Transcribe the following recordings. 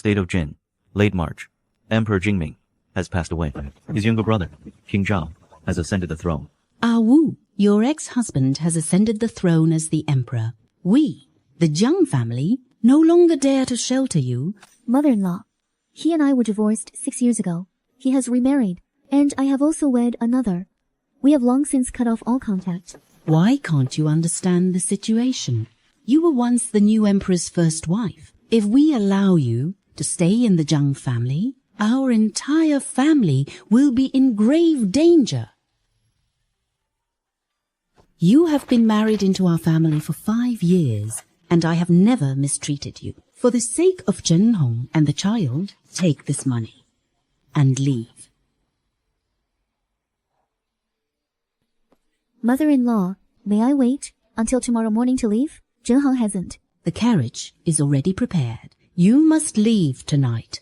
State of Jin, late March. Emperor Jingming has passed away. His younger brother, King Zhao, has ascended the throne. Ah Wu, your ex-husband has ascended the throne as the emperor. We, the Jiang family, no longer dare to shelter you. Mother-in-law, he and I were divorced 6 years ago. He has remarried, and I have also wed another. We have long since cut off all contact. Why can't you understand the situation? You were once the new emperor's first wife. If we allow you to stay in the Jiang family, our entire family will be in grave danger. You have been married into our family for 5 years, and I have never mistreated you. For the sake of Zhenhong and the child, take this money and leave. Mother-in-law, may I wait until tomorrow morning to leave? Zhenhong hasn't. The carriage is already prepared. You must leave tonight.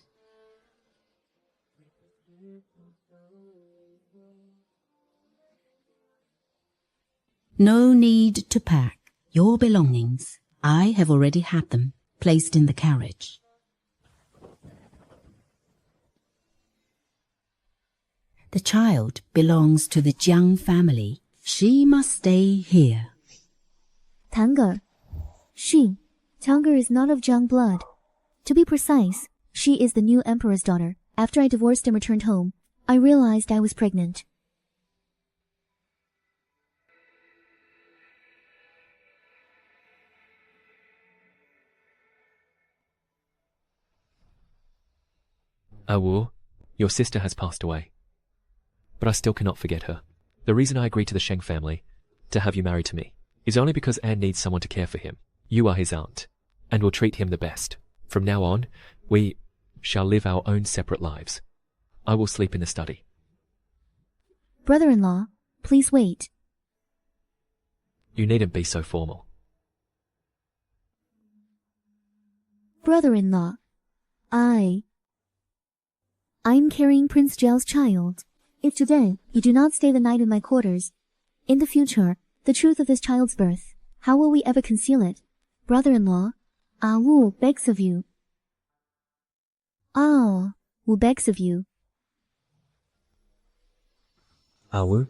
No need to pack. Your belongings, I have already had them placed in the carriage. The child belongs to the Jiang family. She must stay here. Tang'er. Tang'er is not of Jiang blood. To be precise, she is the new emperor's daughter. After I divorced and returned home, I realized I was pregnant. Ah Wu, your sister has passed away. But I still cannot forget her. The reason I agreed to the Sheng family to have you married to me is only because Anne needs someone to care for him. You are his aunt, and will treat him the best. From now on, we shall live our own separate lives. I will sleep in the study. Brother-in-law, please wait. You needn't be so formal. Brother-in-law, I'm carrying Prince Zhao's child. If today you do not stay the night in my quarters, in the future, the truth of this child's birth, how will we ever conceal it? Brother-in-law, Ah Wu begs of you. Ah Wu begs of you. Ah Wu?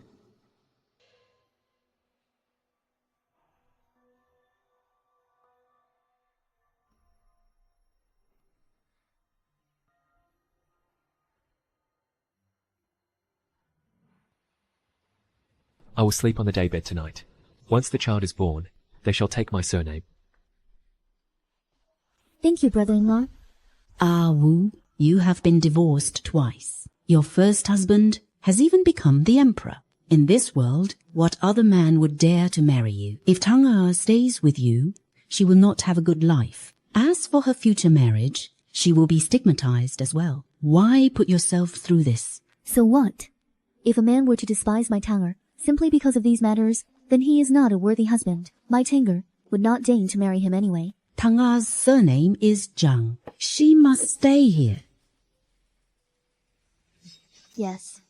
I will sleep on the daybed tonight. Once the child is born, they shall take my surname. Thank you, brother-in-law. Ah Wu, you have been divorced twice. Your first husband has even become the emperor. In this world, what other man would dare to marry you? If Tang'er stays with you, she will not have a good life. As for her future marriage, she will be stigmatized as well. Why put yourself through this? So what? If a man were to despise my Tang'er simply because of these matters, then he is not a worthy husband. My Tang'er would not deign to marry him anyway. Tang'er's surname is Jiang. She must stay here. Yes.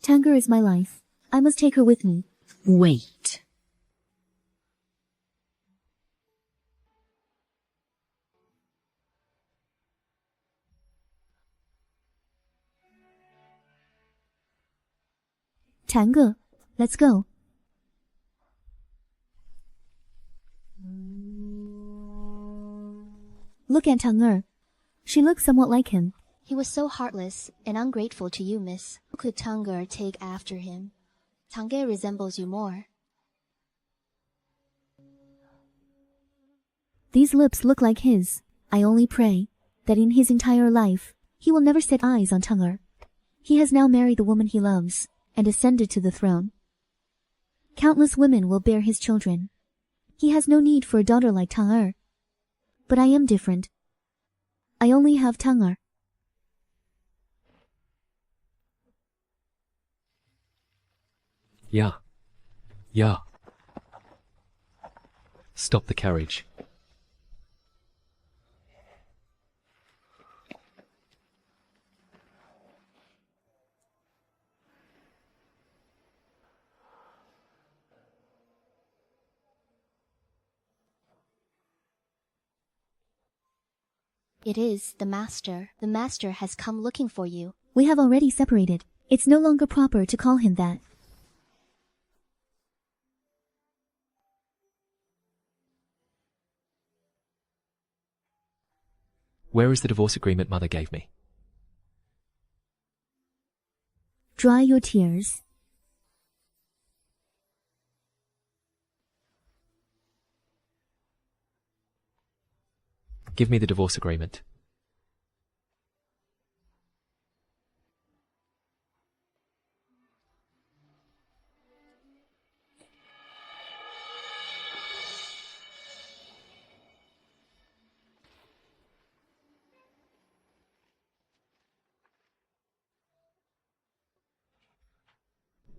Tang'er is my life. I must take her with me. Wait. Tang'er, let's go. Look at Tang'er. She looks somewhat like him. He was so heartless and ungrateful to you, miss. How could Tang'er take after him? Tang'er resembles you more. These lips look like his. I only pray that in his entire life, he will never set eyes on Tang'er. He has now married the woman he loves and ascended to the throne. Countless women will bear his children. He has no need for a daughter like Tang'er. But I am different. I only have Tang'er. Yeah. Stop the carriage. It is the master. The master has come looking for you. We have already separated. It's no longer proper to call him that. Where is the divorce agreement Mother gave me? Dry your tears. Give me the divorce agreement.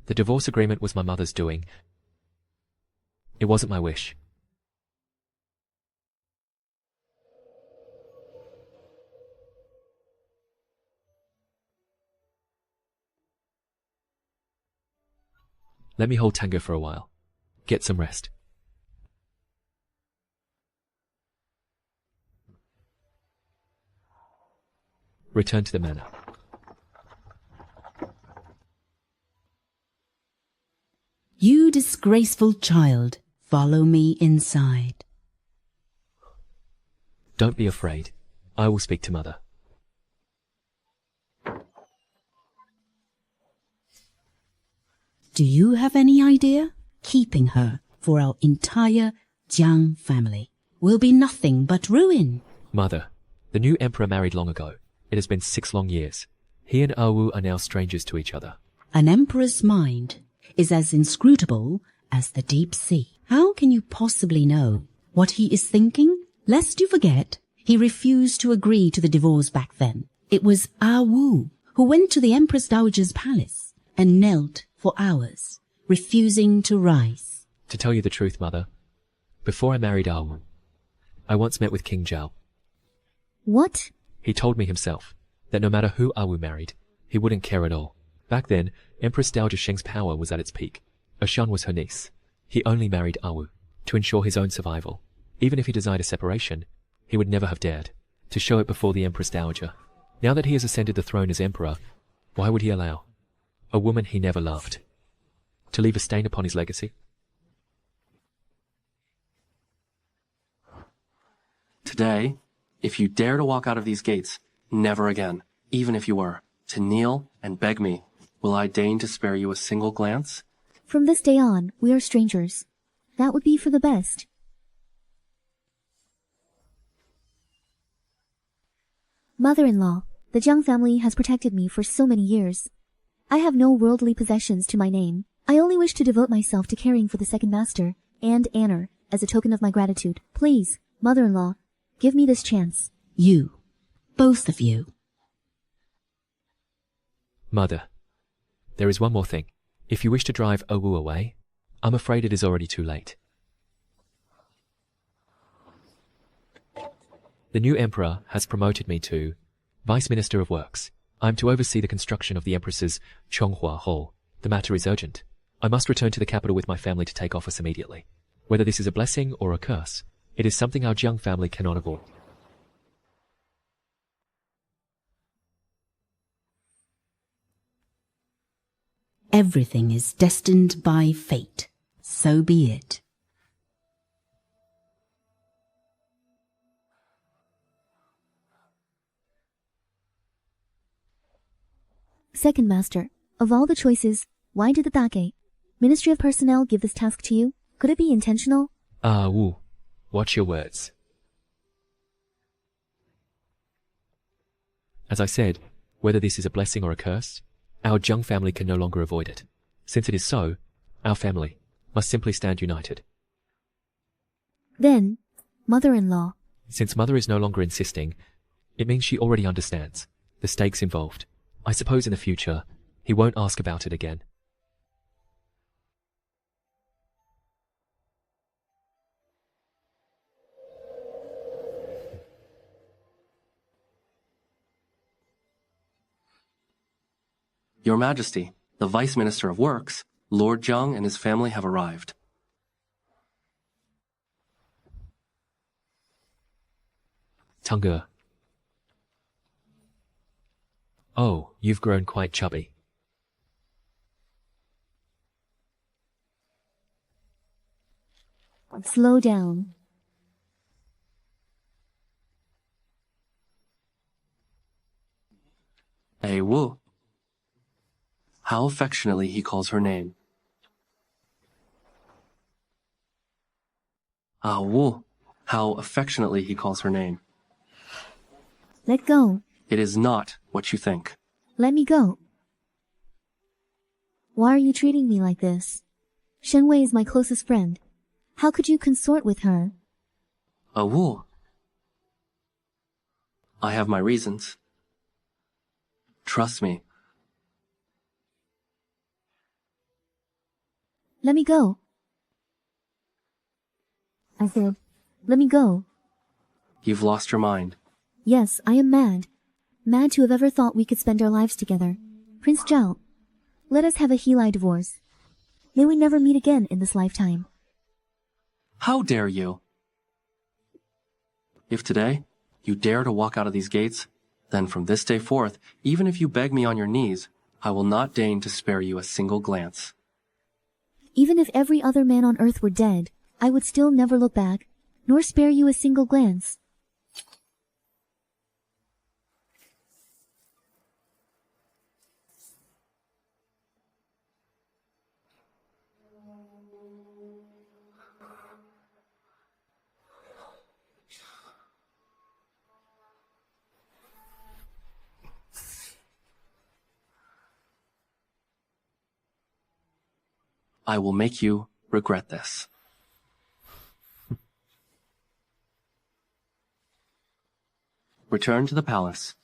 The divorce agreement was my mother's doing. It wasn't my wish. Let me hold Tango for a while. Get some rest. Return to the manor. You disgraceful child, follow me inside. Don't be afraid. I will speak to Mother. Do you have any idea? Keeping her for our entire Jiang family will be nothing but ruin. Mother, the new emperor married long ago. It has been 6 long years. He and Wu are now strangers to each other. An emperor's mind is as inscrutable as the deep sea. How can you possibly know what he is thinking? Lest you forget, he refused to agree to the divorce back then. It was Wu who went to the Empress Dowager's palace and knelt for hours, refusing to rise. To tell you the truth, Mother, before I married Wu, I once met with King Zhao. What? He told me himself that no matter who Wu married, he wouldn't care at all. Back then, Empress Dowager Sheng's power was at its peak. Ashan was her niece. He only married Wu to ensure his own survival. Even if he desired a separation, he would never have dared to show it before the Empress Dowager. Now that he has ascended the throne as emperor, why would he allow a woman he never loved to leave a stain upon his legacy? Today, if you dare to walk out of these gates, never again, even if you were to kneel and beg me, will I deign to spare you a single glance? From this day on, we are strangers. That would be for the best. Mother-in-law, the Jiang family has protected me for so many years. I have no worldly possessions to my name. I only wish to devote myself to caring for the second master and Anner as a token of my gratitude. Please, mother-in-law, give me this chance. You, both of you. Mother, there is one more thing. If you wish to drive Wu away, I'm afraid it is already too late. The new emperor has promoted me to Vice Minister of Works. I am to oversee the construction of the Empress's Chonghua Hall. The matter is urgent. I must return to the capital with my family to take office immediately. Whether this is a blessing or a curse, it is something our Jiang family cannot avoid. Everything is destined by fate. So be it. Second master, of all the choices, why did the Dage Ministry of Personnel give this task to you? Could it be intentional? Wu, watch your words. As I said, whether this is a blessing or a curse, our Jiang family can no longer avoid it. Since it is so, our family must simply stand united. Then, mother-in-law. Since Mother is no longer insisting, it means she already understands the stakes involved. I suppose in the future, he won't ask about it again. Your Majesty, the Vice Minister of Works, Lord Jiang and his family have arrived. Tange, Oh, you've grown quite chubby. Slow down. A Wu. How affectionately he calls her name. Ah Wu. How affectionately he calls her name. Let go. It is not what you think. Let me go. Why are you treating me like this? Sheng Wei is my closest friend. How could you consort with her? A Wu. I have my reasons. Trust me. Let me go. I said, let me go. You've lost your mind. Yes, I am mad. Mad to have ever thought we could spend our lives together. Prince Zhao, let us have a Heli divorce. May we never meet again in this lifetime. How dare you? If today you dare to walk out of these gates, then from this day forth, even if you beg me on your knees, I will not deign to spare you a single glance. Even if every other man on earth were dead, I would still never look back, nor spare you a single glance. I will make you regret this. Return to the palace.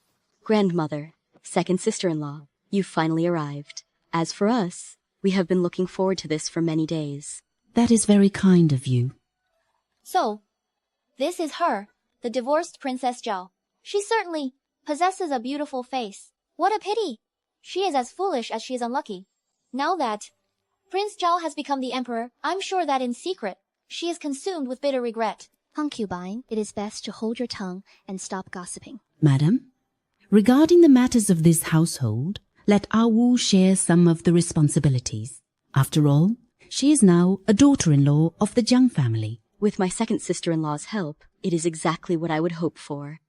Grandmother, second sister-in-law, you've finally arrived. As for us, we have been looking forward to this for many days. That is very kind of you. So, this is her, the divorced Princess Zhao. She certainly possesses a beautiful face. What a pity! She is as foolish as she is unlucky. Now that Prince Zhao has become the emperor, I'm sure that in secret, she is consumed with bitter regret. Concubine, it is best to hold your tongue and stop gossiping. Madam, regarding the matters of this household, let Ah Wu share some of the responsibilities. After all, she is now a daughter-in-law of the Jiang family. With my second sister-in-law's help, it is exactly what I would hope for.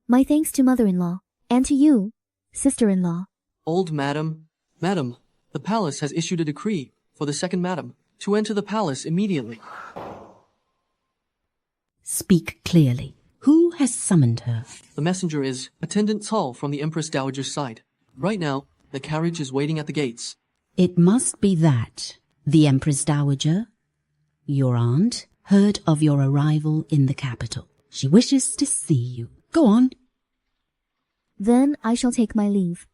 My thanks to mother-in-law, and to you, sister-in-law. Old Madam, Madam, the palace has issued a decree for the second Madam to enter the palace immediately. Speak clearly. Who has summoned her? The messenger is Attendant Cao from the Empress Dowager's side. Right now, the carriage is waiting at the gates. It must be that the Empress Dowager, your aunt, heard of your arrival in the capital. She wishes to see you. Go on. Then I shall take my leave.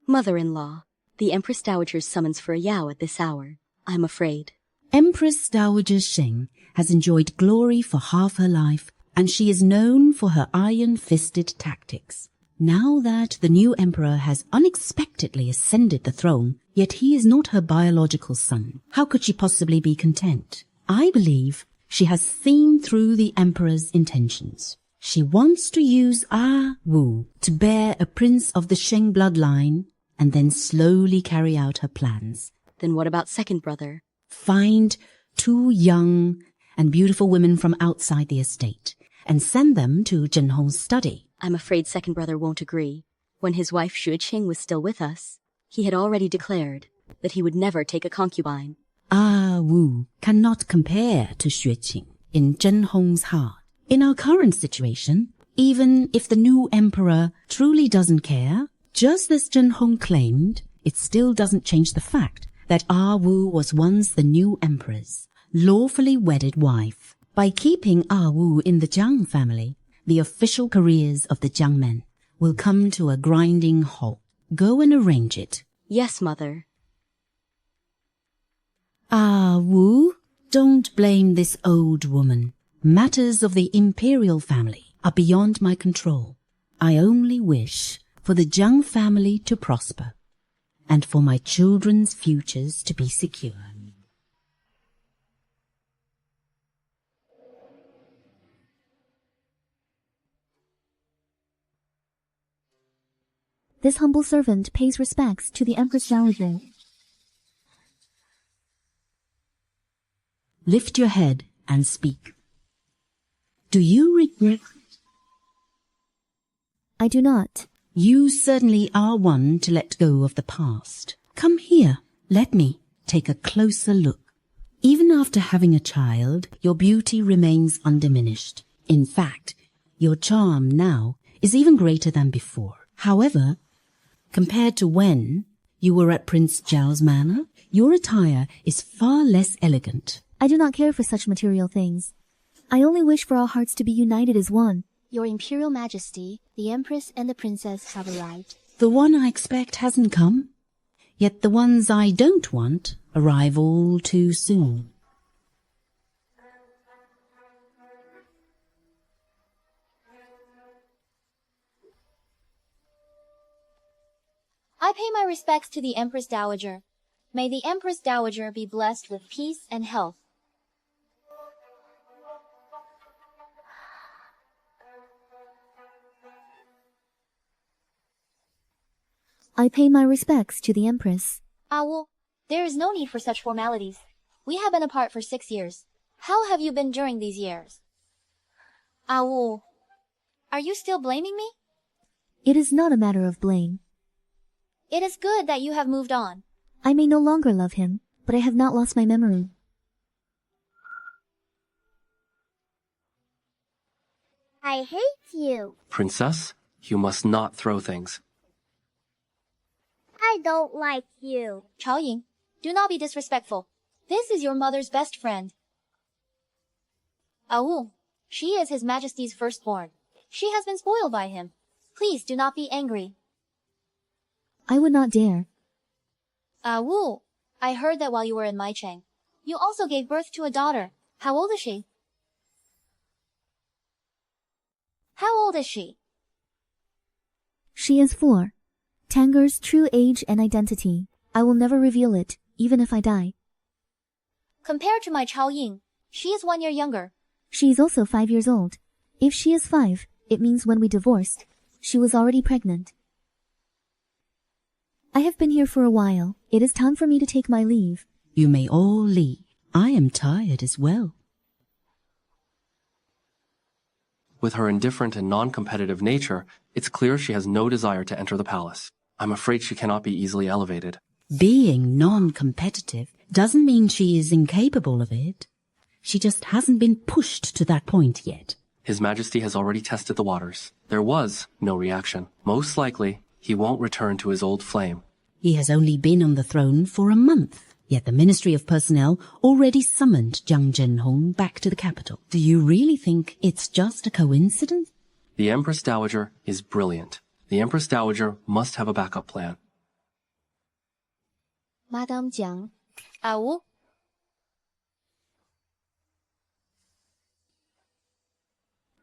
Mother-in-law, the Empress Dowager's summons for a Yao at this hour. I'm afraid. Empress Dowager Sheng has enjoyed glory for half her life, and she is known for her iron-fisted tactics. Now that the new emperor has unexpectedly ascended the throne, yet he is not her biological son, how could she possibly be content? I believe she has seen through the emperor's intentions. She wants to use Ah Wu to bear a prince of the Sheng bloodline and then slowly carry out her plans. Then what about second brother? Find 2 young and beautiful women from outside the estate and send them to Zhenhong's study. I'm afraid second brother won't agree. When his wife Xueqing was still with us, he had already declared that he would never take a concubine. Ah Wu cannot compare to Xueqing in Zhenhong's heart. In our current situation, even if the new emperor truly doesn't care, just as Zhenhong claimed, it still doesn't change the fact that Ah Wu was once the new emperor's lawfully wedded wife. By keeping Ah Wu in the Jiang family, the official careers of the Jiang men will come to a grinding halt. Go and arrange it. Yes, mother. Ah Wu, don't blame this old woman. Matters of the Imperial family are beyond my control. I only wish for the Jiang family to prosper and for my children's futures to be secure. This humble servant pays respects to the Empress Dowager. Lift your head and speak. Do you regret? I do not. You certainly are one to let go of the past. Come here. Let me take a closer look. Even after having a child, your beauty remains undiminished. In fact, your charm now is even greater than before. However, compared to when you were at Prince Zhao's manor, your attire is far less elegant. I do not care for such material things. I only wish for our hearts to be united as one. Your Imperial Majesty, the Empress and the Princess have arrived. The one I expect hasn't come, yet the ones I don't want arrive all too soon. I pay my respects to the Empress Dowager. May the Empress Dowager be blessed with peace and health. I pay my respects to the Empress. Wu, there is no need for such formalities. We have been apart for 6 years. How have you been during these years? Wu, are you still blaming me? It is not a matter of blame. It is good that you have moved on. I may no longer love him, but I have not lost my memory. I hate you. Princess, you must not throw things. I don't like you. Chaoying, do not be disrespectful. This is your mother's best friend. Wu, she is His Majesty's firstborn. She has been spoiled by him. Please do not be angry. I would not dare. Wu, I heard that while you were in Maicheng, you also gave birth to a daughter. How old is she? How old is she? She is 4. Tanger's true age and identity. I will never reveal it, even if I die. Compared to my Chaoying, she is 1 year younger. She is also 5 years old. If she is 5, it means when we divorced, she was already pregnant. I have been here for a while. It is time for me to take my leave. You may all leave. I am tired as well. With her indifferent and non-competitive nature, it's clear she has no desire to enter the palace. I'm afraid she cannot be easily elevated. Being non-competitive doesn't mean she is incapable of it. She just hasn't been pushed to that point yet. His Majesty has already tested the waters. There was no reaction. Most likely, he won't return to his old flame. He has only been on the throne for a month, yet the Ministry of Personnel already summoned Jiang Zhenhong back to the capital. Do you really think it's just a coincidence? The Empress Dowager is brilliant. The Empress Dowager must have a backup plan. Madam Jiang. Wu?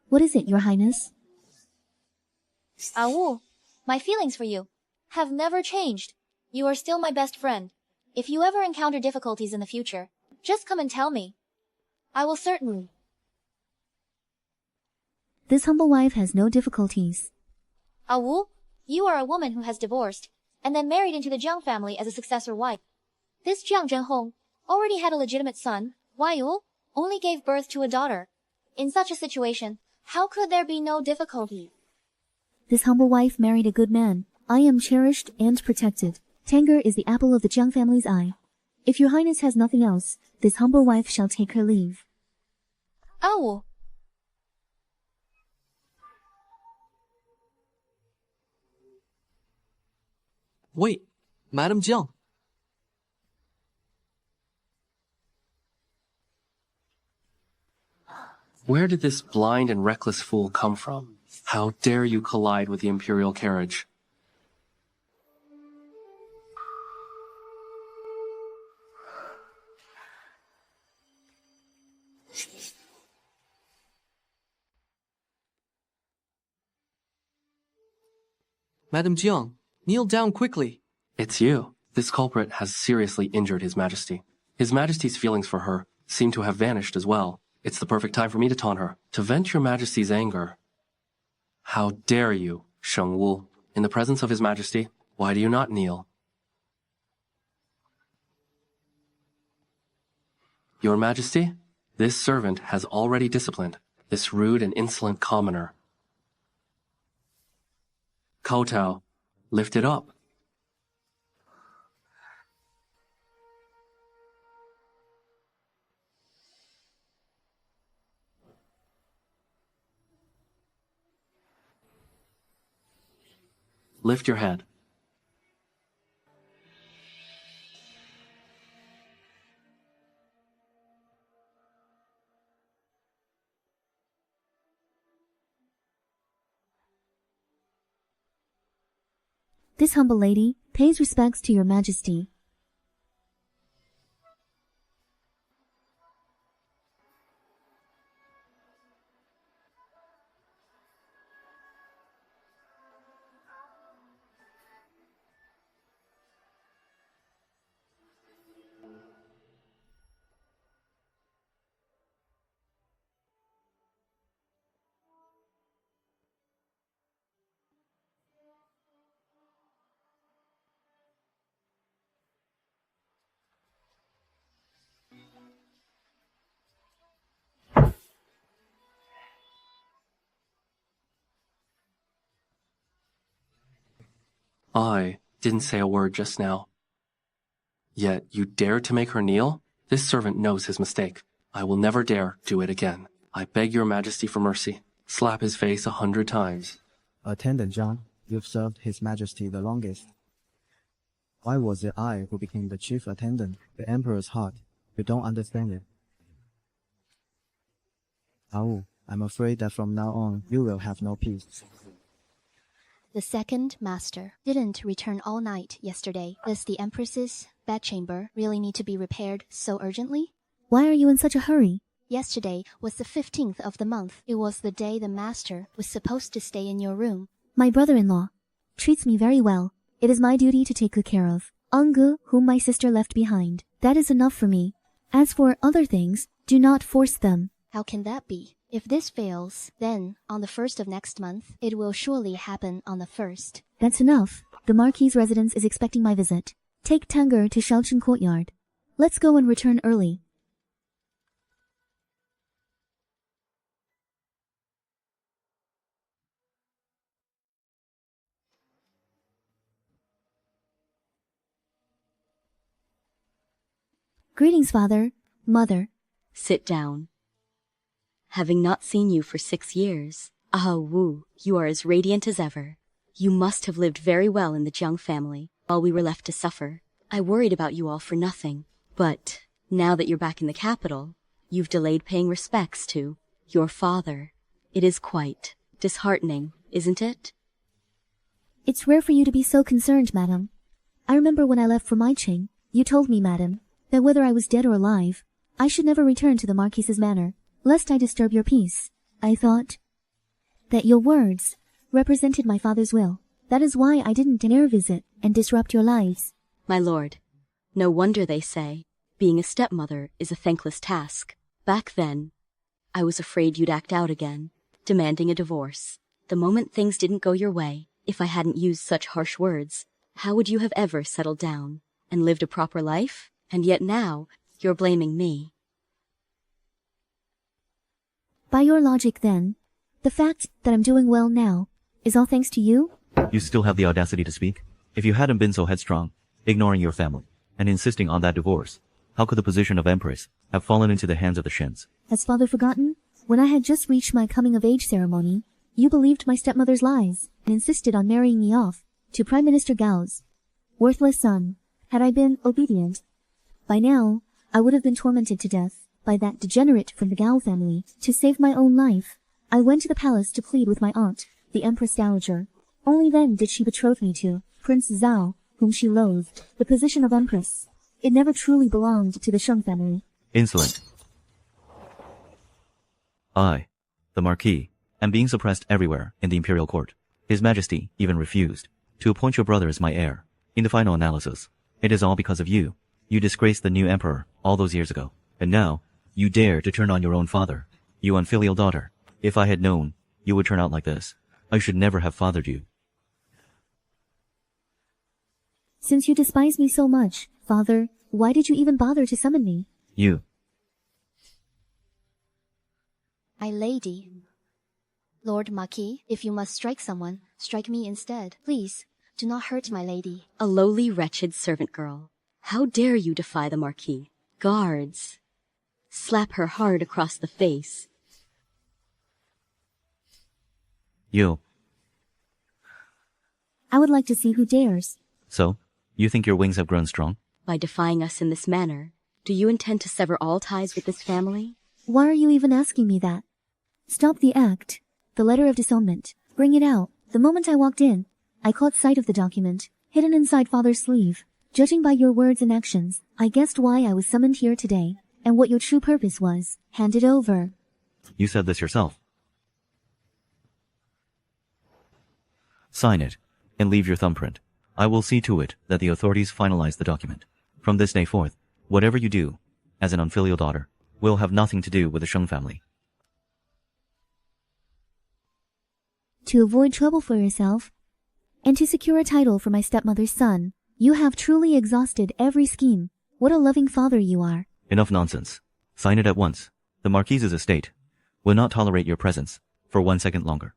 What is it, Your Highness? Wu, my feelings for you have never changed. You are still my best friend. If you ever encounter difficulties in the future, just come and tell me. I will certainly. This humble wife has no difficulties. Wu, you are a woman who has divorced and then married into the Jiang family as a successor wife. This Jiang Zhenhong already had a legitimate son, while only gave birth to a daughter. In such a situation, how could there be no difficulty? This humble wife married a good man. I am cherished and protected. Tanger is the apple of the Jiang family's eye. If Your Highness has nothing else, this humble wife shall take her leave. Wu. Wait, Madam Jiang. Where did this blind and reckless fool come from? How dare you collide with the Imperial carriage? Madam Jiang, kneel down quickly. It's you. This culprit has seriously injured His Majesty. His Majesty's feelings for her seem to have vanished as well. It's the perfect time for me to taunt her, to vent Your Majesty's anger. How dare you, Sheng Wu? In the presence of His Majesty, why do you not kneel? Your Majesty, this servant has already disciplined this rude and insolent commoner. Kowtow, lift it up. Lift your head. This humble lady pays respects to your majesty. I didn't say a word just now. Yet you dare to make her kneel? This servant knows his mistake. I will never dare do it again. I beg your majesty for mercy. Slap his face 100 times. Attendant Jiang, you've served His Majesty the longest. Why was it I who became the chief attendant, the Emperor's heart? You don't understand it. Wu, I'm afraid that from now on, you will have no peace. The second master didn't return all night yesterday. Does the Empress's bedchamber really need to be repaired so urgently? Why are you in such a hurry? Yesterday was the 15th of the month. It was the day the master was supposed to stay in your room. My brother-in-law treats me very well. It is my duty to take good care of Ange, whom my sister left behind. That is enough for me. As for other things, do not force them. How can that be? If this fails, then on the 1st of next month, it will surely happen on the 1st. That's enough. The Marquis's residence is expecting my visit. Take Tanger to Shaochen Courtyard. Let's go and return early. Greetings, father, mother. Sit down. Having not seen you for 6 years, Wu, you are as radiant as ever. You must have lived very well in the Jiang family while we were left to suffer. I worried about you all for nothing. But now that you're back in the capital, you've delayed paying respects to your father. It is quite disheartening, isn't it? It's rare for you to be so concerned, madam. I remember when I left for Maicheng, you told me, madam, that whether I was dead or alive, I should never return to the Marquis's manor, lest I disturb your peace. I thought that your words represented my father's will. That is why I didn't dare visit and disrupt your lives. My lord, no wonder they say being a stepmother is a thankless task. Back then, I was afraid you'd act out again, demanding a divorce. The moment things didn't go your way, if I hadn't used such harsh words, how would you have ever settled down and lived a proper life? And yet now, you're blaming me. By your logic, then, the fact that I'm doing well now is all thanks to you? You still have the audacity to speak? If you hadn't been so headstrong, ignoring your family, and insisting on that divorce, how could the position of Empress have fallen into the hands of the Shens? Has father forgotten? When I had just reached my coming-of-age ceremony, you believed my stepmother's lies and insisted on marrying me off to Prime Minister Gao's worthless son. Had I been obedient, by now, I would have been tormented to death by that degenerate from the Gao family. To save my own life, I went to the palace to plead with my aunt, the Empress Dowager. Only then did she betroth me to Prince Zhao, whom she loathed. The position of Empress, it never truly belonged to the Sheng family. Insolent. I, the Marquis, am being suppressed everywhere in the Imperial Court. His Majesty even refused to appoint your brother as my heir. In the final analysis, it is all because of you. You disgraced the new emperor all those years ago. And now, you dare to turn on your own father. You unfilial daughter. If I had known you would turn out like this, I should never have fathered you. Since you despise me so much, father, why did you even bother to summon me? You. My lady. Lord Marquis, if you must strike someone, strike me instead. Please, do not hurt my lady. A lowly, wretched servant girl. How dare you defy the Marquis? Guards! Slap her hard across the face. You. I would like to see who dares. So, you think your wings have grown strong? By defying us in this manner, do you intend to sever all ties with this family? Why are you even asking me that? Stop the act. The letter of disownment. Bring it out. The moment I walked in, I caught sight of the document, hidden inside father's sleeve. Judging by your words and actions, I guessed why I was summoned here today, and what your true purpose was. Hand it over. You said this yourself. Sign it, and leave your thumbprint. I will see to it that the authorities finalize the document. From this day forth, whatever you do, as an unfilial daughter, will have nothing to do with the Sheng family. To avoid trouble for yourself, and to secure a title for my stepmother's son, you have truly exhausted every scheme. What a loving father you are. Enough nonsense. Sign it at once. The Marquise's estate will not tolerate your presence for 1 second longer.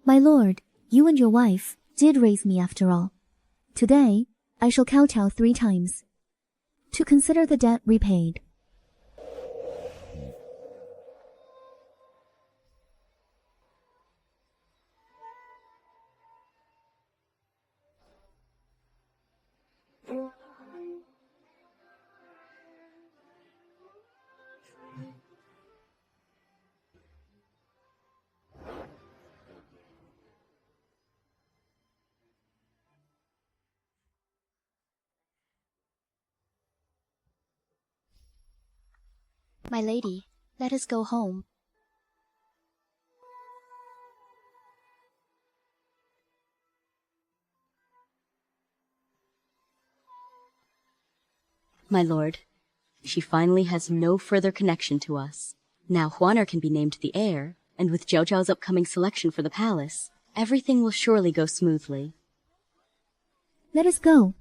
My lord, you and your wife did raise me after all. Today, I shall kowtow 3 times, to consider the debt repaid. My lady, let us go home. My lord, she finally has no further connection to us. Now Huaner can be named the heir, and with Zhao Zhao's upcoming selection for the palace, everything will surely go smoothly. Let us go.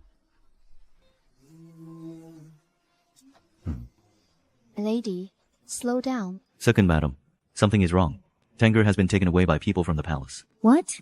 Lady, slow down. Second, madam, something is wrong. Tanger has been taken away by people from the palace. What?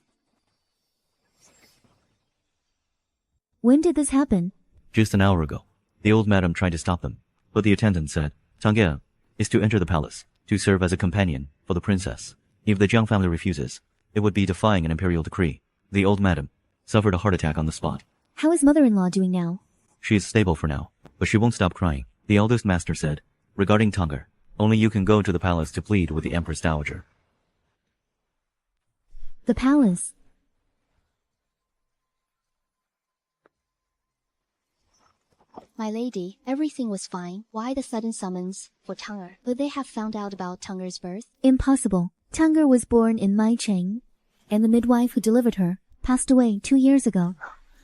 When did this happen? Just an hour ago. The old madam tried to stop them, but the attendant said, Tanger is to enter the palace, to serve as a companion for the princess. If the Jiang family refuses, it would be defying an imperial decree. The old madam suffered a heart attack on the spot. How is mother-in-law doing now? She is stable for now, but she won't stop crying. The eldest master said, regarding Tanger, only you can go to the palace to plead with the Empress Dowager. The palace. My lady, everything was fine. Why the sudden summons for Tanger? Would they have found out about Tanger's birth? Impossible. Tanger was born in my Cheng, and the midwife who delivered her passed away 2 years ago.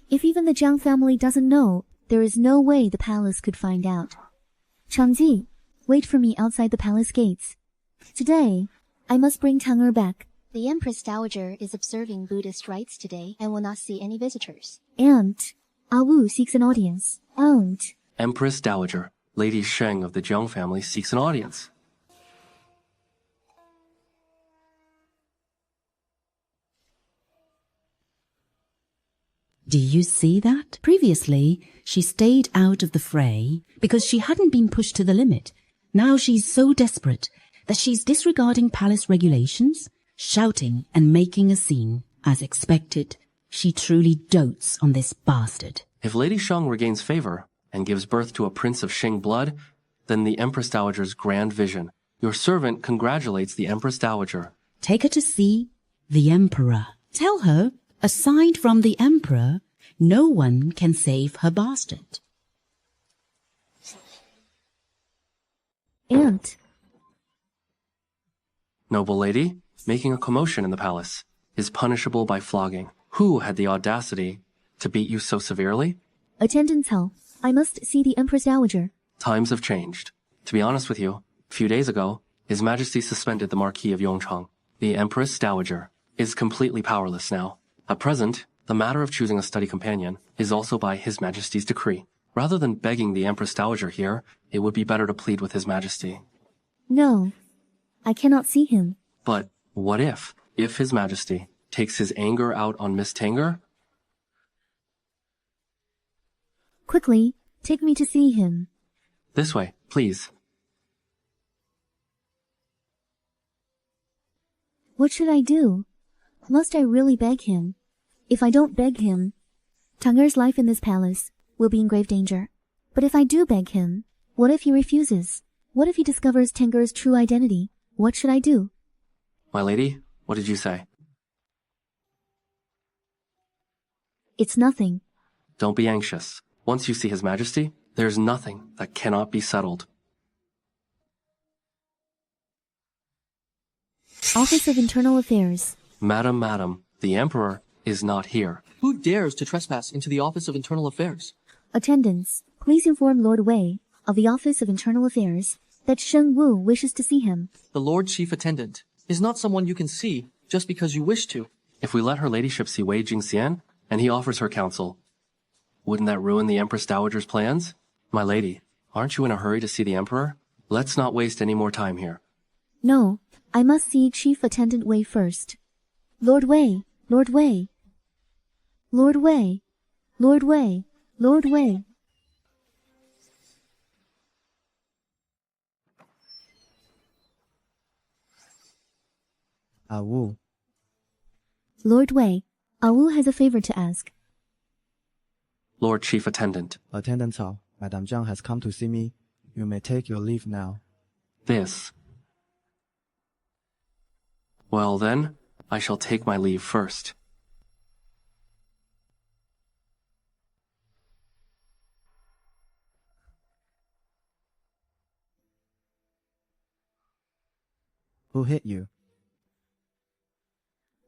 If even the Jiang family doesn't know, there is no way the palace could find out. Changji, wait for me outside the palace gates. Today, I must bring Tanger back. The Empress Dowager is observing Buddhist rites today and will not see any visitors. And Wu seeks an audience. And Empress Dowager, Lady Sheng of the Jiang family, seeks an audience. Do you see that? Previously, she stayed out of the fray because she hadn't been pushed to the limit. Now she's so desperate that she's disregarding palace regulations, shouting and making a scene. As expected, she truly dotes on this bastard. If Lady Sheng regains favor and gives birth to a prince of Sheng blood, then the Empress Dowager's grand vision. Your servant congratulates the Empress Dowager. Take her to see the Emperor Tell her, aside from the emperor, no one can save her bastard. Aunt, Noble lady, making a commotion in the palace is punishable by flogging. Who had the audacity to beat you so severely? attendants Hao, I must see the Empress Dowager. Times have changed. To be honest with you, a few days ago, His Majesty suspended the Marquis of Yongchang. The Empress Dowager is completely powerless now. At present, the matter of choosing a study companion is also by His Majesty's decree. Rather than begging the Empress Dowager here, it would be better to plead with His Majesty. No, I cannot see him. But what if His Majesty takes his anger out on Miss Tanger? Quickly, take me to see him. This way, please. What should I do? Must I really beg him? If I don't beg him, Tanger's life in this palace will be in grave danger. But if I do beg him, what if he refuses? What if he discovers Tanger's true identity? What should I do? My lady, what did you say? It's nothing. Don't be anxious. Once you see His Majesty, there's nothing that cannot be settled. Office of Internal Affairs. Madam, the Emperor is not here. Who dares to trespass into the Office of Internal Affairs? Attendants, please inform Lord Wei of the Office of Internal Affairs that Sheng Wu wishes to see him. The Lord Chief Attendant is not someone you can see just because you wish to. If we let her ladyship see Wei Jingxian, and he offers her counsel, wouldn't that ruin the Empress Dowager's plans? My lady, aren't you in a hurry to see the Emperor? Let's not waste any more time here. No, I must see Chief Attendant Wei first. Lord Wei, Lord Wei. Lord Wei, Lord Wei, Lord Wei. Wu. Lord Wei, Wu has a favor to ask. Lord Chief Attendant. Attendant Cao, Madam Jiang has come to see me. You may take your leave now. This. Well then, I shall take my leave first. Who hit you?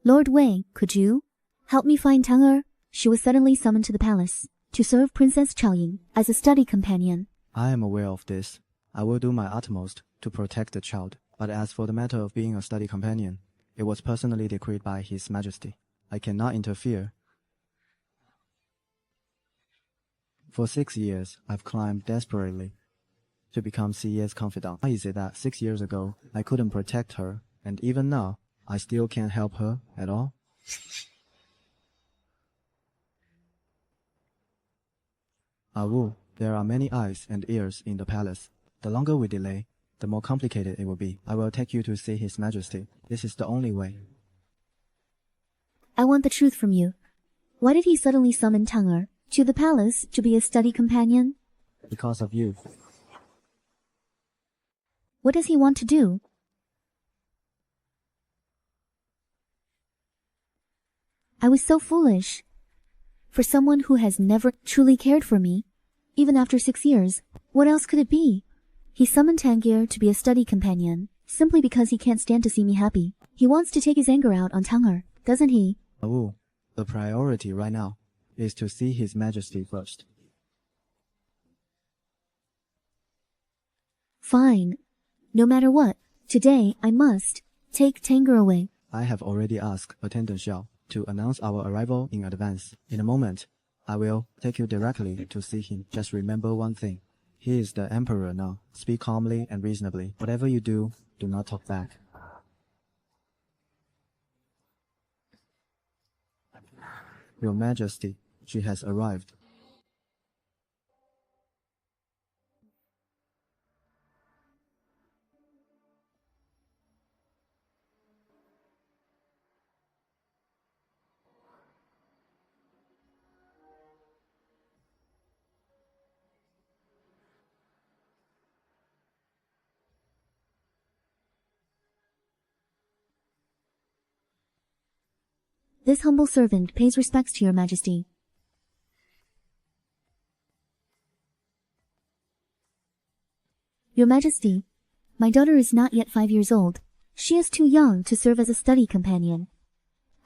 Lord Wei, could you help me find Tanger? She was suddenly summoned to the palace to serve Princess Chaoying as a study companion. I am aware of this. I will do my utmost to protect the child. But as for the matter of being a study companion, it was personally decreed by His Majesty. I cannot interfere. For 6 years, I've climbed desperately to become Siye's confidant. Why is it that 6 years ago, I couldn't protect her, and even now, I still can't help her at all? Wu, there are many eyes and ears in the palace. The longer we delay, the more complicated it will be. I will take you to see His Majesty. This is the only way. I want the truth from you. Why did he suddenly summon Tanger to the palace to be a study companion? Because of you. What does he want to do? I was so foolish. For someone who has never truly cared for me, even after 6 years, what else could it be? He summoned Tangier to be a study companion, simply because he can't stand to see me happy. He wants to take his anger out on Tanger, doesn't he? Wu, the priority right now is to see His Majesty first. Fine. No matter what, today I must take Tanger away. I have already asked Attendant Xiao to announce our arrival in advance. In a moment, I will take you directly to see him. Just remember one thing. He is the Emperor now. Speak calmly and reasonably. Whatever you do, do not talk back. Your Majesty, she has arrived. This humble servant pays respects to your majesty. Your majesty, my daughter is not yet 5 years old. She is too young to serve as a study companion.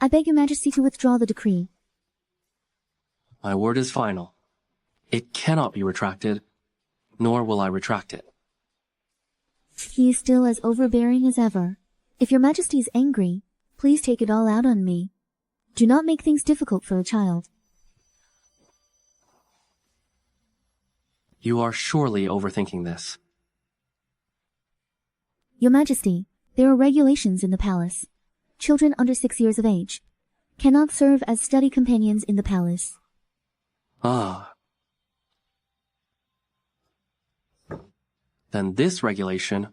I beg your majesty to withdraw the decree. My word is final. It cannot be retracted, nor will I retract it. He is still as overbearing as ever. If your majesty is angry, please take it all out on me. Do not make things difficult for a child. You are surely overthinking this. Your majesty, there are regulations in the palace. Children under 6 years of age cannot serve as study companions in the palace. Ah. Then this regulation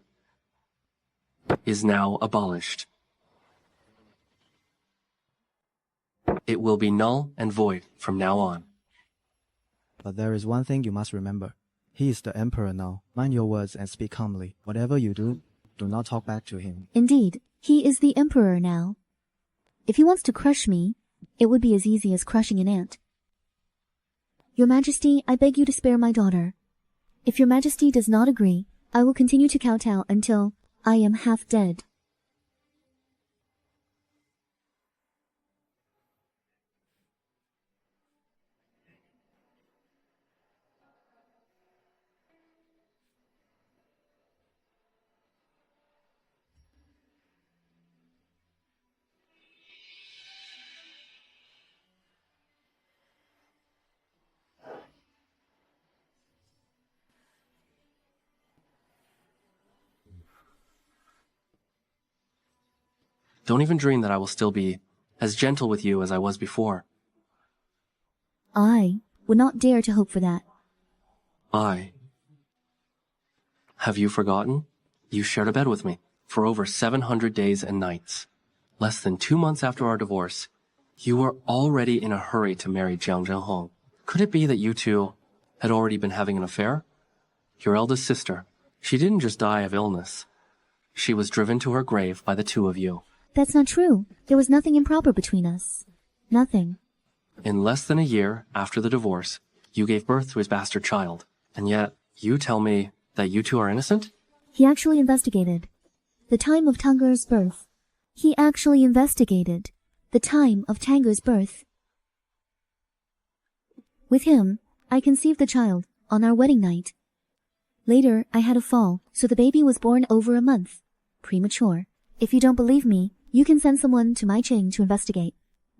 is now abolished. It will be null and void from now on. But there is one thing you must remember. He is the emperor now. Mind your words and speak calmly. Whatever you do, do not talk back to him. Indeed, he is the emperor now. If he wants to crush me, it would be as easy as crushing an ant. Your majesty, I beg you to spare my daughter. If your majesty does not agree, I will continue to kowtow until I am half dead. Don't even dream that I will still be as gentle with you as I was before. I would not dare to hope for that. Have you forgotten? You shared a bed with me for over 700 days and nights. Less than 2 months after our divorce, you were already in a hurry to marry Jiang Zhenhong. Could it be that you two had already been having an affair? Your eldest sister, she didn't just die of illness. She was driven to her grave by the two of you. That's not true. There was nothing improper between us. Nothing. In less than a year after the divorce, you gave birth to his bastard child. And yet, you tell me that you two are innocent? He actually investigated the time of Tanger's birth. He actually investigated the time of Tanger's birth. With him, I conceived the child on our wedding night. Later, I had a fall, so the baby was born over a month. Premature. If you don't believe me, you can send someone to my Cheng to investigate.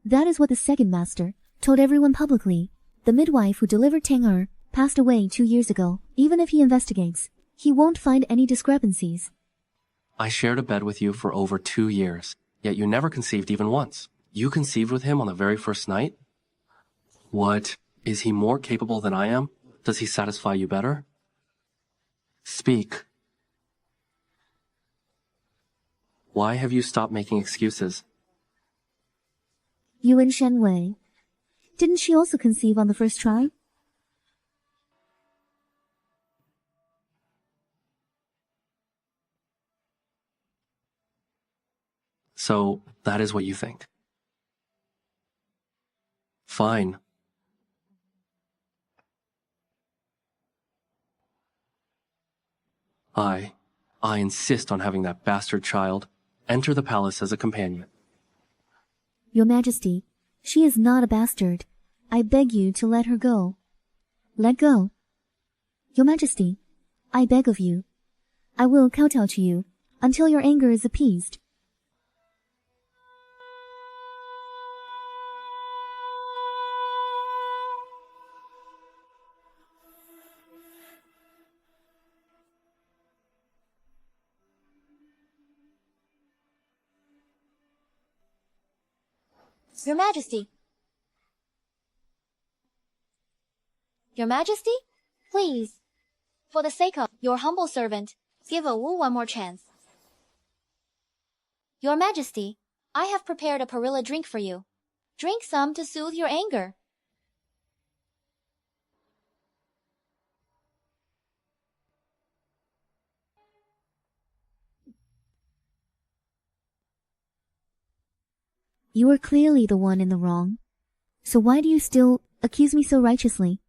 That is what the second master told everyone publicly. The midwife who delivered Tanger passed away 2 years ago. Even if he investigates, he won't find any discrepancies. I shared a bed with you for over 2 years, yet you never conceived even once. You conceived with him on the very first night? What? Is he more capable than I am? Does he satisfy you better? Speak. Why have you stopped making excuses? You and Shen Wei. Didn't she also conceive on the first try? So, that is what you think. Fine. I insist on having that bastard child enter the palace as a companion. Your Majesty, she is not a bastard. I beg you to let her go. Let go. Your Majesty, I beg of you. I will kowtow to you until your anger is appeased. Your Majesty. Your Majesty? Please, for the sake of your humble servant, give a Wu one more chance. Your Majesty, I have prepared a perilla drink for you. Drink some to soothe your anger. You are clearly the one in the wrong. So why do you still accuse me so righteously?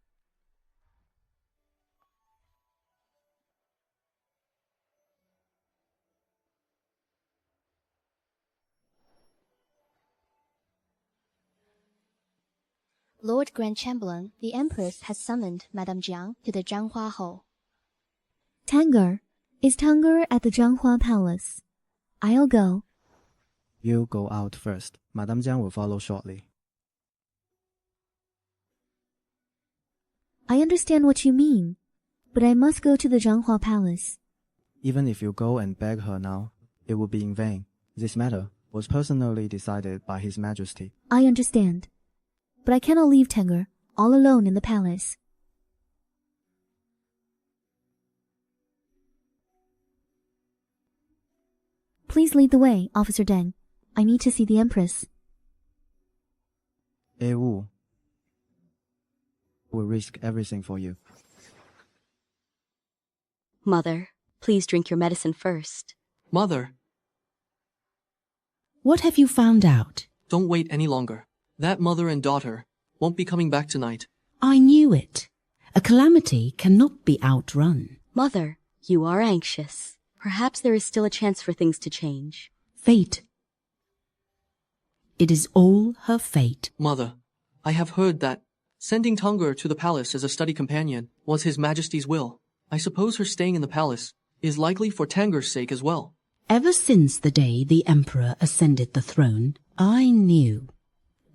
Lord Grand Chamberlain, the Empress has summoned Madam Jiang to the Zhanghua Hall. Tanger, is Tanger at the Zhanghua Palace? I'll go. You go out first. Madam Jiang will follow shortly. I understand what you mean, but I must go to the Zhanghua Palace. Even if you go and beg her now, it would be in vain. This matter was personally decided by His Majesty. I understand. But I cannot leave Tanger all alone in the palace. Please lead the way, Officer Deng. I need to see the Empress. Wu will risk everything for you. Mother, please drink your medicine first. Mother, What have you found out? don't wait any longer. That mother and daughter won't be coming back tonight. I knew it. A calamity cannot be outrun. Mother, you are anxious. Perhaps there is still a chance for things to change. Fate. It is all her fate. Mother, I have heard that sending Tanger to the palace as a study companion was His Majesty's will. I suppose her staying in the palace is likely for Tanger's sake as well. Ever since the day the Emperor ascended the throne, I knew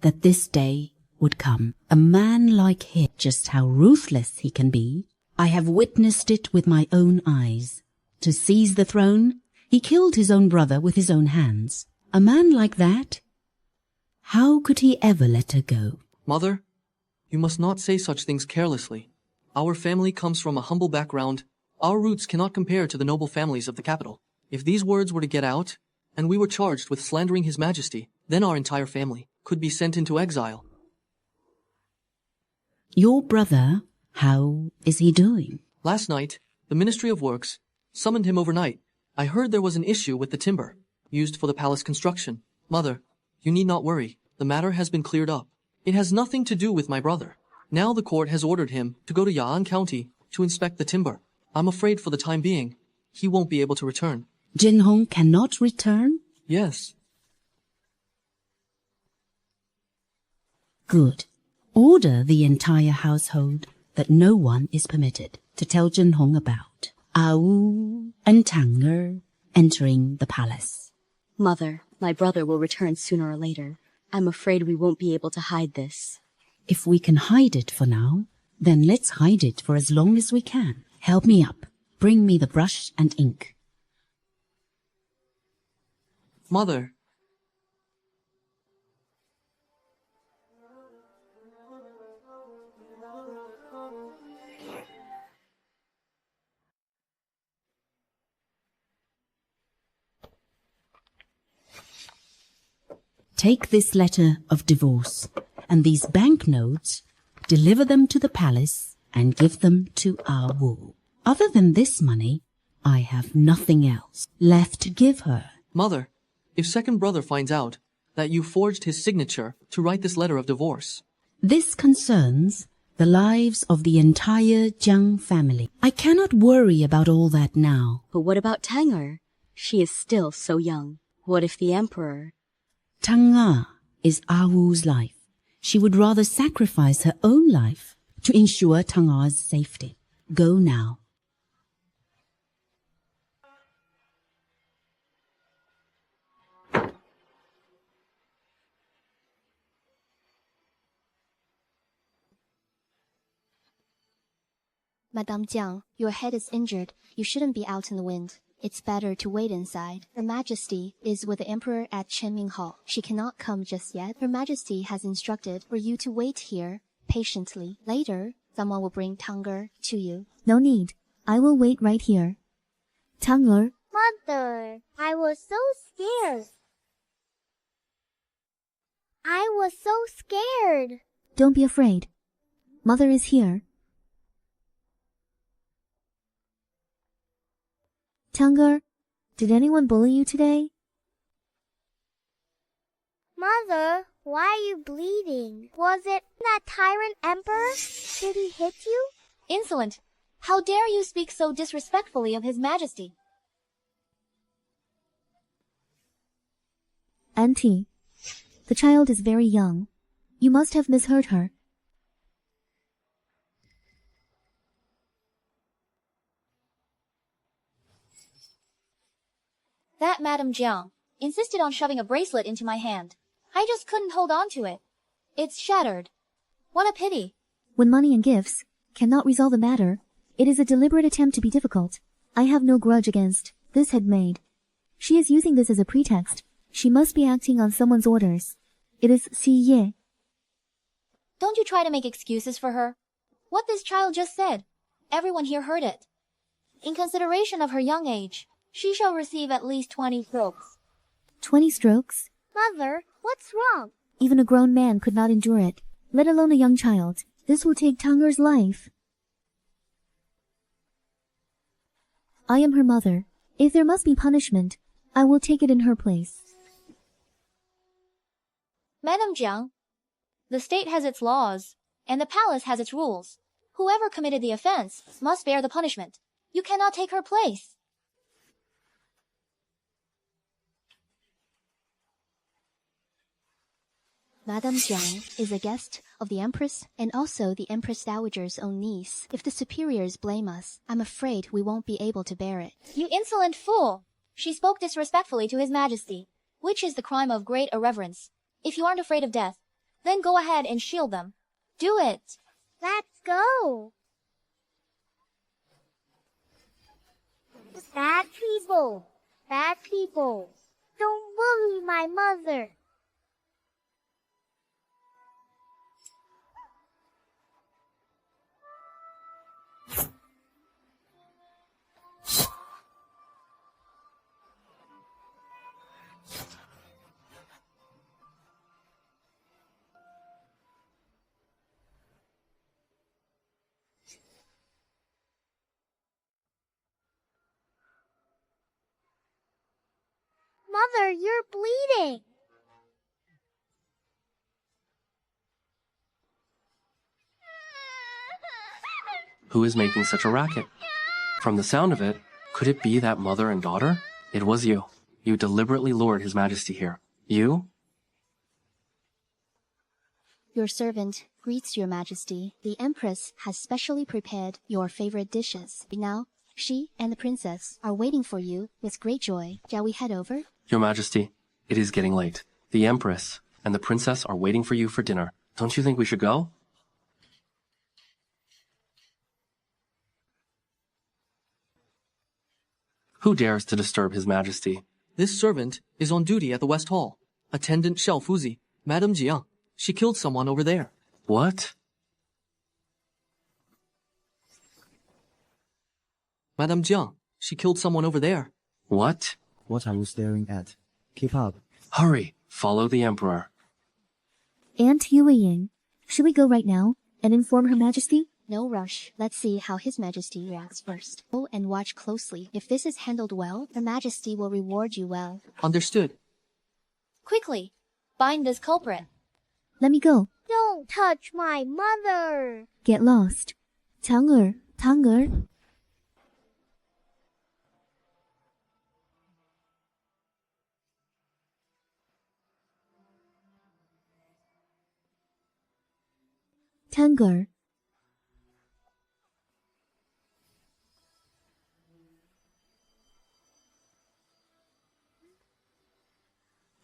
that this day would come. A man like him, just how ruthless he can be, I have witnessed it with my own eyes. To seize the throne, he killed his own brother with his own hands. A man like that, how could he ever let her go? Mother, you must not say such things carelessly. Our family comes from a humble background. Our roots cannot compare to the noble families of the capital. If these words were to get out, and we were charged with slandering His Majesty, then our entire family could be sent into exile. Your brother, how is he doing? Last night, the Ministry of Works summoned him overnight. I heard there was an issue with the timber used for the palace construction. Mother, you need not worry. The matter has been cleared up. It has nothing to do with my brother. Now the court has ordered him to go to Ya'an County to inspect the timber. I'm afraid for the time being, he won't be able to return. Zhenhong cannot return? Yes. Good. Order the entire household that no one is permitted to tell Zhenhong about Wu and Tanger entering the palace. Mother, my brother will return sooner or later. I'm afraid we won't be able to hide this. If we can hide it for now, then let's hide it for as long as we can. Help me up. Bring me the brush and ink. Mother. Take this letter of divorce and these banknotes, deliver them to the palace and give them to Wu. Other than this money, I have nothing else left to give her. Mother, if second brother finds out that you forged his signature to write this letter of divorce. This concerns the lives of the entire Jiang family. I cannot worry about all that now. But what about Tanger? She is still so young. What if the Emperor... Tanger is Wu's life. She would rather sacrifice her own life to ensure Tanger's safety. Go now. Madam Jiang, your head is injured. You shouldn't be out in the wind. It's better to wait inside. Her Majesty is with the Emperor at Chenming Hall. She cannot come just yet. Her Majesty has instructed for you to wait here patiently. Later, someone will bring Tanger to you. No need. I will wait right here. Tanger. Mother, I was so scared. I was so scared. Don't be afraid. Mother is here. Tanger, did anyone bully you today? Mother, why are you bleeding? Was it that tyrant emperor? Did he hit you? Insolent! How dare you speak so disrespectfully of His Majesty? Auntie, the child is very young. You must have misheard her. That Madam Jiang insisted on shoving a bracelet into my hand. I just couldn't hold on to it. It's shattered. What a pity. When money and gifts cannot resolve the matter, it is a deliberate attempt to be difficult. I have no grudge against this headmaid. She is using this as a pretext. She must be acting on someone's orders. It is Xi Ye. Don't you try to make excuses for her. What this child just said, everyone here heard it. In consideration of her young age, she shall receive at least 20 strokes. 20 strokes? Mother, what's wrong? Even a grown man could not endure it, let alone a young child. This will take Tanger's life. I am her mother. If there must be punishment, I will take it in her place. Madam Jiang, the state has its laws, and the palace has its rules. Whoever committed the offense must bear the punishment. You cannot take her place. Madam Jiang is a guest of the Empress and also the Empress Dowager's own niece. If the superiors blame us, I'm afraid we won't be able to bear it. You insolent fool! She spoke disrespectfully to His Majesty, which is the crime of great irreverence. If you aren't afraid of death, then go ahead and shield them. Do it! Let's go! Bad people! Bad people! Don't bully my mother! Mother, you're bleeding! Who is making such a racket? From the sound of it, could it be that mother and daughter? It was you. You deliberately lured His Majesty here. You? Your servant greets your Majesty. The Empress has specially prepared your favorite dishes. Now, she and the princess are waiting for you with great joy. Shall we head over? Your Majesty, it is getting late. The Empress and the princess are waiting for you for dinner. Don't you think we should go? Who dares to disturb His Majesty? This servant is on duty at the West Hall. Attendant Xiao Fuzi, Madam Jiang. She killed someone over there. What? Madam Jiang, she killed someone over there. What? What are you staring at? Keep up. Hurry, follow the Emperor. Aunt Yue, should we go right now and inform Her Majesty? No rush. Let's see how His Majesty reacts first. Go and watch closely. If this is handled well, Her Majesty will reward you well. Understood. Quickly, bind this culprit. Let me go. Don't touch my mother! Get lost. Tanger. Tanger.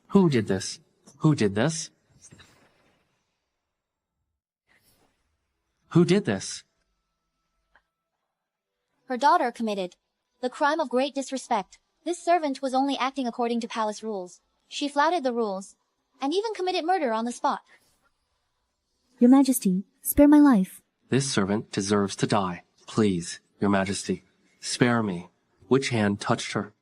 Who did this? Who did this? Who did this? Her daughter committed the crime of great disrespect. This servant was only acting according to palace rules. She flouted the rules and even committed murder on the spot. Your Majesty, spare my life. This servant deserves to die. Please, Your Majesty, spare me. Which hand touched her?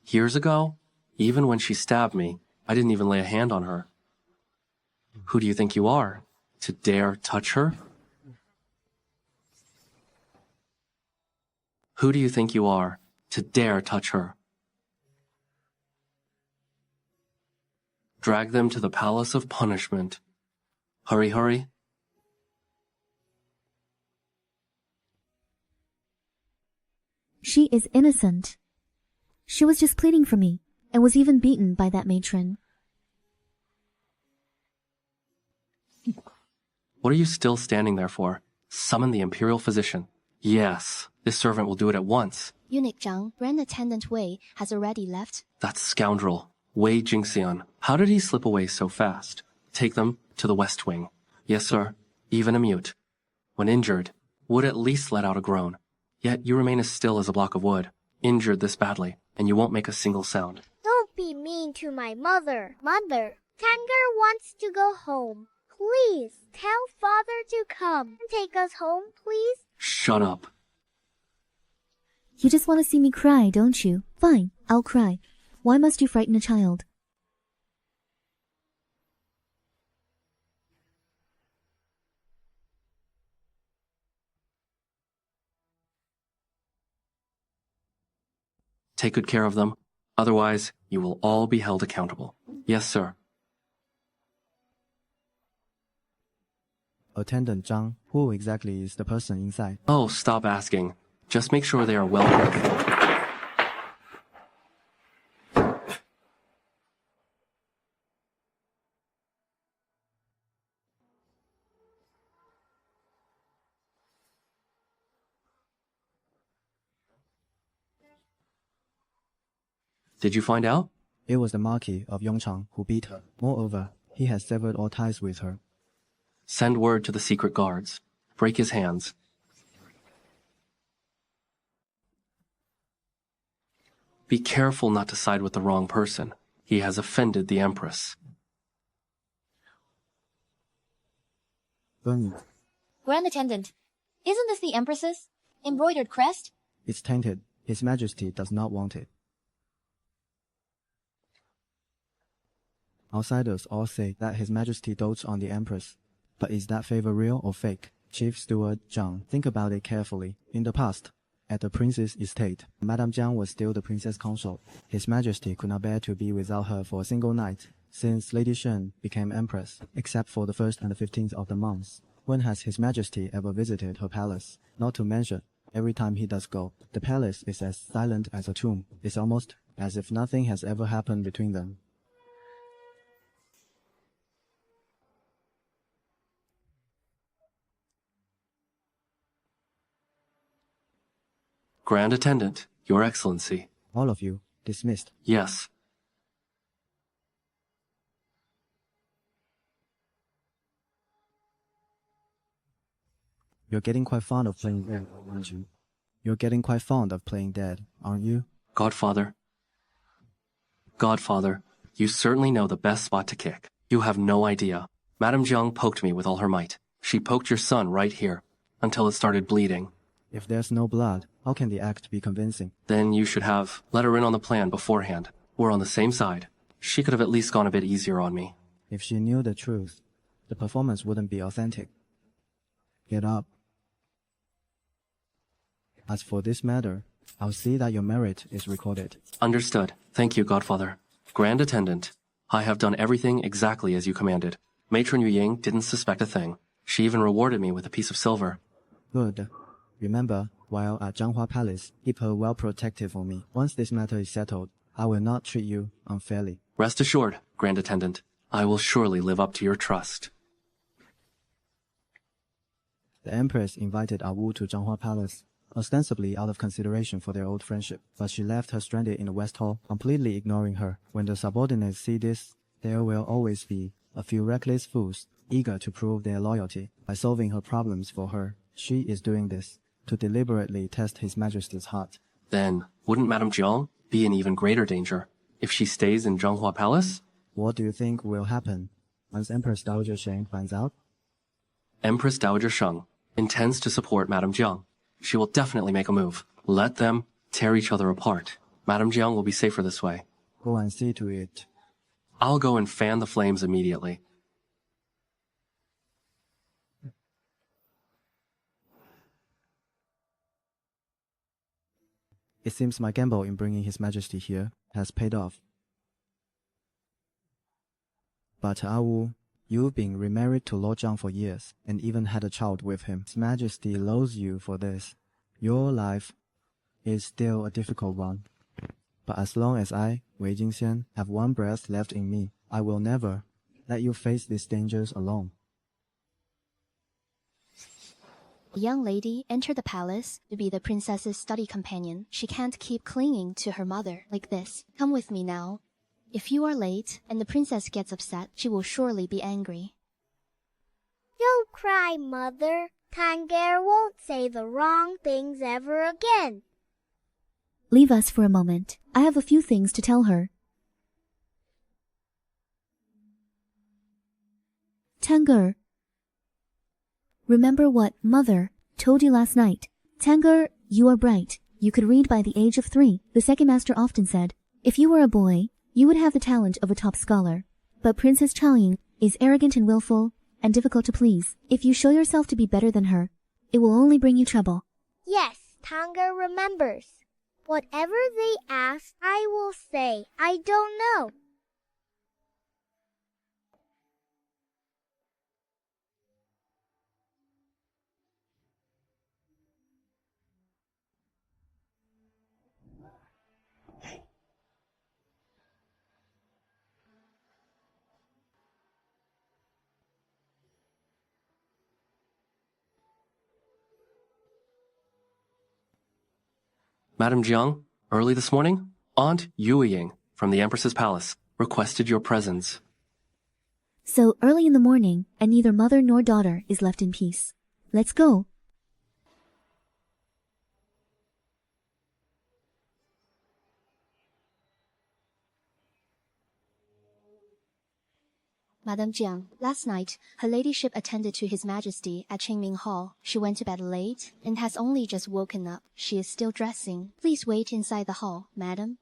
Years ago, even when she stabbed me, I didn't even lay a hand on her. Who do you think you are, to dare touch her? Who do you think you are, to dare touch her? Drag them to the palace of punishment. Hurry, hurry. She is innocent. She was just pleading for me, and was even beaten by that matron. What are you still standing there for? Summon the Imperial physician. Yes, this servant will do it at once. Eunuch Zhang, Grand Attendant Wei, has already left. That scoundrel, Wei Jingxian. How did he slip away so fast? Take them to the West Wing. Yes, sir. Even a mute, when injured, would at least let out a groan. Yet you remain as still as a block of wood, injured this badly, and you won't make a single sound. Don't be mean to my mother. Mother, Tanger wants to go home. Please, tell father to come. Take us home, please. Shut up. You just want to see me cry, don't you? Fine, I'll cry. Why must you frighten a child? Take good care of them. Otherwise, you will all be held accountable. Yes, sir. Attendant Zhang, who exactly is the person inside? Oh, stop asking. Just make sure they are well cared for. Did you find out? It was the Marquis of Yongchang who beat her. Moreover, he has severed all ties with her. Send word to the secret guards. Break his hands. Be careful not to side with the wrong person. He has offended the Empress. Burn it. Grand Attendant, isn't this the Empress's embroidered crest? It's tainted. His Majesty does not want it. Outsiders all say that His Majesty dotes on the Empress. But is that favor real or fake? Chief Steward Zhang, think about it carefully. In the past, at the prince's estate, Madam Jiang was still the princess consort. His Majesty could not bear to be without her for a single night, since Lady Shen became Empress, except for the 1st and the 15th of the months. When has His Majesty ever visited her palace? Not to mention, every time he does go, the palace is as silent as a tomb. It's almost as if nothing has ever happened between them. Grand Attendant, Your Excellency. All of you, dismissed. Yes. You're getting quite fond of playing dead, aren't you? You're getting quite fond of playing dead, aren't you? Godfather. Godfather, you certainly know the best spot to kick. You have no idea. Madam Jiang poked me with all her might. She poked your son right here, until it started bleeding. If there's no blood, how can the act be convincing? Then you should have let her in on the plan beforehand. We're on the same side. She could have at least gone a bit easier on me. If she knew the truth, the performance wouldn't be authentic. Get up. As for this matter, I'll see that your merit is recorded. Understood. Thank you, Godfather. Grand Attendant, I have done everything exactly as you commanded. Matron Yu Ying didn't suspect a thing. She even rewarded me with a piece of silver. Good. Remember, while at Zhanghua Palace, keep her well protected for me. Once this matter is settled, I will not treat you unfairly. Rest assured, Grand Attendant, I will surely live up to your trust. The Empress invited Ah Wu to Zhanghua Palace, ostensibly out of consideration for their old friendship, but she left her stranded in the West Hall, completely ignoring her. When the subordinates see this, there will always be a few reckless fools eager to prove their loyalty by solving her problems for her. She is doing this to deliberately test His Majesty's heart. Then, wouldn't Madam Jiang be in even greater danger if she stays in Zhanghua Palace? What do you think will happen once Empress Dowager Sheng finds out? Empress Dowager Sheng, intends to support Madam Jiang. She will definitely make a move. Let them tear each other apart. Madam Jiang will be safer this way. Go and see to it. I'll go and fan the flames immediately. It seems my gamble in bringing His Majesty here has paid off. But Wu, you've been remarried to Lord Zhang for years, and even had a child with him. His Majesty loathes you for this. Your life is still a difficult one. But as long as I, Wei Jingxian, have one breath left in me, I will never let you face these dangers alone. The young lady entered the palace to be the princess's study companion. She can't keep clinging to her mother like this. Come with me now. If you are late and the princess gets upset, she will surely be angry. Don't cry, Mother. Tanger won't say the wrong things ever again. Leave us for a moment. I have a few things to tell her. Tanger, remember what Mother told you last night. Tanger, you are bright. You could read by the age of 3. The second master often said, if you were a boy, you would have the talent of a top scholar. But Princess Chaoying is arrogant and willful and difficult to please. If you show yourself to be better than her, it will only bring you trouble. Yes, Tanger remembers. Whatever they ask, I will say, I don't know. Madam Jiang, early this morning, Aunt Yueying from the Empress's palace requested your presence. So early in the morning, and neither mother nor daughter is left in peace. Let's go. Madam Jiang, last night, her ladyship attended to His Majesty at Qingming Hall. She went to bed late and has only just woken up. She is still dressing. Please wait inside the hall, madam.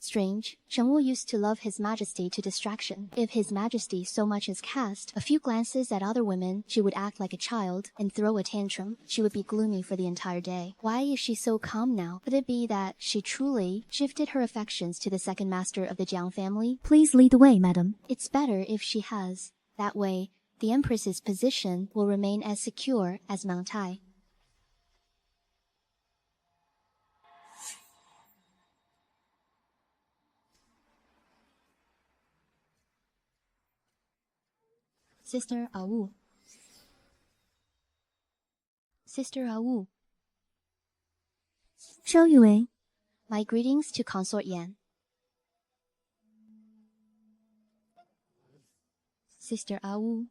Strange, Sheng Wu used to love His Majesty to distraction. If His Majesty so much as cast a few glances at other women, she would act like a child and throw a tantrum. She would be gloomy for the entire day. Why is she so calm now? Could it be that she truly shifted her affections to the second master of the Jiang family? Please lead the way, madam. It's better if she has. That way, the Empress's position will remain as secure as Mount Tai. Sister Wu. Sister Wu. Zhao Yue. My greetings to Consort Yan. Sister Wu.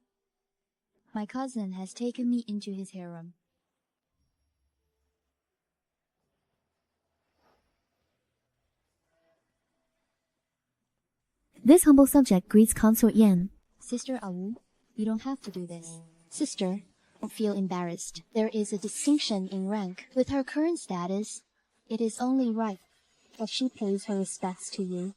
My cousin has taken me into his harem. This humble subject greets Consort Yan. Sister Wu, you don't have to do this. Sister, don't feel embarrassed. There is a distinction in rank. With her current status, it is only right that she pays her respects to you.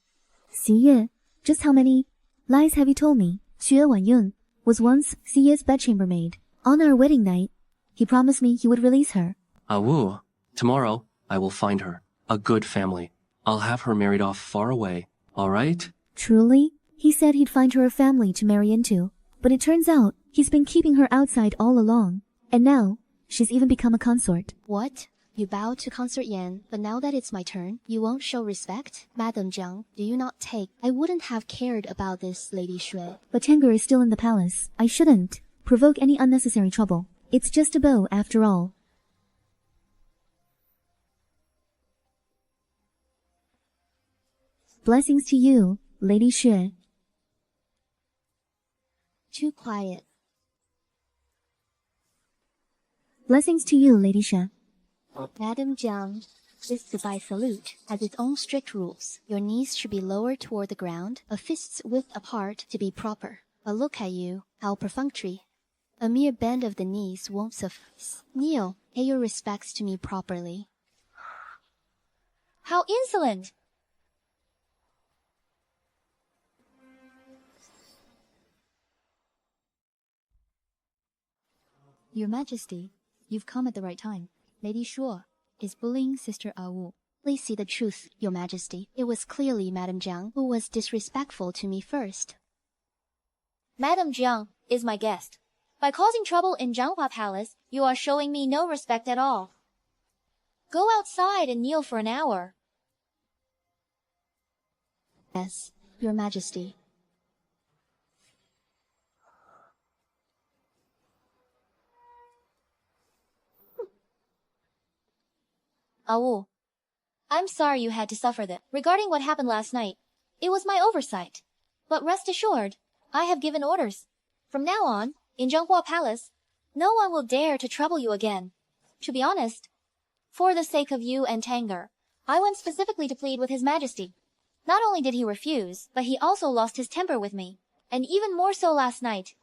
Xi Ye, just how many lies have you told me? Xue Wanyun was once Xi Ye's bedchamber maid. On our wedding night, he promised me he would release her. Wu, tomorrow I will find her. A good family. I'll have her married off far away, all right? Truly? He said he'd find her a family to marry into. But it turns out he's been keeping her outside all along. And now, she's even become a consort. What? You bowed to Consort Yan, but now that it's my turn, you won't show respect? Madam Jiang, do you not take? I wouldn't have cared about this, Lady Xue. But Tanger is still in the palace. I shouldn't provoke any unnecessary trouble. It's just a beau, after all. Blessings to you, Lady Xue. Too quiet. Blessings to you, Lady Xue. Madam Jiang, this goodbye salute has its own strict rules. Your knees should be lower toward the ground, a fist's width apart to be proper. But look at you, how perfunctory. A mere bend of the knees won't suffice. Kneel, pay your respects to me properly. How insolent! Your Majesty, you've come at the right time. Lady Shuo is bullying Sister Wu. Please see the truth, Your Majesty. It was clearly Madam Jiang who was disrespectful to me first. Madam Jiang is my guest. By causing trouble in Jianghua Palace, you are showing me no respect at all. Go outside and kneel for an hour. Yes, Your Majesty. Wu, I'm sorry you had to suffer that. Regarding what happened last night, it was my oversight. But rest assured, I have given orders. From now on, in Jianghua Palace, no one will dare to trouble you again. To be honest, for the sake of you and Tanger, I went specifically to plead with His Majesty. Not only did he refuse, but he also lost his temper with me, and even more so last night.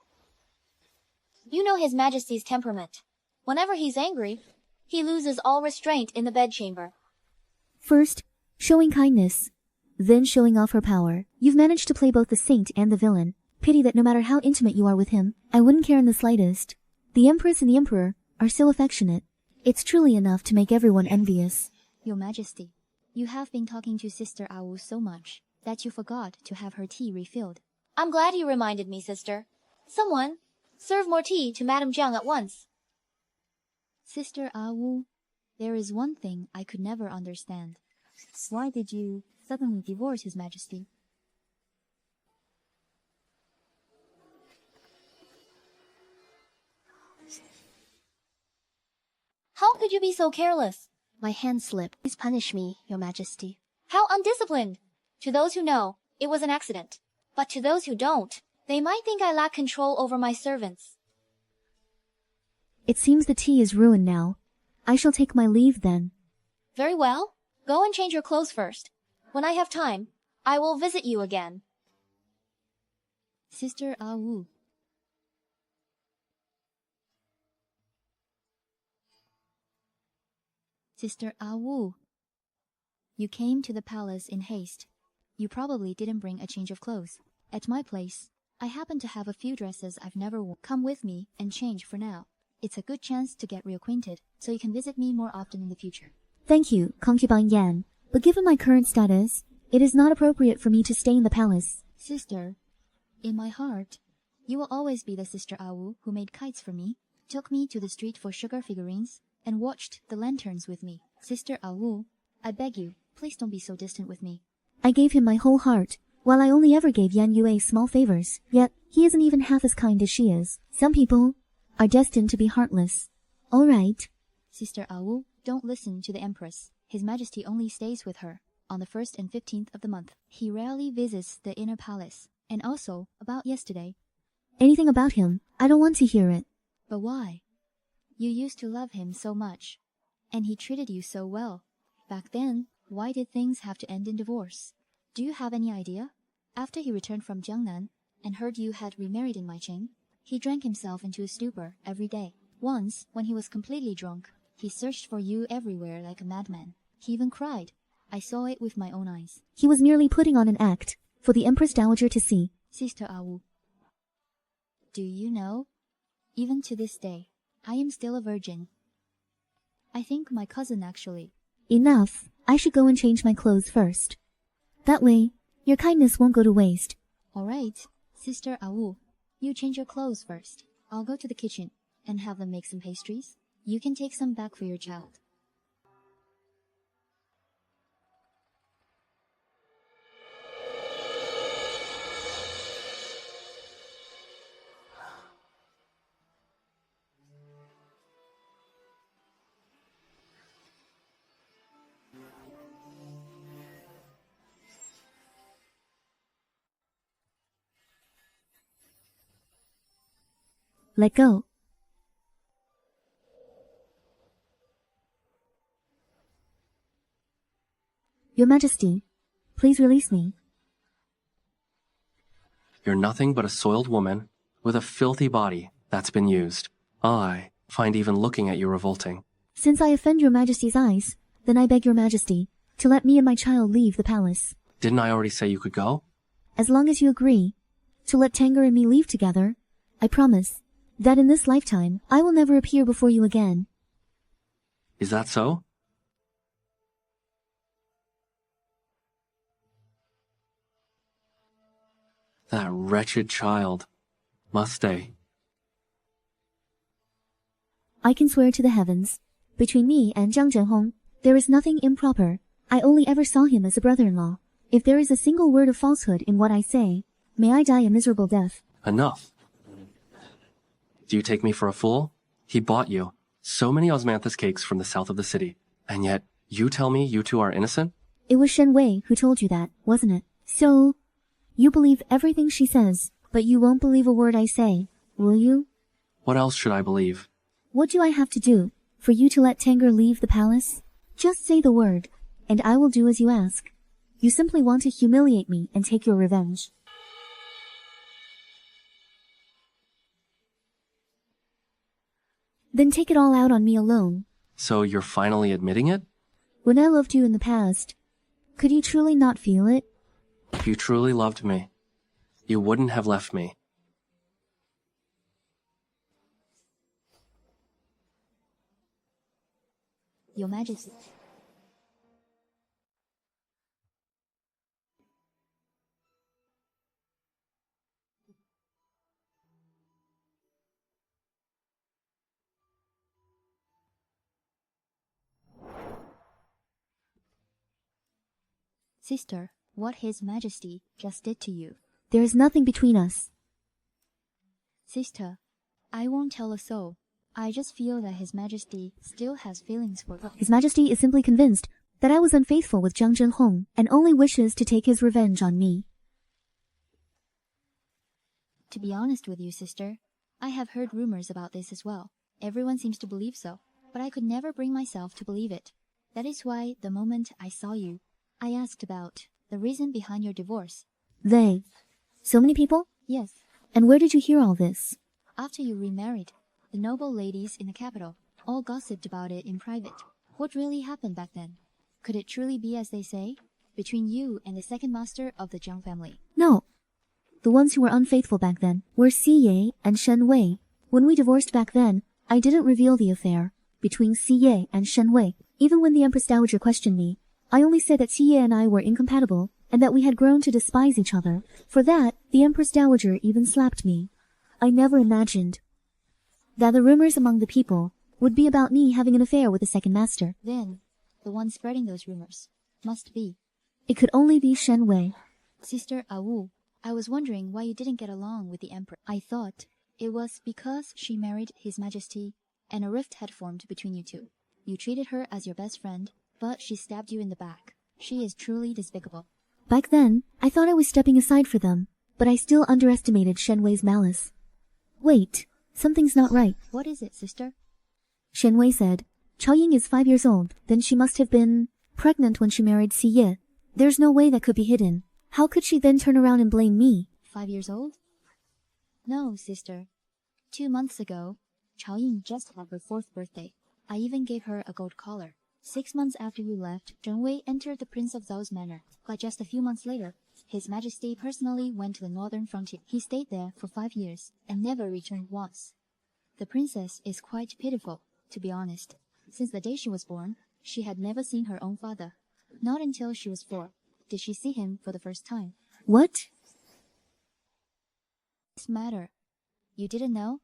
You know His Majesty's temperament. Whenever he's angry, he loses all restraint in the bedchamber. First, showing kindness, then showing off her power. You've managed to play both the saint and the villain. Pity that no matter how intimate you are with him, I wouldn't care in the slightest. The Empress and the Emperor are so affectionate. It's truly enough to make everyone envious. Your Majesty, you have been talking to Sister Wu so much that you forgot to have her tea refilled. I'm glad you reminded me, sister. Someone, serve more tea to Madam Jiang at once. Sister Wu, there is one thing I could never understand. Why did you suddenly divorce His Majesty? How could you be so careless? My hand slipped. Please punish me, Your Majesty. How undisciplined! To those who know, it was an accident. But to those who don't, they might think I lack control over my servants. It seems the tea is ruined now. I shall take my leave then. Very well. Go and change your clothes first. When I have time, I will visit you again. Sister Wu. Sister Wu. You came to the palace in haste. You probably didn't bring a change of clothes. At my place, I happen to have a few dresses I've never worn. Come with me and change for now. It's a good chance to get reacquainted, so you can visit me more often in the future. Thank you, Concubine Yan. But given my current status, it is not appropriate for me to stay in the palace. Sister, in my heart, you will always be the Sister Wu who made kites for me, took me to the street for sugar figurines, and watched the lanterns with me. Sister Wu, I beg you, please don't be so distant with me. I gave him my whole heart, while I only ever gave Yan Yue small favors. Yet, he isn't even half as kind as she is. Some people are destined to be heartless. All right. Sister Wu, don't listen to the Empress. His Majesty only stays with her on the 1st and 15th of the month. He rarely visits the inner palace. And also, about yesterday. Anything about him, I don't want to hear it. But why? You used to love him so much, and he treated you so well. Back then, why did things have to end in divorce? Do you have any idea? After he returned from Jiangnan and heard you had remarried in Maicheng, he drank himself into a stupor every day. Once, when he was completely drunk, he searched for you everywhere like a madman. He even cried. I saw it with my own eyes. He was merely putting on an act for the Empress Dowager to see. Sister Wu, do you know? Even to this day, I am still a virgin. I think my cousin actually. Enough. I should go and change my clothes first. That way, your kindness won't go to waste. All right, Sister Wu, you change your clothes first. I'll go to the kitchen and have them make some pastries. You can take some back for your child. Let go. Your Majesty, please release me. You're nothing but a soiled woman with a filthy body That's been used. I find even looking at you revolting. Since I offend your majesty's eyes, then I beg your majesty to let me and my child leave the palace. Didn't I already say you could go? As long as you agree to let Tanger and me leave together, I promise that in this lifetime I will never appear before you again. Is that so? That wretched child must stay. I can swear to the heavens, between me and Jiang Zhenhong, there is nothing improper. I only ever saw him as a brother-in-law. If there is a single word of falsehood in what I say, may I die a miserable death. Enough. Do you take me for a fool? He bought you so many osmanthus cakes from the south of the city, and yet you tell me you two are innocent? It was Shen Wei who told you that, wasn't it? So, you believe everything she says, but you won't believe a word I say, will you? What else should I believe? What do I have to do for you to let Tanger leave the palace? Just say the word, and I will do as you ask. You simply want to humiliate me and take your revenge. Then take it all out on me alone. So you're finally admitting it? When I loved you in the past, could you truly not feel it? If you truly loved me, you wouldn't have left me. Your Majesty. Sister, what His Majesty just did to you. There is nothing between us. Sister, I won't tell a soul. I just feel that His Majesty still has feelings for us. His Majesty is simply convinced that I was unfaithful with Jiang Zhenhong and only wishes to take his revenge on me. To be honest with you, sister, I have heard rumors about this as well. Everyone seems to believe so, but I could never bring myself to believe it. That is why, the moment I saw you, I asked about the reason behind your divorce. They? So many people? Yes. And where did you hear all this? After you remarried, the noble ladies in the capital all gossiped about it in private. What really happened back then? Could it truly be as they say, between you and the second master of the Jiang family? No. The ones who were unfaithful back then were Xie and Shen Wei. When we divorced back then, I didn't reveal the affair between Xie and Shen Wei. Even when the Empress Dowager questioned me, I only said that Xie and I were incompatible and that we had grown to despise each other. For that, the Empress Dowager even slapped me. I never imagined that the rumors among the people would be about me having an affair with the second master. Then, the one spreading those rumors must be... It could only be Shen Wei. Sister Wu, I was wondering why you didn't get along with the Emperor. I thought it was because she married His Majesty and a rift had formed between you two. You treated her as your best friend, but she stabbed you in the back. She is truly despicable. Back then, I thought I was stepping aside for them, but I still underestimated Shen Wei's malice. Wait, something's not right. What is it, sister? Shen Wei said, Chao Ying is 5 years old, then she must have been pregnant when she married Xie. There's no way that could be hidden. How could she then turn around and blame me? 5 years old? No, sister. 2 months ago, Chao Ying just had her 4th birthday. I even gave her a gold collar. 6 months after you left, Zheng Wei entered the Prince of Zhao's manor. But just a few months later, His Majesty personally went to the northern frontier. He stayed there for 5 years and never returned once. The princess is quite pitiful, to be honest. Since the day she was born, she had never seen her own father. Not until she was 4 did she see him for the first time. What? What's the matter? You didn't know?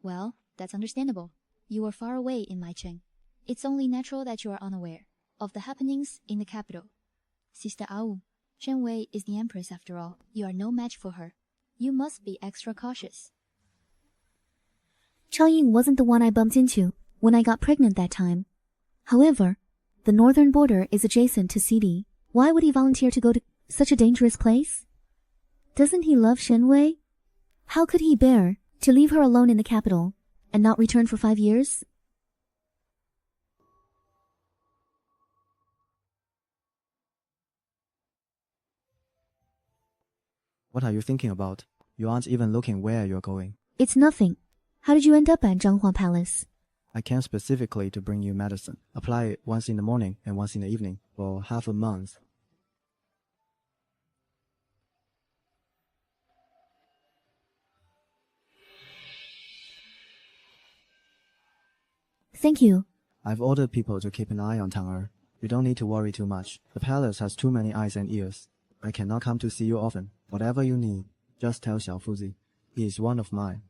Well, that's understandable. You were far away in Maicheng. It's only natural that you are unaware of the happenings in the capital. Sister Wu, Shen Wei is the empress after all. You are no match for her. You must be extra cautious. Chao Ying wasn't the one I bumped into when I got pregnant that time. However, the northern border is adjacent to CD. Why would he volunteer to go to such a dangerous place? Doesn't he love Shen Wei? How could he bear to leave her alone in the capital and not return for 5 years? What are you thinking about? You aren't even looking where you're going. It's nothing. How did you end up at Zhanghua Palace? I came specifically to bring you medicine. Apply it once in the morning and once in the evening for half a month. Thank you. I've ordered people to keep an eye on Tang. You don't need to worry too much. The palace has too many eyes and ears. I cannot come to see you often. Whatever you need, just tell Xiao Fuzi. He is one of mine.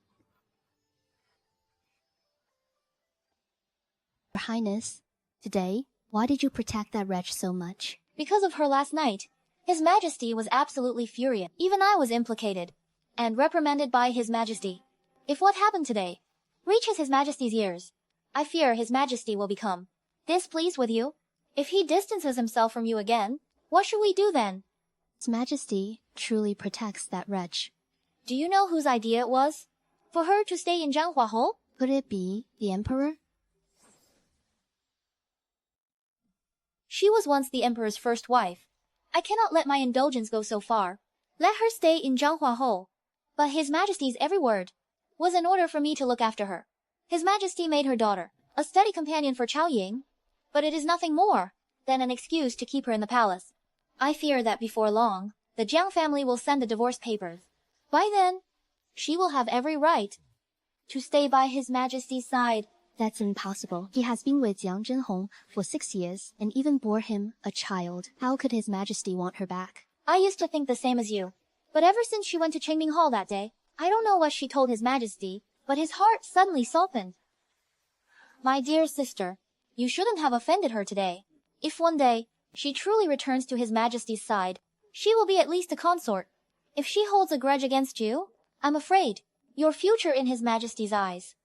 Your Highness, today, why did you protect that wretch so much? Because of her last night. His Majesty was absolutely furious. Even I was implicated and reprimanded by His Majesty. If what happened today reaches His Majesty's ears, I fear His Majesty will become displeased with you. If he distances himself from you again, what should we do then? His Majesty truly protects that wretch. Do you know whose idea it was? For her to stay in Zhanghua Hole? Could it be the Emperor? She was once the Emperor's first wife. I cannot let my indulgence go so far. Let her stay in Zhanghua Hole. But His Majesty's every word was in order for me to look after her. His Majesty made her daughter a steady companion for Chao Ying, but it is nothing more than an excuse to keep her in the palace. I fear that before long, the Jiang family will send the divorce papers. By then, she will have every right to stay by His Majesty's side. That's impossible. He has been with Jiang Zhenhong for 6 years and even bore him a child. How could His Majesty want her back? I used to think the same as you. But ever since she went to Qingming Hall that day, I don't know what she told His Majesty, but his heart suddenly softened. My dear sister, you shouldn't have offended her today. If one day she truly returns to His Majesty's side, she will be at least a consort. If she holds a grudge against you, I'm afraid your future in His Majesty's eyes.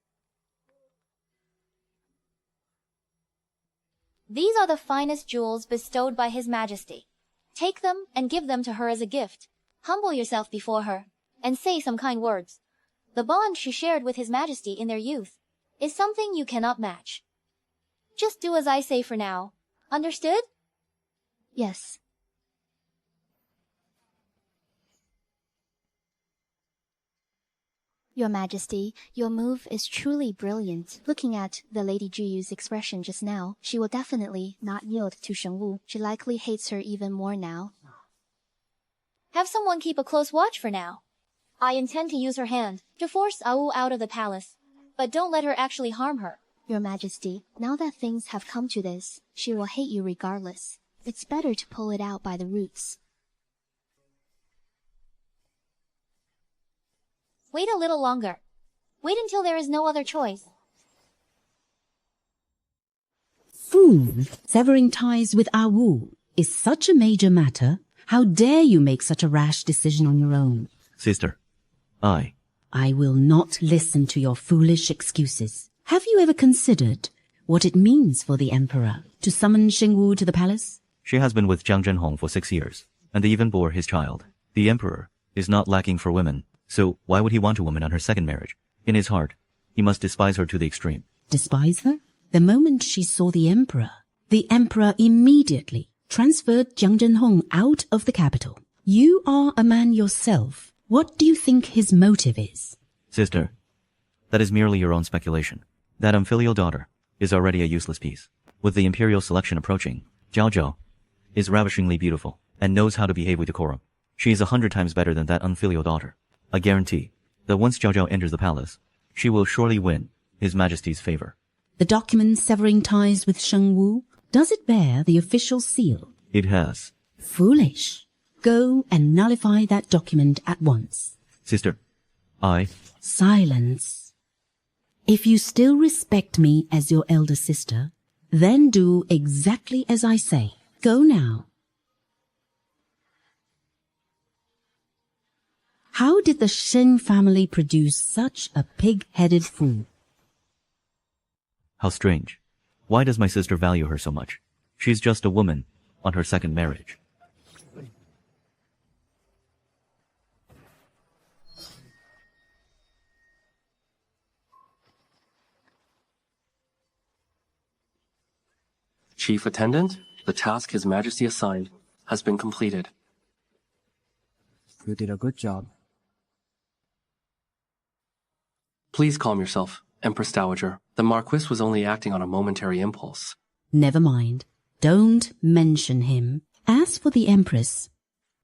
These are the finest jewels bestowed by His Majesty. Take them and give them to her as a gift. Humble yourself before her and say some kind words. The bond she shared with His Majesty in their youth is something you cannot match. Just do as I say for now. Understood? Yes. Your Majesty, your move is truly brilliant. Looking at the Lady Juyu's expression just now, she will definitely not yield to Sheng Wu. She likely hates her even more now. Have someone keep a close watch for now. I intend to use her hand to force Wu out of the palace, but don't let her actually harm her. Your Majesty, now that things have come to this, she will hate you regardless. It's better to pull it out by the roots. Wait a little longer. Wait until there is no other choice. Fool! Severing ties with Ah Wu is such a major matter. How dare you make such a rash decision on your own? Sister, I will not listen to your foolish excuses. Have you ever considered what it means for the Emperor to summon Sheng Wu to the palace? She has been with Jiang Zhenhong for 6 years, and they even bore his child. The Emperor is not lacking for women, so why would he want a woman on her second marriage? In his heart, he must despise her to the extreme. Despise her? The moment she saw the Emperor immediately transferred Jiang Zhenhong out of the capital. You are a man yourself. What do you think his motive is? Sister, that is merely your own speculation. That unfilial daughter is already a useless piece. With the Imperial selection approaching, Zhao Zhao is ravishingly beautiful and knows how to behave with decorum. She is 100 times better than that unfilial daughter. I guarantee that once Zhao Zhao enters the palace, she will surely win His Majesty's favor. The document severing ties with Sheng Wu, does it bear the official seal? It has. Foolish. Go and nullify that document at once. Sister, Silence. If you still respect me as your elder sister, then do exactly as I say. Go now. How did the Sheng family produce such a pig-headed fool? How strange. Why does my sister value her so much? She's just a woman on her second marriage. Chief Attendant, the task His Majesty assigned has been completed. You did a good job. Please calm yourself, Empress Dowager. The Marquis was only acting on a momentary impulse. Never mind. Don't mention him. As for the Empress,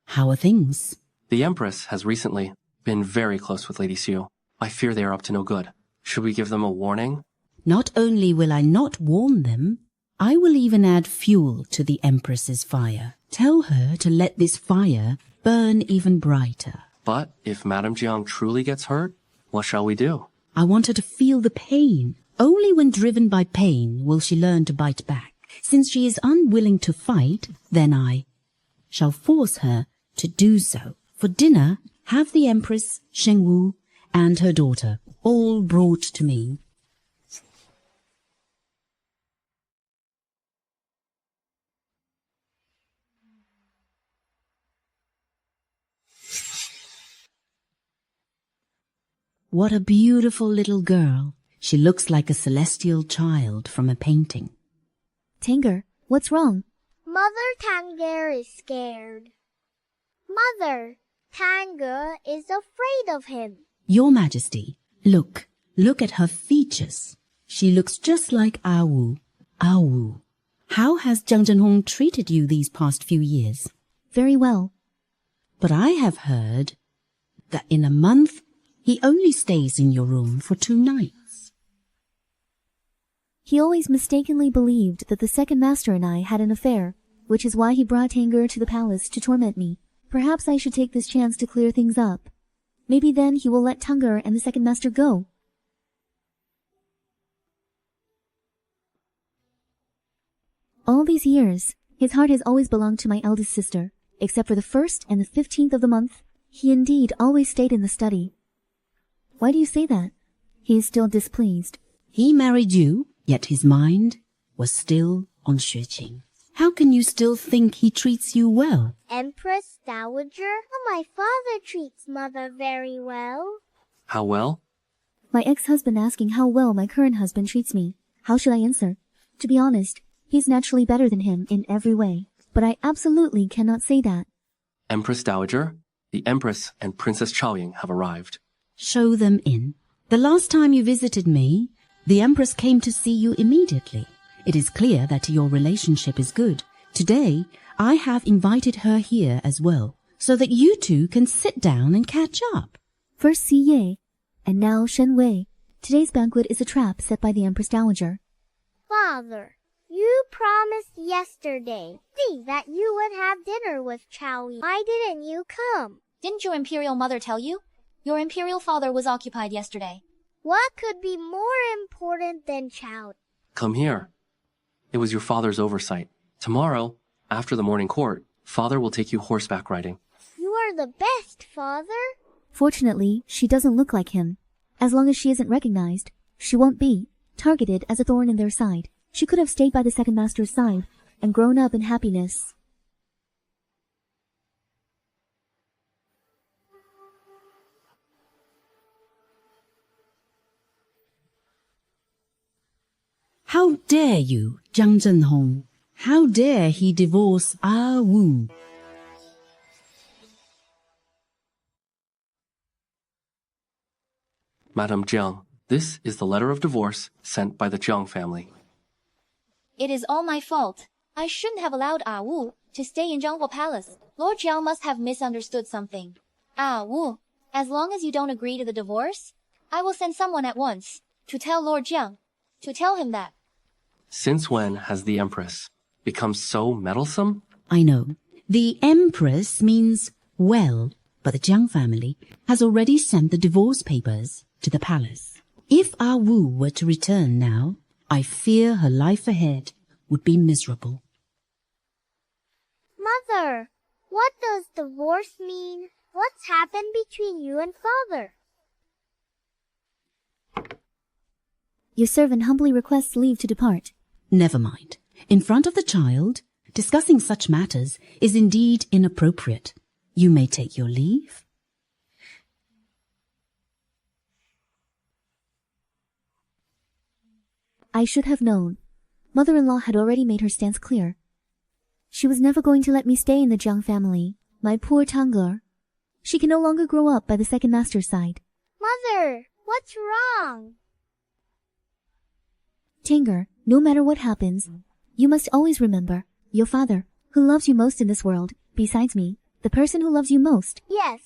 how are things? The Empress has recently been very close with Lady Xiu. I fear they are up to no good. Should we give them a warning? Not only will I not warn them, I will even add fuel to the Empress's fire. Tell her to let this fire burn even brighter. But if Madam Jiang truly gets hurt, what shall we do? I want her to feel the pain. Only when driven by pain will she learn to bite back. Since she is unwilling to fight, then I shall force her to do so. For dinner, have the Empress, Sheng Wu, and her daughter all brought to me. What a beautiful little girl. She looks like a celestial child from a painting. Tanger, what's wrong? Mother Tanger is scared. Mother, Tanger is afraid of him. Your Majesty, look at her features. She looks just like Ah Wu. Ah Wu, how has Jiang Zhenhong treated you these past few years? Very well. But I have heard that in a month he only stays in your room for 2 nights. He always mistakenly believed that the second master and I had an affair, which is why he brought Tanger to the palace to torment me. Perhaps I should take this chance to clear things up. Maybe then he will let Tanger and the second master go. All these years, his heart has always belonged to my eldest sister. Except for the 1st and the 15th of the month, he indeed always stayed in the study. Why do you say that? He is still displeased. He married you, yet his mind was still on Xueqing. How can you still think he treats you well? Empress Dowager, my father treats mother very well. How well? My ex-husband asking how well my current husband treats me. How should I answer? To be honest, he's naturally better than him in every way. But I absolutely cannot say that. Empress Dowager, the Empress and Princess Chaoying have arrived. Show them in. The last time you visited me, the Empress came to see you immediately. It is clear that your relationship is good. Today, I have invited her here as well, so that you two can sit down and catch up. First Xi Ye, and now Shen Wei. Today's banquet is a trap set by the Empress Dowager. Father, you promised yesterday that you would have dinner with Chaoying. Why didn't you come? Didn't your Imperial mother tell you? Your Imperial father was occupied yesterday. What could be more important than Chaoying? Come here. It was your father's oversight. Tomorrow, after the morning court, father will take you horseback riding. You are the best, father. Fortunately, she doesn't look like him. As long as she isn't recognized, she won't be targeted as a thorn in their side. She could have stayed by the second master's side and grown up in happiness. How dare you, Jiang Zhenhong? How dare he divorce Ah Wu? Madam Jiang, this is the letter of divorce sent by the Jiang family. It is all my fault. I shouldn't have allowed Ah Wu to stay in Zhangguo Palace. Lord Jiang must have misunderstood something. Ah Wu, as long as you don't agree to the divorce, I will send someone at once to tell Lord Jiang, to tell him that. Since when has the Empress become so meddlesome? I know. The Empress means well, but the Jiang family has already sent the divorce papers to the palace. If Ah Wu were to return now, I fear her life ahead would be miserable. Mother, what does divorce mean? What's happened between you and father? Your servant humbly requests leave to depart. Never mind. In front of the child, discussing such matters is indeed inappropriate. You may take your leave. I should have known. Mother-in-law had already made her stance clear. She was never going to let me stay in the Jiang family. My poor Tanger. She can no longer grow up by the second master's side. Mother, What's wrong? Tanger, no matter what happens, you must always remember your father, who loves you most in this world, besides me, the person who loves you most. Yes,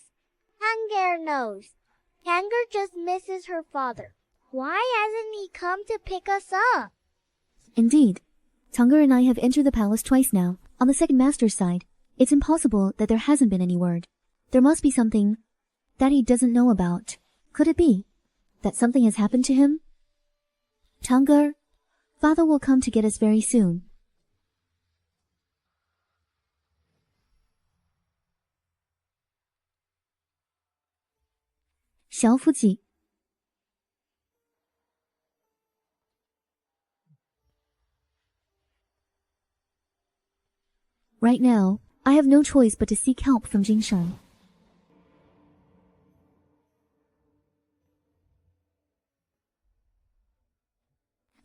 Tanger knows. Tanger just misses her father. Why hasn't he come to pick us up? Indeed. Tanger and I have entered the palace twice now. On the second master's side, it's impossible that there hasn't been any word. There must be something that he doesn't know about. Could it be that something has happened to him? Tanger, father will come to get us very soon. Xiaofuji. Right now, I have no choice but to seek help from Jingshan.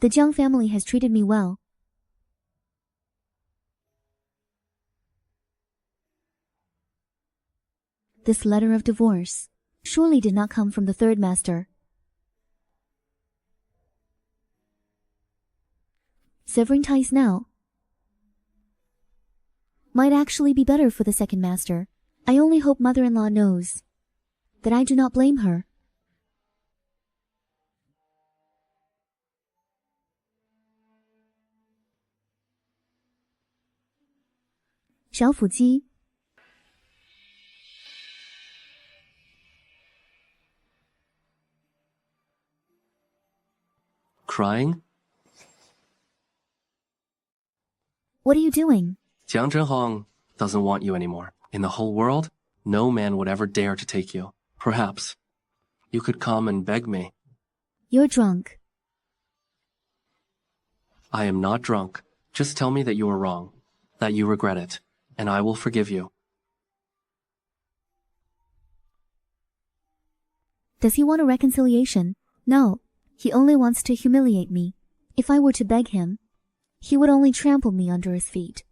The Jiang family has treated me well. This letter of divorce surely did not come from the third master. Severing ties now might actually be better for the second master. I only hope mother-in-law knows that I do not blame her. Xiaofuji. Crying? What are you doing? Jiang Zhenhong doesn't want you anymore. In the whole world, no man would ever dare to take you. Perhaps you could come and beg me. You're drunk. I am not drunk. Just tell me that you were wrong, that you regret it, and I will forgive you. Does he want a reconciliation? No, he only wants to humiliate me. If I were to beg him, he would only trample me under his feet.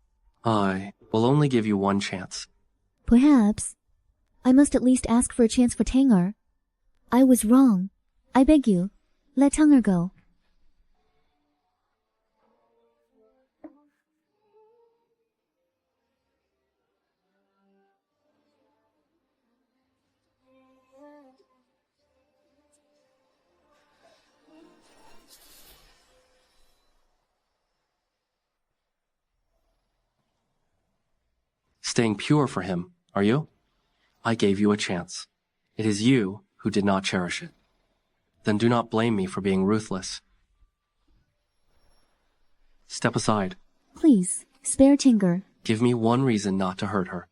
I will only give you one chance. Perhaps I must at least ask for a chance for Tanger. I was wrong. I beg you, let Tanger go. Staying pure for him, are you? I gave you a chance. It is you who did not cherish it. Then do not blame me for being ruthless. Step aside. Please, spare Tanger. Give me one reason not to hurt her.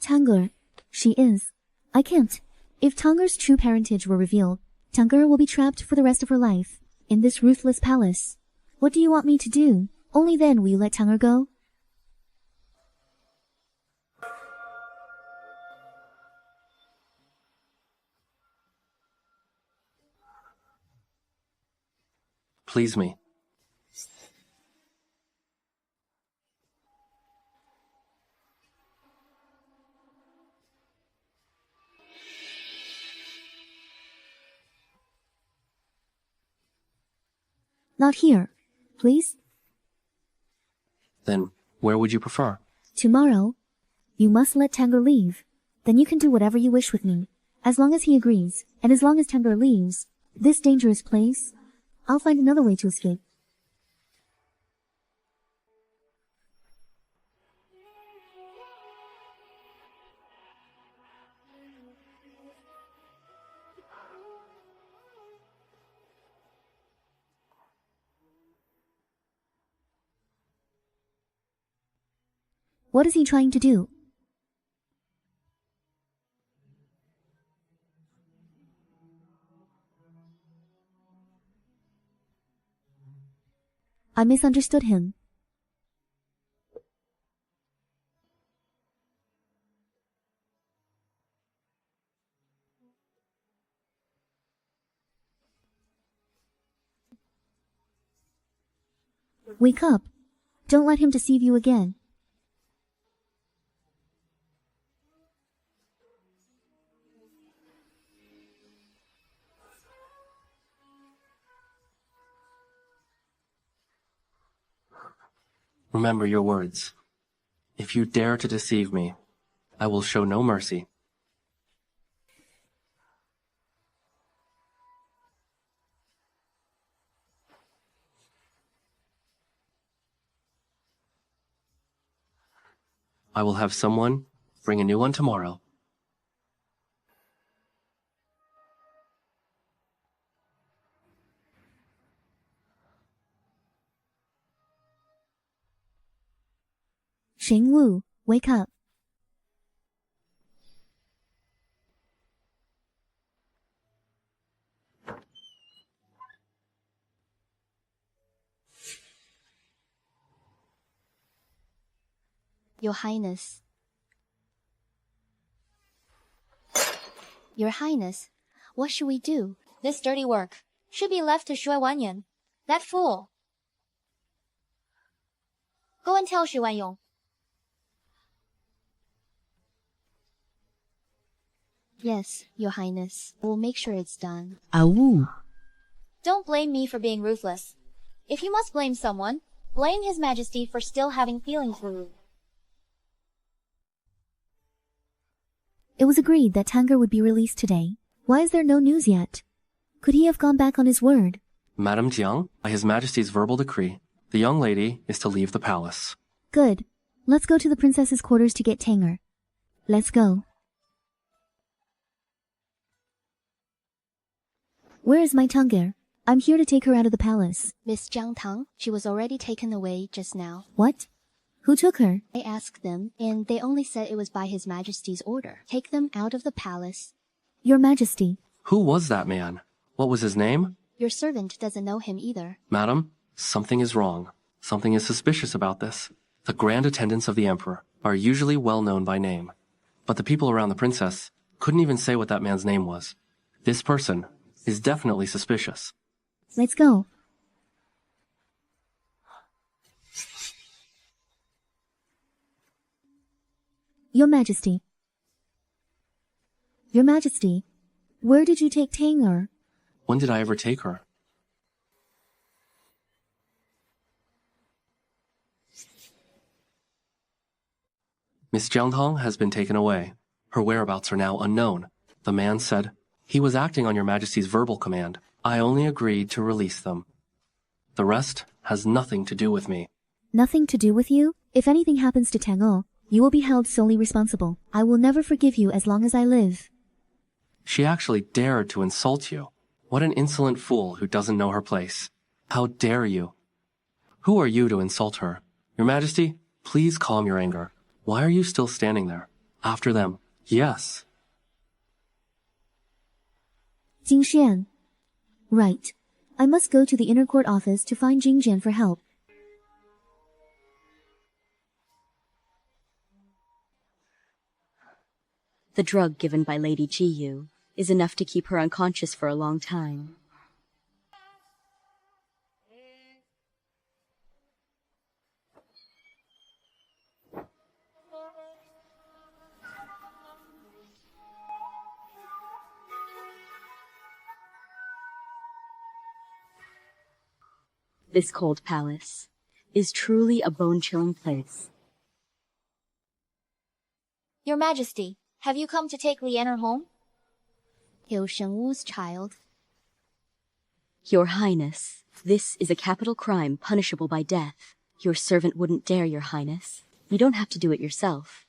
Tanger, she is. I can't. If Tanger's true parentage were revealed, Tanger will be trapped for the rest of her life in this ruthless palace. What do you want me to do? Only then will you let Tanger go? Please me. Not here, please. Then where would you prefer? Tomorrow, you must let Tanger leave. Then you can do whatever you wish with me, as long as he agrees, and as long as Tanger leaves this dangerous place, I'll find another way to escape. What is he trying to do? I misunderstood him. Wake up. Don't let him deceive you again. Remember your words. If you dare to deceive me, I will show no mercy. I will have someone bring a new one tomorrow. Sheng Wu, wake up. Your Highness. Your Highness, what should we do? This dirty work should be left to Shui Wanyan, that fool. Go and tell Shui Wanyong. Yes, Your Highness. We'll make sure it's done. Wu. Don't blame me for being ruthless. If you must blame someone, blame His Majesty for still having feelings for you. It was agreed that Tanger would be released today. Why is there no news yet? Could he have gone back on his word? Madam Jiang, by His Majesty's verbal decree, the young lady is to leave the palace. Good. Let's go to the princess's quarters to get Tanger. Let's go. Where is my Tanger? I'm here to take her out of the palace. Miss Jiang Tang, she was already taken away just now. What? Who took her? I asked them, and they only said it was by His Majesty's order. Take them out of the palace. Your Majesty. Who was that man? What was his name? Your servant doesn't know him either. Madam, something is wrong. Something is suspicious about this. The grand attendants of the Emperor are usually well known by name. But the people around the princess couldn't even say what that man's name was. This person is definitely suspicious. Let's go. Your Majesty. Your Majesty, where did you take Tanger? When did I ever take her? Miss Jiang Zhenhong has been taken away. Her whereabouts are now unknown. The man said, he was acting on Your Majesty's verbal command. I only agreed to release them. The rest has nothing to do with me. Nothing to do with you? If anything happens to Tanger, you will be held solely responsible. I will never forgive you as long as I live. She actually dared to insult you. What an insolent fool who doesn't know her place. How dare you? Who are you to insult her? Your Majesty, please calm your anger. Why are you still standing there? After them. Yes. Jingxian. Right. I must go to the inner court office to find Jingjian for help. The drug given by Lady Jiyu is enough to keep her unconscious for a long time. This cold palace is truly a bone-chilling place. Your Majesty, have you come to take Lianer home? He'll Sheng Wu's child. Your Highness, this is a capital crime punishable by death. Your servant wouldn't dare, Your Highness. You don't have to do it yourself.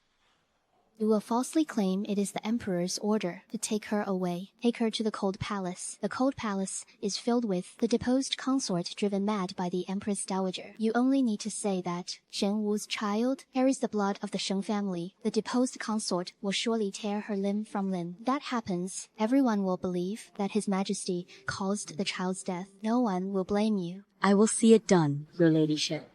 You will falsely claim it is the Emperor's order to take her away. Take her to the Cold Palace. The Cold Palace is filled with the deposed consort driven mad by the Empress Dowager. You only need to say that Sheng Wu's child carries the blood of the Sheng family. The deposed consort will surely tear her limb from limb. That happens, everyone will believe that His Majesty caused the child's death. No one will blame you. I will see it done, Your Ladyship.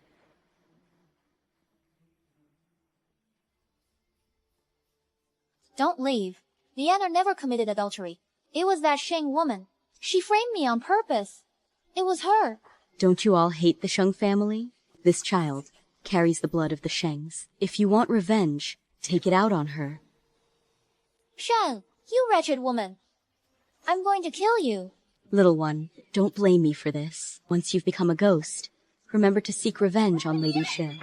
Don't leave. Lianer never committed adultery. It was that Sheng woman. She framed me on purpose. It was her. Don't you all hate the Sheng family? This child carries the blood of the Shengs. If you want revenge, take it out on her. Sheng, you wretched woman. I'm going to kill you. Little one, don't blame me for this. Once you've become a ghost, remember to seek revenge on Lady Sheng.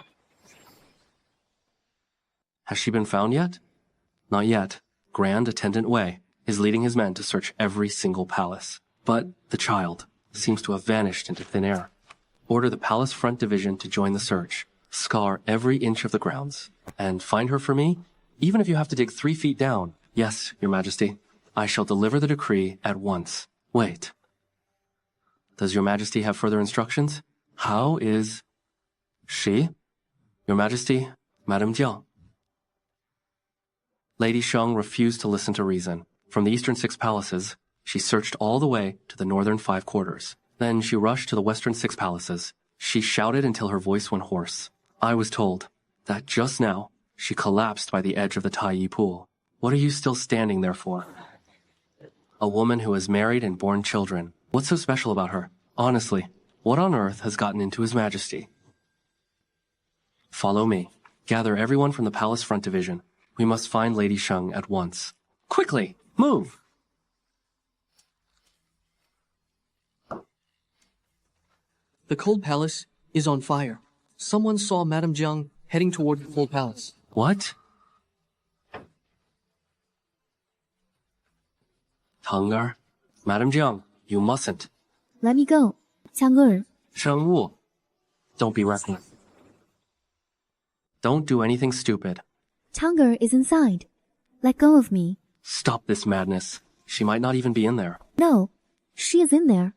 Has she been found yet? Not yet. Grand Attendant Wei is leading his men to search every single palace. But the child seems to have vanished into thin air. Order the palace front division to join the search. Scour every inch of the grounds. And find her for me, even if you have to dig 3 feet down. Yes, Your Majesty. I shall deliver the decree at once. Wait. Does Your Majesty have further instructions? How is she? Your Majesty, Madam Jiang. Lady Sheng refused to listen to reason. From the eastern 6 palaces, she searched all the way to the northern 5 quarters. Then she rushed to the western 6 palaces. She shouted until her voice went hoarse. I was told that just now she collapsed by the edge of the Taiyi pool. What are you still standing there for? A woman who has married and borne children. What's so special about her? Honestly, what on earth has gotten into His Majesty? Follow me. Gather everyone from the palace front division. We must find Lady Sheng at once. Quickly, move! The Cold Palace is on fire. Someone saw Madam Jiang heading toward the Cold Palace. What? Tang-er, Madam Jiang, you mustn't. Let me go. Chang-er. Sheng Wu, don't be reckless. Don't do anything stupid. Chang-er is inside. Let go of me. Stop this madness. She might not even be in there. No, she is in there.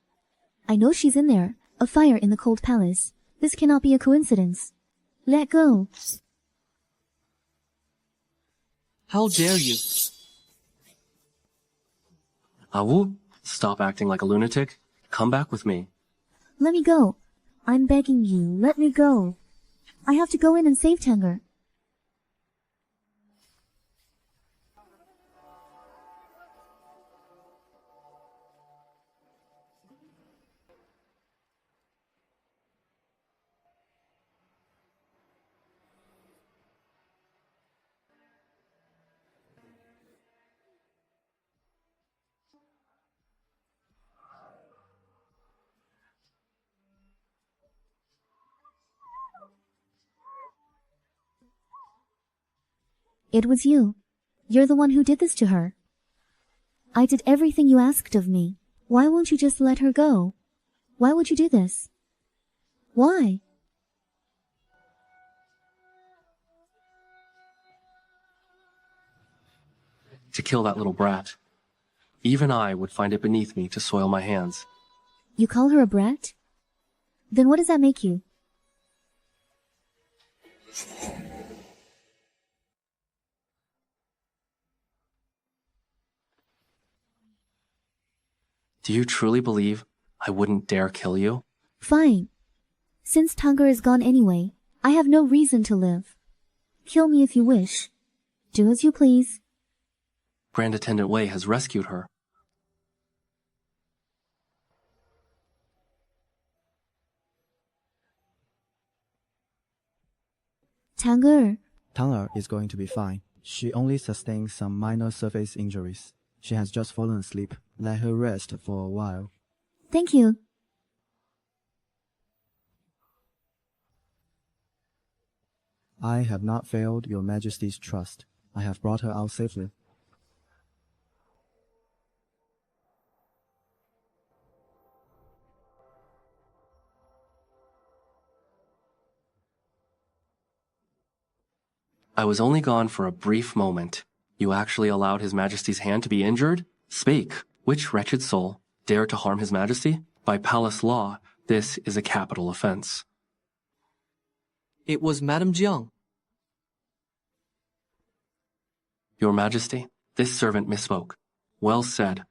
I know she's in there. A fire in the Cold Palace. This cannot be a coincidence. Let go. How dare you? Wu, stop acting like a lunatic. Come back with me. Let me go. I'm begging you. Let me go. I have to go in and save Chang-er. It was you. You're the one who did this to her. I did everything you asked of me. Why won't you just let her go? Why would you do this? Why? To kill that little brat. Even I would find it beneath me to soil my hands. You call her a brat? Then what does that make you? Do you truly believe I wouldn't dare kill you? Fine. Since Tang-er is gone anyway, I have no reason to live. Kill me if you wish. Do as you please. Grand Attendant Wei has rescued her. Tang-er. Tang-er is going to be fine. She only sustained some minor surface injuries. She has just fallen asleep. Let her rest for a while. Thank you. I have not failed Your Majesty's trust. I have brought her out safely. I was only gone for a brief moment. You actually allowed His Majesty's hand to be injured? Speak. Which wretched soul dared to harm His Majesty? By palace law, this is a capital offense. It was Madam Jiang. Your Majesty, this servant misspoke. Well said.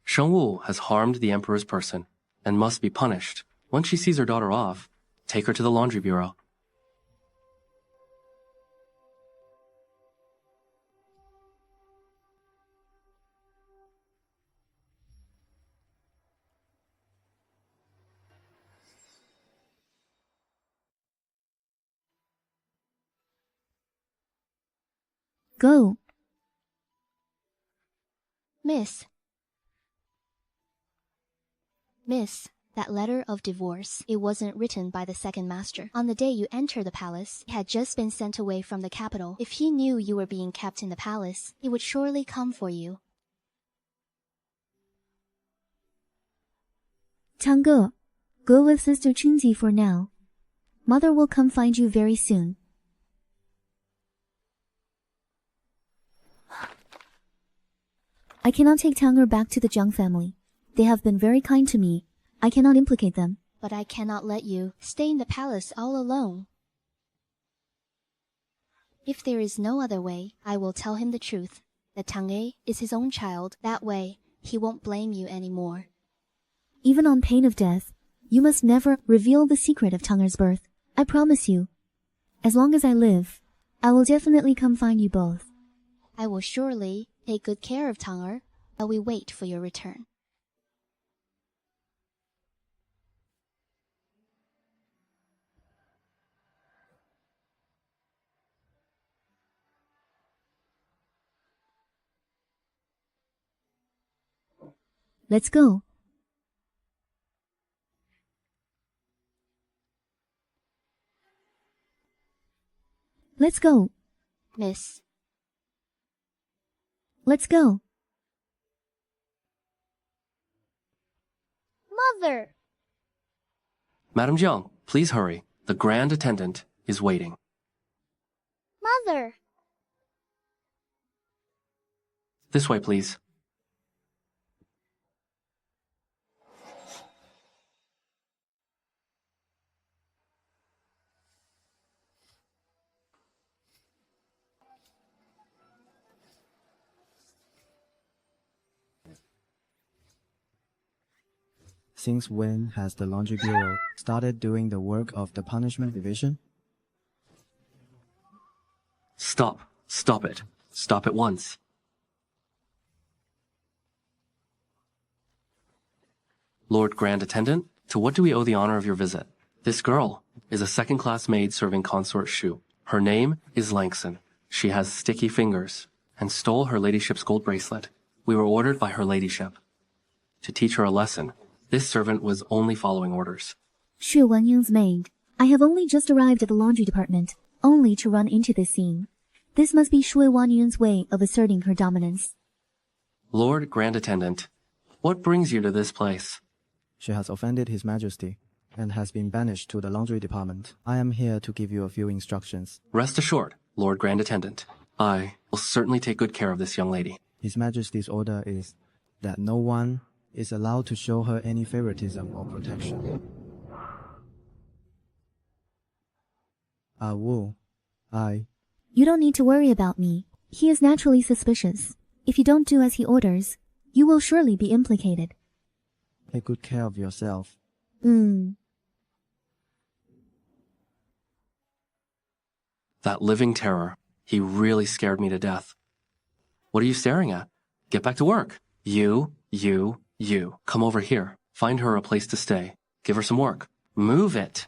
Sheng Wu has harmed the Emperor's person and must be punished. Once she sees her daughter off, take her to the laundry bureau. Go. Miss, That letter of divorce, it wasn't written by the second master. On the day you enter the palace, he had just been sent away from the capital. If he knew you were being kept in the palace, he would surely come for you. 昌哥, go with Sister Chunji for now. Mother will come find you very soon. I cannot take Tanger back to the Jiang family. They have been very kind to me. I cannot implicate them. But I cannot let you stay in the palace all alone. If there is no other way, I will tell him the truth, that Tang'e is his own child. That way, he won't blame you anymore. Even on pain of death, you must never reveal the secret of Tanger's birth. I promise you. As long as I live, I will definitely come find you both. I will surely take good care of Tanger while we wait for your return. Let's go. Let's go. Miss. Let's go. Mother! Madam Jiang, please hurry. The grand attendant is waiting. Mother! This way, please. Since when has the Laundry Bureau started doing the work of the Punishment Division? Stop. Stop it. Stop at once. Lord Grand Attendant, to what do we owe the honor of your visit? This girl is a second-class maid serving Consort Shu. Her name is Langson. She has sticky fingers and stole her ladyship's gold bracelet. We were ordered by her ladyship to teach her a lesson. This servant was only following orders. Shu Wanying's maid. I have only just arrived at the laundry department, only to run into this scene. This must be Shui Wanyun's way of asserting her dominance. Lord Grand Attendant, what brings you to this place? She has offended His Majesty and has been banished to the laundry department. I am here to give you a few instructions. Rest assured, Lord Grand Attendant. I will certainly take good care of this young lady. His Majesty's order is that no one is allowed to show her any favoritism or protection. Wu, You don't need to worry about me. He is naturally suspicious. If you don't do as he orders, you will surely be implicated. Take good care of yourself. That living terror, he really scared me to death. What are you staring at? Get back to work. You. Come over here. Find her a place to stay. Give her some work. Move it.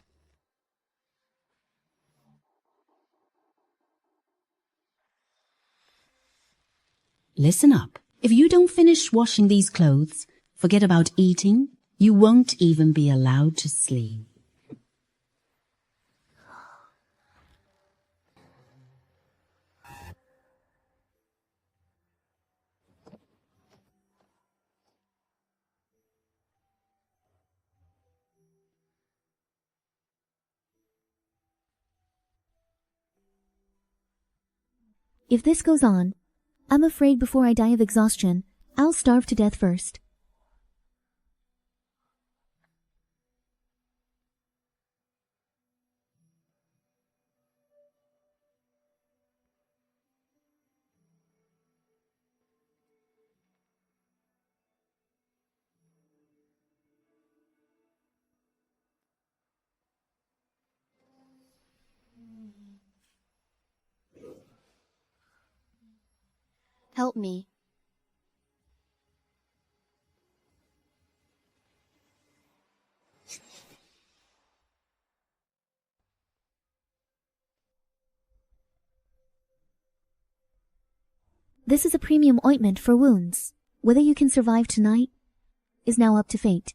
Listen up. If you don't finish washing these clothes, forget about eating. You won't even be allowed to sleep. If this goes on, I'm afraid before I die of exhaustion, I'll starve to death first. Help me. This is a premium ointment for wounds. Whether you can survive tonight is now up to fate.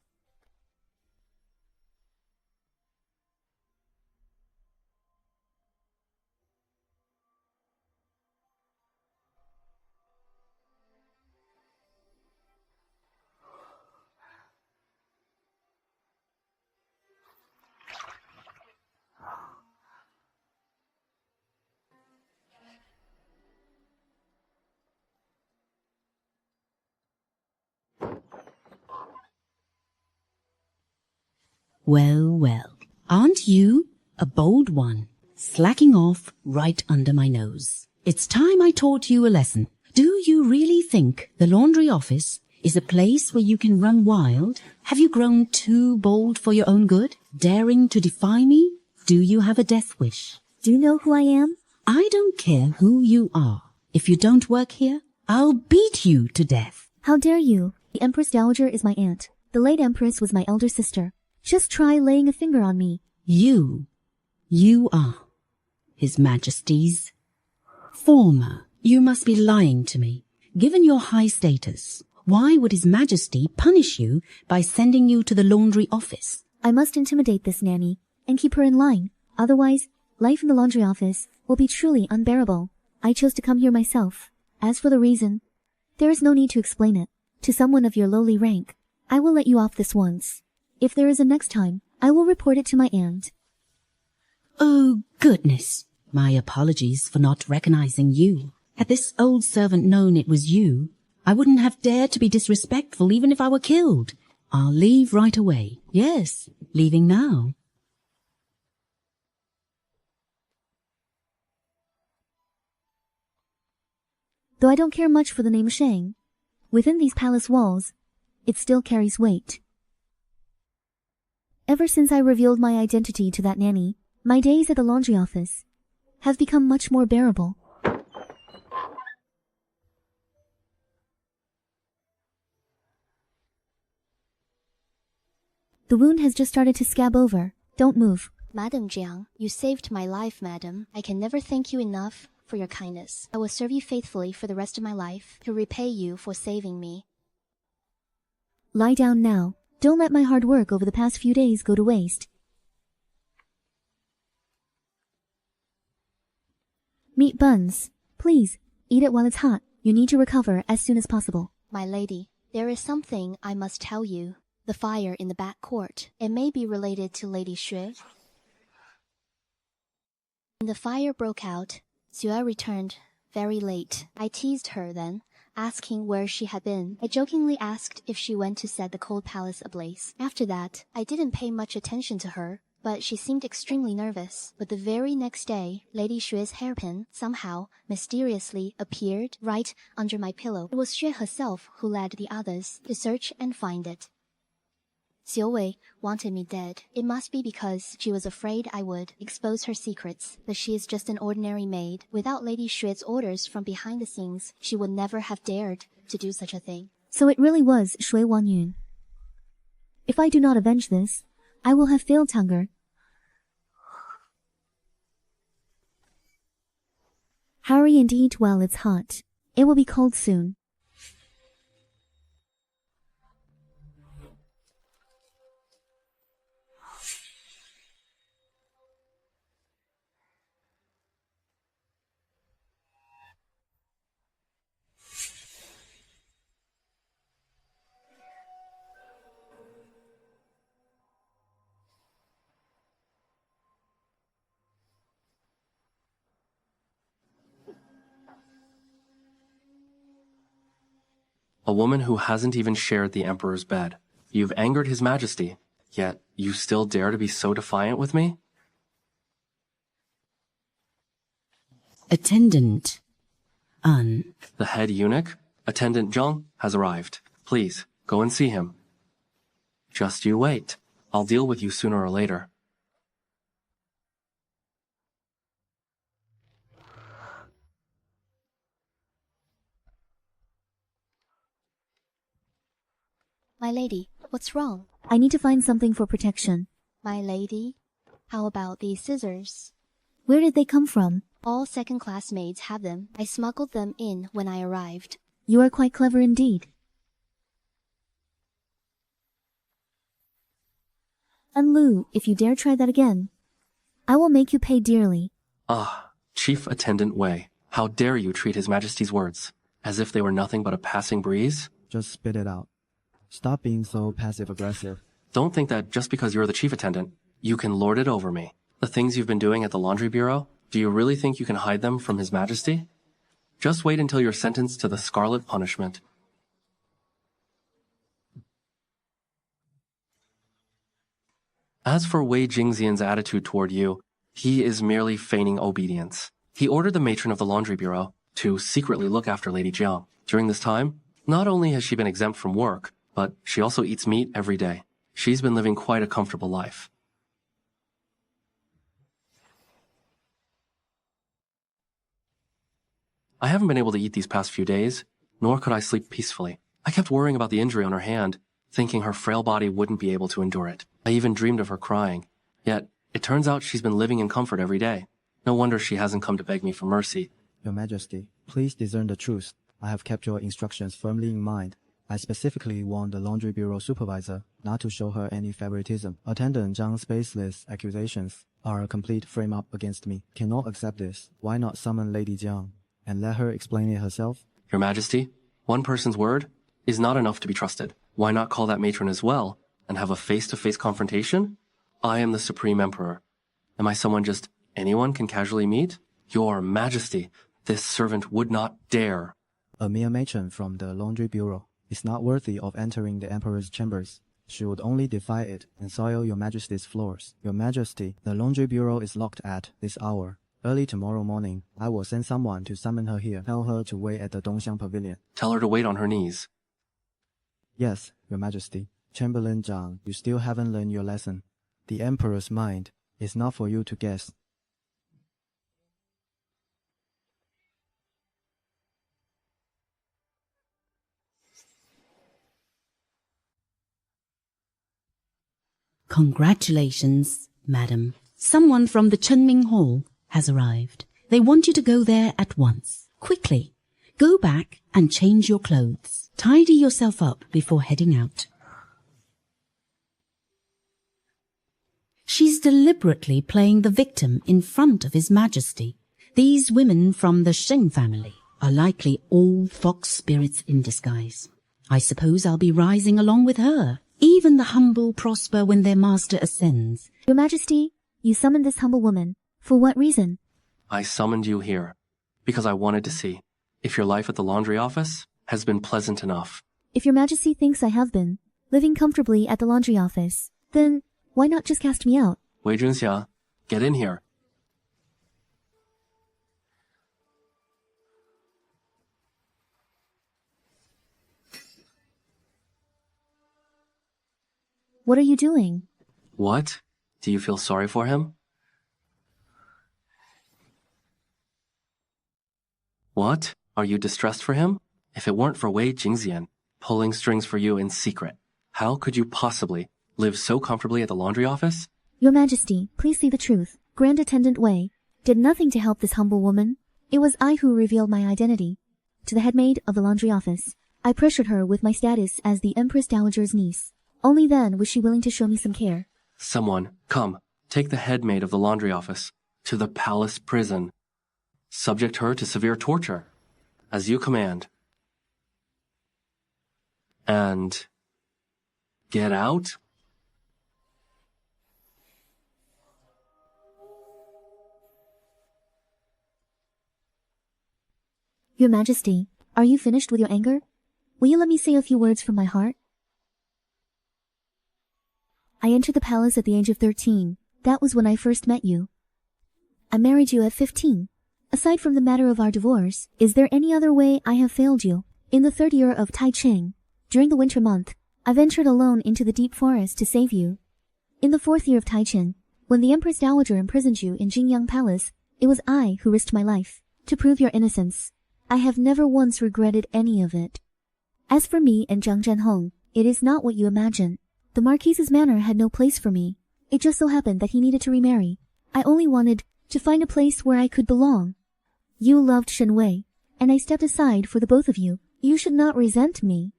Well, well. Aren't you a bold one, slacking off right under my nose? It's time I taught you a lesson. Do you really think the laundry office is a place where you can run wild? Have you grown too bold for your own good, daring to defy me? Do you have a death wish? Do you know who I am? I don't care who you are. If you don't work here, I'll beat you to death. How dare you? The Empress Dowager is my aunt. The late Empress was my elder sister. Just try laying a finger on me. You are His Majesty's former. You must be lying to me. Given your high status, why would His Majesty punish you by sending you to the laundry office? I must intimidate this nanny and keep her in line. Otherwise, life in the laundry office will be truly unbearable. I chose to come here myself. As for the reason, there is no need to explain it. To someone of your lowly rank, I will let you off this once. If there is a next time, I will report it to my aunt. Oh, goodness. My apologies for not recognizing you. Had this old servant known it was you, I wouldn't have dared to be disrespectful even if I were killed. I'll leave right away. Yes, leaving now. Though I don't care much for the name Sheng, within these palace walls, it still carries weight. Ever since I revealed my identity to that nanny, my days at the laundry office have become much more bearable. The wound has just started to scab over. Don't move. Madam Jiang, you saved my life, madam. I can never thank you enough for your kindness. I will serve you faithfully for the rest of my life to repay you for saving me. Lie down now. Don't let my hard work over the past few days go to waste. Meat buns. Please, eat it while it's hot. You need to recover as soon as possible. My lady, there is something I must tell you. The fire in the back court. It may be related to Lady Xue. When the fire broke out, Xue returned very late. I teased her then, asking where she had been. I jokingly asked if she went to set the cold palace ablaze. After that, I didn't pay much attention to her, but she seemed extremely nervous. But the very next day, Lady Xue's hairpin somehow mysteriously appeared right under my pillow. It was Xue herself who led the others to search and find it. Xiu Wei wanted me dead. It must be because she was afraid I would expose her secrets. But she is just an ordinary maid. Without Lady Xue's orders from behind the scenes, she would never have dared to do such a thing. So it really was Shui Wanyun. If I do not avenge this, I will have failed Teng'er. Hurry and eat while it's hot. It will be cold soon. A woman who hasn't even shared the Emperor's bed. You've angered His Majesty, yet you still dare to be so defiant with me? Attendant The head eunuch, Attendant Zheng, has arrived. Please, go and see him. Just you wait. I'll deal with you sooner or later. My lady, what's wrong? I need to find something for protection. My lady, how about these scissors? Where did they come from? All second-class maids have them. I smuggled them in when I arrived. You are quite clever indeed. And Lu, if you dare try that again, I will make you pay dearly. Ah, Chief Attendant Wei, how dare you treat His Majesty's words as if they were nothing but a passing breeze? Just spit it out. Stop being so passive-aggressive. Don't think that just because you're the chief attendant, you can lord it over me. The things you've been doing at the laundry bureau, do you really think you can hide them from His Majesty? Just wait until you're sentenced to the Scarlet Punishment. As for Wei Jingxian's attitude toward you, he is merely feigning obedience. He ordered the matron of the laundry bureau to secretly look after Lady Jiang. During this time, not only has she been exempt from work, but she also eats meat every day. She's been living quite a comfortable life. I haven't been able to eat these past few days, nor could I sleep peacefully. I kept worrying about the injury on her hand, thinking her frail body wouldn't be able to endure it. I even dreamed of her crying. Yet, it turns out she's been living in comfort every day. No wonder she hasn't come to beg me for mercy. Your Majesty, please discern the truth. I have kept your instructions firmly in mind. I specifically warned the laundry bureau supervisor not to show her any favoritism. Attendant Zhang's baseless accusations are a complete frame-up against me. Cannot accept this. Why not summon Lady Jiang and let her explain it herself? Your Majesty, one person's word is not enough to be trusted. Why not call that matron as well and have a face-to-face confrontation? I am the Supreme Emperor. Am I someone just anyone can casually meet? Your Majesty, this servant would not dare. A mere matron from the laundry bureau is not worthy of entering the Emperor's chambers. She would only defy it and soil your Majesty's floors. Your Majesty, the laundry bureau is locked at this hour. Early tomorrow morning, I will send someone to summon her here. Tell her to wait at the Dongxiang Pavilion. Tell her to wait on her knees. Yes, Your Majesty. Chamberlain Zhang, you still haven't learned your lesson. The Emperor's mind is not for you to guess. Congratulations, madam. Someone from the Chenming Hall has arrived. They want you to go there at once. Quickly, go back and change your clothes. Tidy yourself up before heading out. She's deliberately playing the victim in front of His Majesty. These women from the Sheng family are likely all fox spirits in disguise. I suppose I'll be rising along with her. Even the humble prosper when their master ascends. Your Majesty, you summoned this humble woman. For what reason? I summoned you here because I wanted to see if your life at the laundry office has been pleasant enough. If Your Majesty thinks I have been, living comfortably at the laundry office, then why not just cast me out? Wei Junxia, get in here. What are you doing? What? Do you feel sorry for him? What? Are you distressed for him? If it weren't for Wei Jingxian pulling strings for you in secret, how could you possibly live so comfortably at the laundry office? Your Majesty, please see the truth. Grand Attendant Wei did nothing to help this humble woman. It was I who revealed my identity to the head maid of the laundry office. I pressured her with my status as the Empress Dowager's niece. Only then was she willing to show me some care. Someone, come, take the head maid of the laundry office to the palace prison. Subject her to severe torture, as you command. And get out? Your Majesty, are you finished with your anger? Will you let me say a few words from my heart? I entered the palace at the age of 13. That was when I first met you. I married you at 15. Aside from the matter of our divorce, is there any other way I have failed you? In the 3rd year of Tai Ching, during the winter month, I ventured alone into the deep forest to save you. In the 4th year of Tai Ching, when the Empress Dowager imprisoned you in Jingyang Palace, it was I who risked my life to prove your innocence. I have never once regretted any of it. As for me and Jiang Zhenhong, it is not what you imagine. The Marquise's manor had no place for me. It just so happened that he needed to remarry. I only wanted to find a place where I could belong. You loved Shen Wei, and I stepped aside for the both of you. You should not resent me.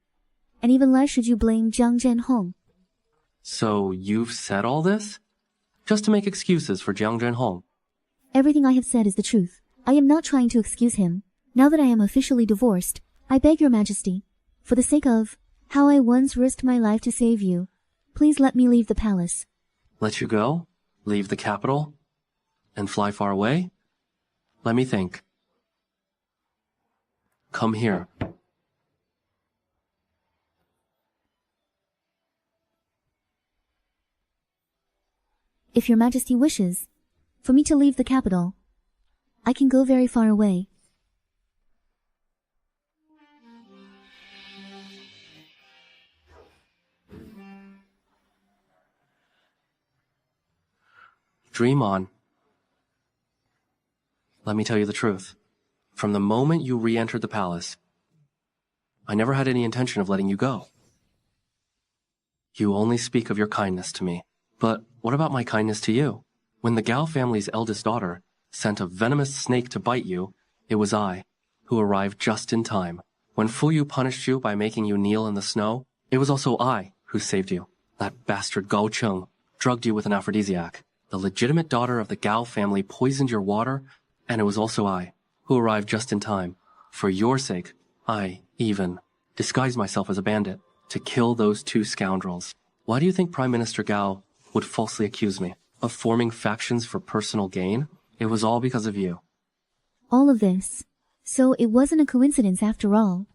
And even less should you blame Jiang Zhenhong. So you've said all this? Just to make excuses for Jiang Zhenhong? Everything I have said is the truth. I am not trying to excuse him. Now that I am officially divorced, I beg your Majesty, for the sake of how I once risked my life to save you, please let me leave the palace. Let you go? Leave the capital? And fly far away? Let me think. Come here. If your majesty wishes for me to leave the capital, I can go very far away. Dream on. Let me tell you the truth. From the moment you re-entered the palace, I never had any intention of letting you go. You only speak of your kindness to me. But what about my kindness to you? When the Gao family's eldest daughter sent a venomous snake to bite you, it was I who arrived just in time. When Fuyu punished you by making you kneel in the snow, it was also I who saved you. That bastard Gao Cheng drugged you with an aphrodisiac. The legitimate daughter of the Gao family poisoned your water, and it was also I who arrived just in time. For your sake, I even disguised myself as a bandit to kill those two scoundrels. Why do you think Prime Minister Gao would falsely accuse me of forming factions for personal gain? It was all because of you. All of this. So it wasn't a coincidence after all.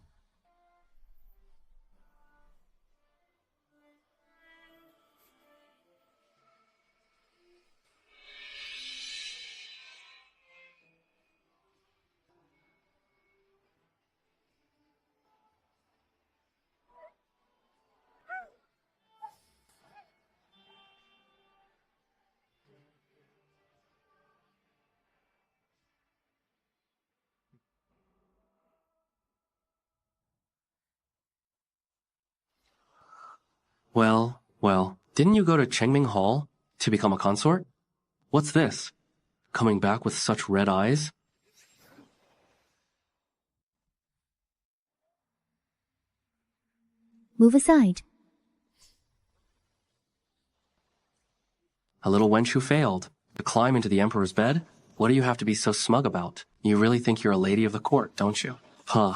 Well, didn't you go to Chengming Hall to become a consort? What's this? Coming back with such red eyes? Move aside. A little wench who failed to climb into the emperor's bed? What do you have to be so smug about? You really think you're a lady of the court, don't you? Huh.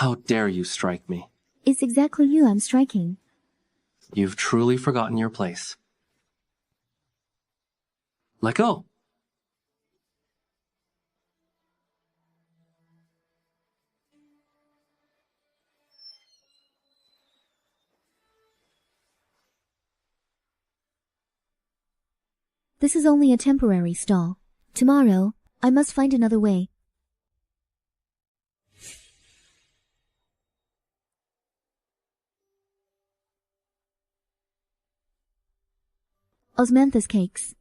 How dare you strike me? It's exactly you I'm striking. You've truly forgotten your place. Let go. This is only a temporary stall. Tomorrow, I must find another way. Osmanthus cakes.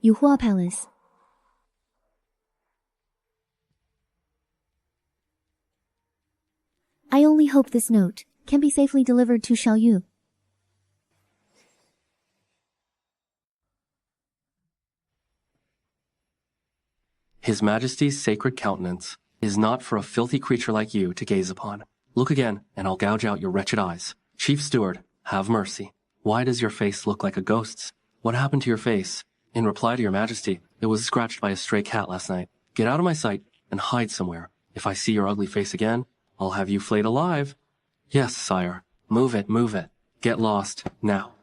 Yuhua Palace. I only hope this note can be safely delivered to Xiaoyu. His Majesty's sacred countenance is not for a filthy creature like you to gaze upon. Look again, and I'll gouge out your wretched eyes. Chief Steward, have mercy. Why does your face look like a ghost's? What happened to your face? In reply to your Majesty, it was scratched by a stray cat last night. Get out of my sight and hide somewhere. If I see your ugly face again, I'll have you flayed alive. Yes, sire. Move it, move it. Get lost, now.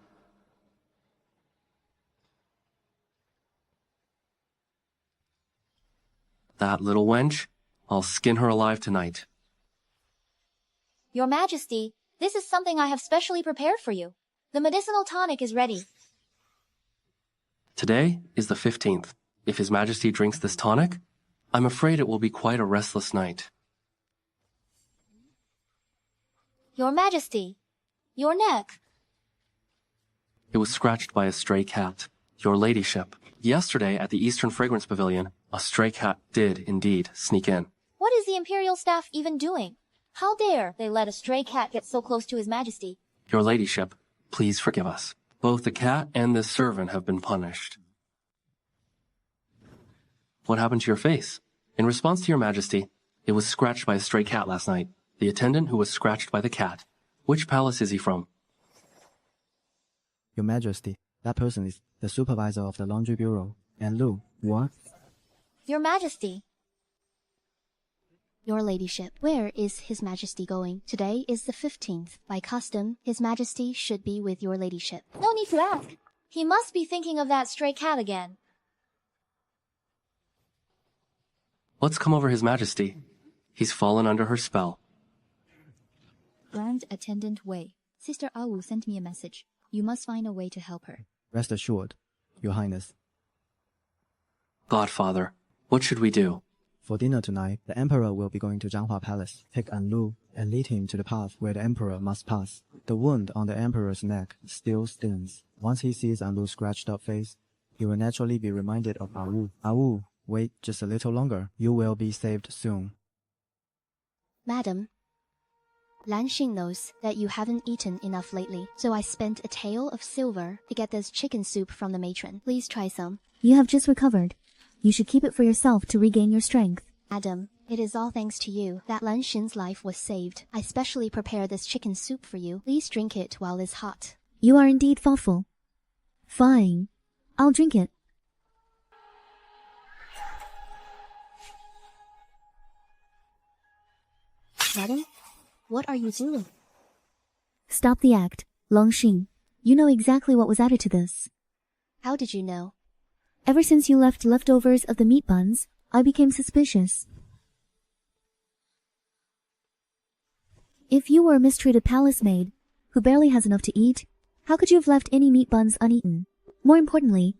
That little wench, I'll skin her alive tonight. Your Majesty, this is something I have specially prepared for you. The medicinal tonic is ready. Today is the 15th. If His Majesty drinks this tonic, I'm afraid it will be quite a restless night. Your Majesty, your neck. It was scratched by a stray cat. Your ladyship. Yesterday at the Eastern Fragrance Pavilion, a stray cat did indeed sneak in. What is the Imperial staff even doing? How dare they let a stray cat get so close to His Majesty? Your ladyship, please forgive us. Both the cat and this servant have been punished. What happened to your face? In response to your Majesty, it was scratched by a stray cat last night. The attendant who was scratched by the cat. Which palace is he from? Your Majesty, that person is the supervisor of the laundry bureau. And Lu, what? Your Majesty. Your ladyship, where is His Majesty going? Today is the 15th. By custom, His Majesty should be with your ladyship. No need to ask. He must be thinking of that stray cat again. What's come over His Majesty? He's fallen under her spell. Grand Attendant Wei. Sister Awu sent me a message. You must find a way to help her. Rest assured, Your Highness. Godfather, what should we do? For dinner tonight, the Emperor will be going to Jianghua Palace. Take Anlu and lead him to the path where the Emperor must pass. The wound on the Emperor's neck still stings. Once he sees Anlu's scratched up face, he will naturally be reminded of Awu. Awu, wait just a little longer. You will be saved soon. Madam, Lan Xing knows that you haven't eaten enough lately, so I spent a tael of silver to get this chicken soup from the matron. Please try some. You have just recovered. You should keep it for yourself to regain your strength. Madam, it is all thanks to you that Lan Xing's life was saved. I specially prepared this chicken soup for you. Please drink it while it's hot. You are indeed thoughtful. Fine. I'll drink it. Madam, what are you doing? Stop the act, Lan Xing. You know exactly what was added to this. How did you know? Ever since you left leftovers of the meat buns, I became suspicious. If you were a mistreated palace maid, who barely has enough to eat, how could you have left any meat buns uneaten? More importantly,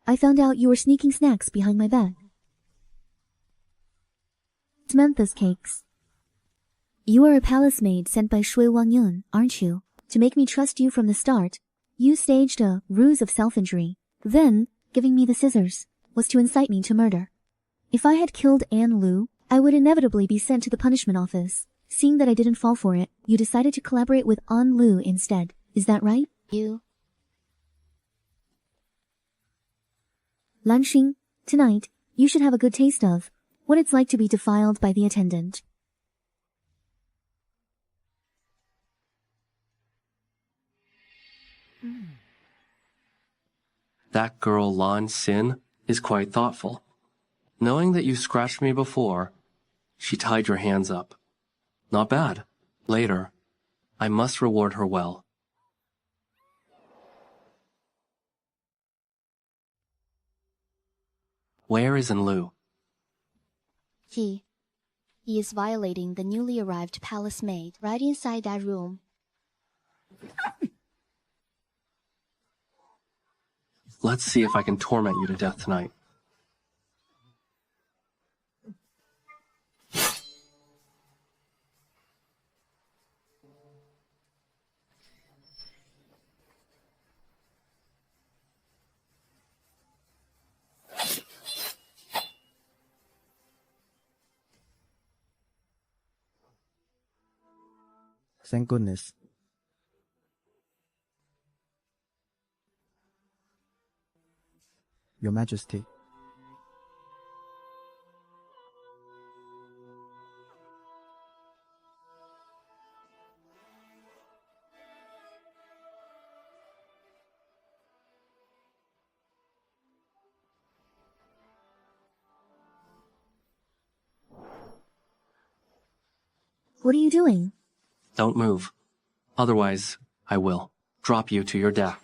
I found out you were sneaking snacks behind my back. Menthus cakes. You are a palace maid sent by Shui Wangyun, aren't you? To make me trust you from the start, you staged a ruse of self-injury. Then, giving me the scissors was to incite me to murder. If I had killed Anne Lu, I would inevitably be sent to the punishment office. Seeing that I didn't fall for it, you decided to collaborate with An Lu instead. Is that right? Lan Xing, tonight, you should have a good taste of what it's like to be defiled by the attendant. That girl Lan Xin is quite thoughtful. Knowing that you scratched me before, she tied your hands up. Not bad. Later, I must reward her well. Where is Enlu? He is violating the newly arrived palace maid right inside that room. Let's see if I can torment you to death tonight. Thank goodness. Your Majesty. What are you doing? Don't move. Otherwise, I will drop you to your death.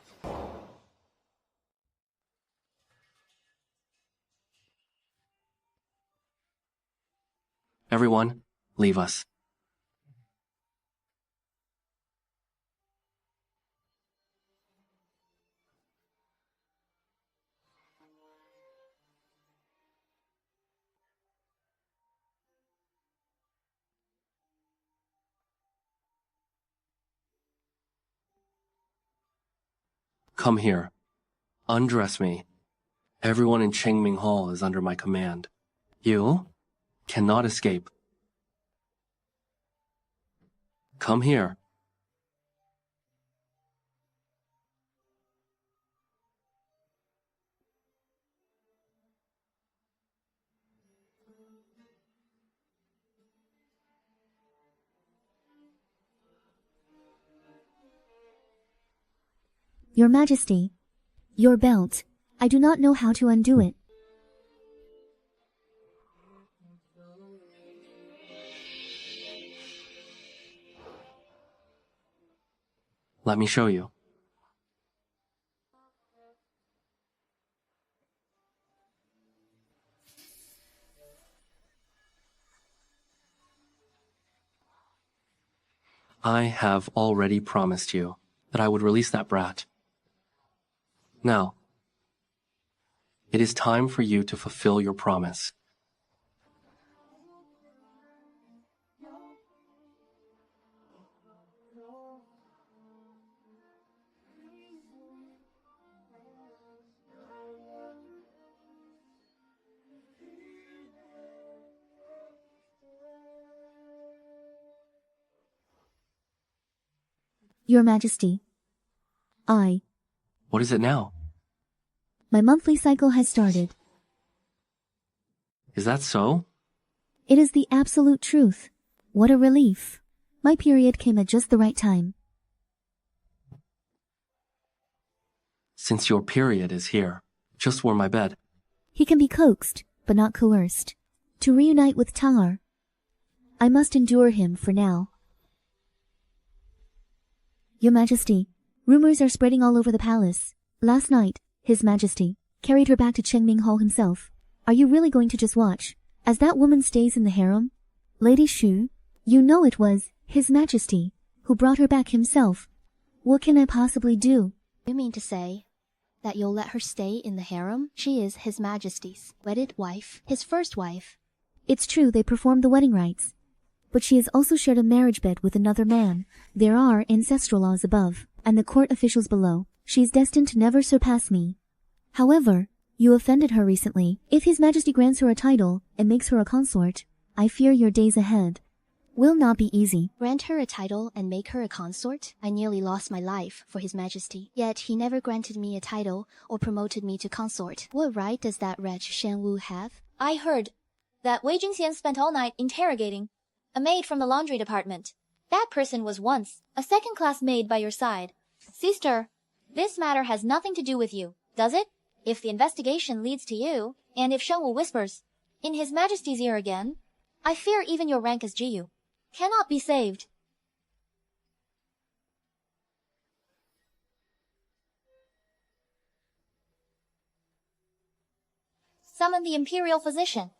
Everyone, leave us. Come here. Undress me. Everyone in Chengming Hall is under my command. You cannot escape. Come here. Your Majesty, your belt. I do not know how to undo it. Let me show you. I have already promised you that I would release that brat. Now, it is time for you to fulfill your promise. Your Majesty, What is it now? my monthly cycle has started. Is that so? It is the absolute truth. What a relief. My period came at just the right time. Since your period is here, just warm my bed. He can be coaxed, but not coerced. To reunite with Tang'er, I must endure him for now. Your Majesty, rumors are spreading all over the palace. Last night, His Majesty carried her back to Chengming Hall himself. Are you really going to just watch as that woman stays in the harem? Lady Xu, you know it was His Majesty who brought her back himself. What can I possibly do? You mean to say that you'll let her stay in the harem? She is His Majesty's wedded wife, his first wife. It's true they performed the wedding rites, but she has also shared a marriage bed with another man. There are ancestral laws above, and the court officials below. She is destined to never surpass me. However, you offended her recently. If His Majesty grants her a title and makes her a consort, I fear your days ahead will not be easy. Grant her a title and make her a consort? I nearly lost my life for His Majesty, yet he never granted me a title or promoted me to consort. What right does that wretch Sheng Wu have? I heard that Wei Jingxian spent all night interrogating a maid from the laundry department. That person was once a second-class maid by your side. Sister, this matter has nothing to do with you, does it? If the investigation leads to you, and if Sheng Wu whispers in His Majesty's ear again, I fear even your rank as Jiyu cannot be saved. Summon the Imperial physician.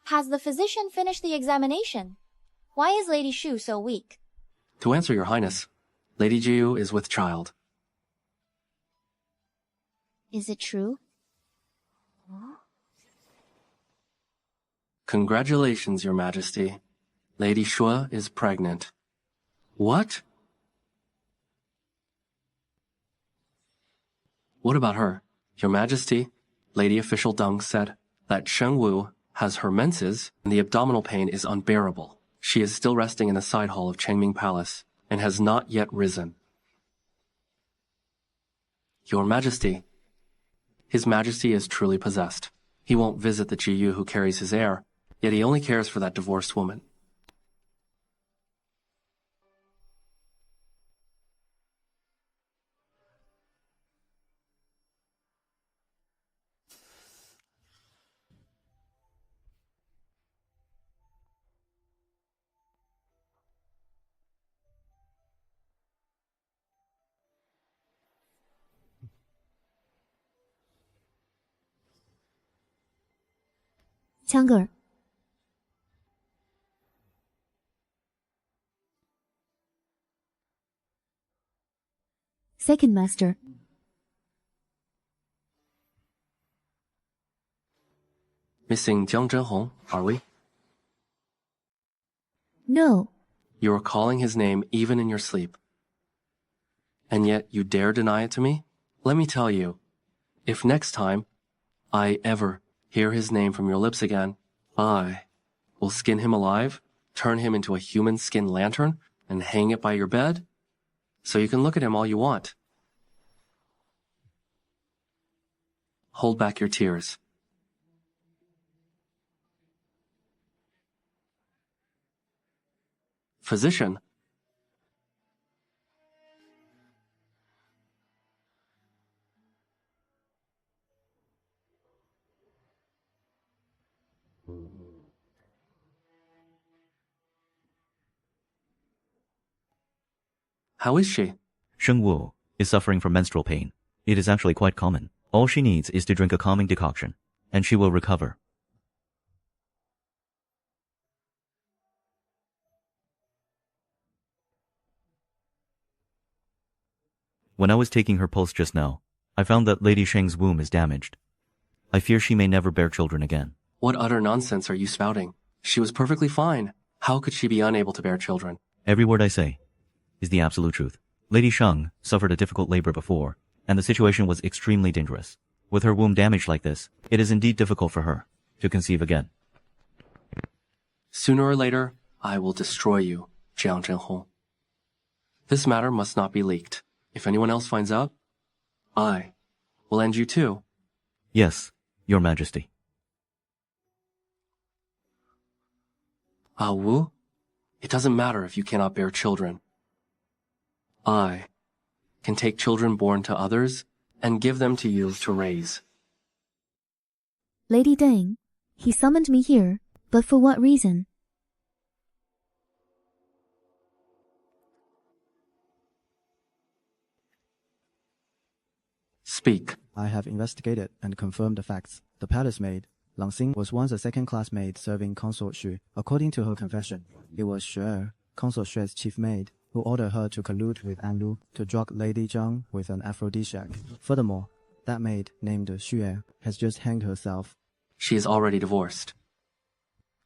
Has the physician finished the examination? Why is Lady Xu so weak? To answer your highness, Lady Jiu is with child. Is it true? Congratulations, your majesty. Lady Xue is pregnant. What? What about her? Your majesty, Lady Official Deng said that Sheng Wu has her menses and the abdominal pain is unbearable. She is still resting in the side hall of Chengming Palace and has not yet risen. Your majesty, His Majesty is truly possessed. He won't visit the Jiyu who carries his heir, yet he only cares for that divorced woman. Tang'er. Second Master. Missing Jiang Zhenhong, are we? No. You are calling his name even in your sleep. And yet you dare deny it to me? Let me tell you, if next time I ever hear his name from your lips again, I will skin him alive, turn him into a human skin lantern, and hang it by your bed, so you can look at him all you want. Hold back your tears. Physician, How is she? Sheng Wu is suffering from menstrual pain. It is actually quite common. All she needs is to drink a calming decoction, and she will recover. When I was taking her pulse just now, I found that Lady Sheng's womb is damaged. I fear she may never bear children again. What utter nonsense are you spouting? She was perfectly fine. How could she be unable to bear children? Every word I say is the absolute truth. Lady Sheng suffered a difficult labor before, and the situation was extremely dangerous. With her womb damaged like this, it is indeed difficult for her to conceive again. Sooner or later, I will destroy you, Jiang Zhenhong. This matter must not be leaked. If anyone else finds out, I will end you too. Yes, Your Majesty. Ah Wu, it doesn't matter if you cannot bear children. I can take children born to others and give them to you to raise. Lady Deng, he summoned me here, but for what reason? Speak. I have investigated and confirmed the facts. The palace maid, Lang Xing, was once a second-class maid serving Consort Xu. According to her confession, it was Xue, Consort Xue's chief maid, who ordered her to collude with An Lu to drug Lady Jiang with an aphrodisiac. Furthermore, that maid, named Xue, has just hanged herself. She is already divorced.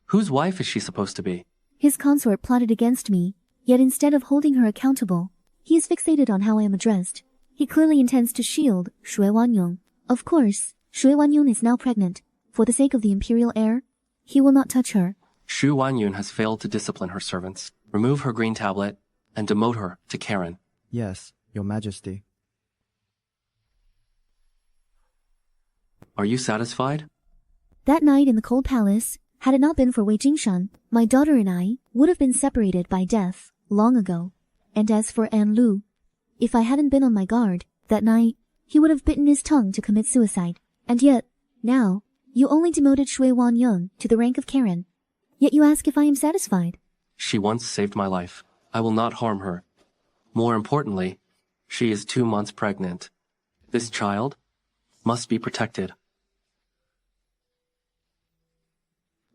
Whose wife is she supposed to be? His consort plotted against me, yet instead of holding her accountable, he is fixated on how I am addressed. He clearly intends to shield Shui Wanyong. Of course, Shui Wanyong is now pregnant. For the sake of the Imperial heir, he will not touch her. Shu Wanyun has failed to discipline her servants, remove her green tablet, and demote her to Karen. Yes, Your Majesty. Are you satisfied? That night in the cold palace, had it not been for Wei Jingshan, my daughter and I would have been separated by death long ago. And as for An Lu, if I hadn't been on my guard, that night, he would have bitten his tongue to commit suicide. And yet, now, you only demoted Shui Wanyong to the rank of Karen. Yet you ask if I am satisfied. She once saved my life. I will not harm her. More importantly, she is 2 months pregnant. This child must be protected.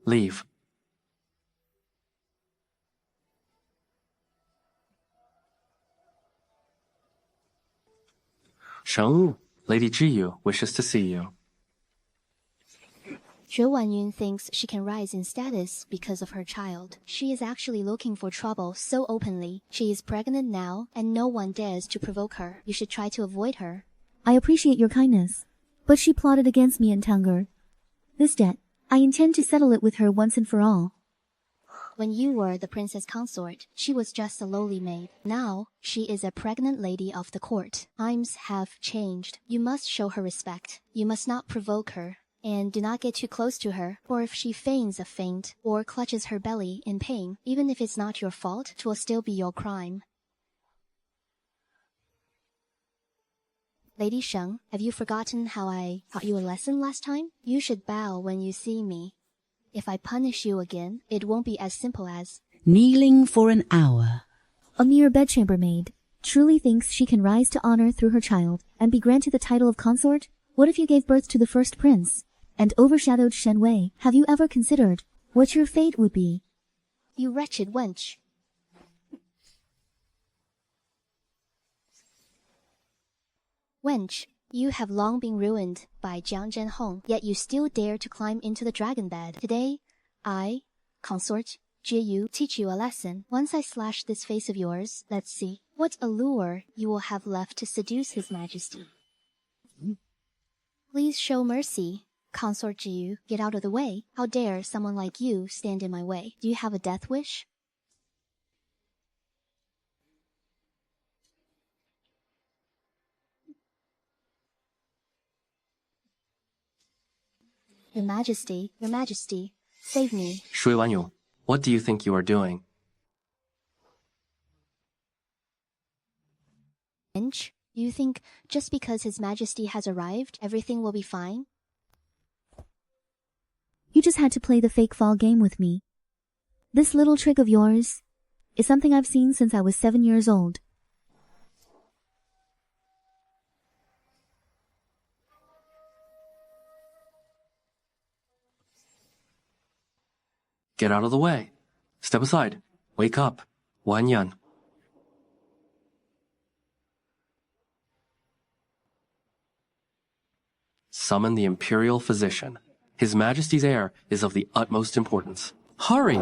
Leave. Sheng Wu, Lady Jiyu wishes to see you. Xue Wanyun thinks she can rise in status because of her child. She is actually looking for trouble so openly. She is pregnant now, and no one dares to provoke her. You should try to avoid her. I appreciate your kindness, but she plotted against me in Tanger. This debt, I intend to settle it with her once and for all. When you were the princess consort, she was just a lowly maid. Now, she is a pregnant lady of the court. Times have changed. You must show her respect. You must not provoke her. And do not get too close to her, or if she feigns a faint or clutches her belly in pain, even if it's not your fault, it will still be your crime. Lady Sheng, have you forgotten how I taught you a lesson last time? You should bow when you see me. If I punish you again, it won't be as simple as kneeling for an hour. A mere bedchamber maid truly thinks she can rise to honor through her child and be granted the title of consort? What if you gave birth to the first prince and overshadowed Shen Wei? Have you ever considered what your fate would be? You wretched wench. Wench, you have long been ruined by Jiang Zhenhong, yet you still dare to climb into the dragon bed. Today, I, consort Jiyu, teach you a lesson. Once I slash this face of yours, let's see what allure you will have left to seduce His Majesty. Please show mercy, Consort Jiyu. Get out of the way. How dare someone like you stand in my way? Do you have a death wish? Your Majesty, save me. Shui Wanyong, what do you think you are doing? Wench, you think just because His Majesty has arrived, everything will be fine? You just had to play the fake fall game with me. This little trick of yours is something I've seen since I was 7 years old. Get out of the way. Step aside. Wake up. Wan Yan. Summon the Imperial physician. His Majesty's heir is of the utmost importance. Hurry!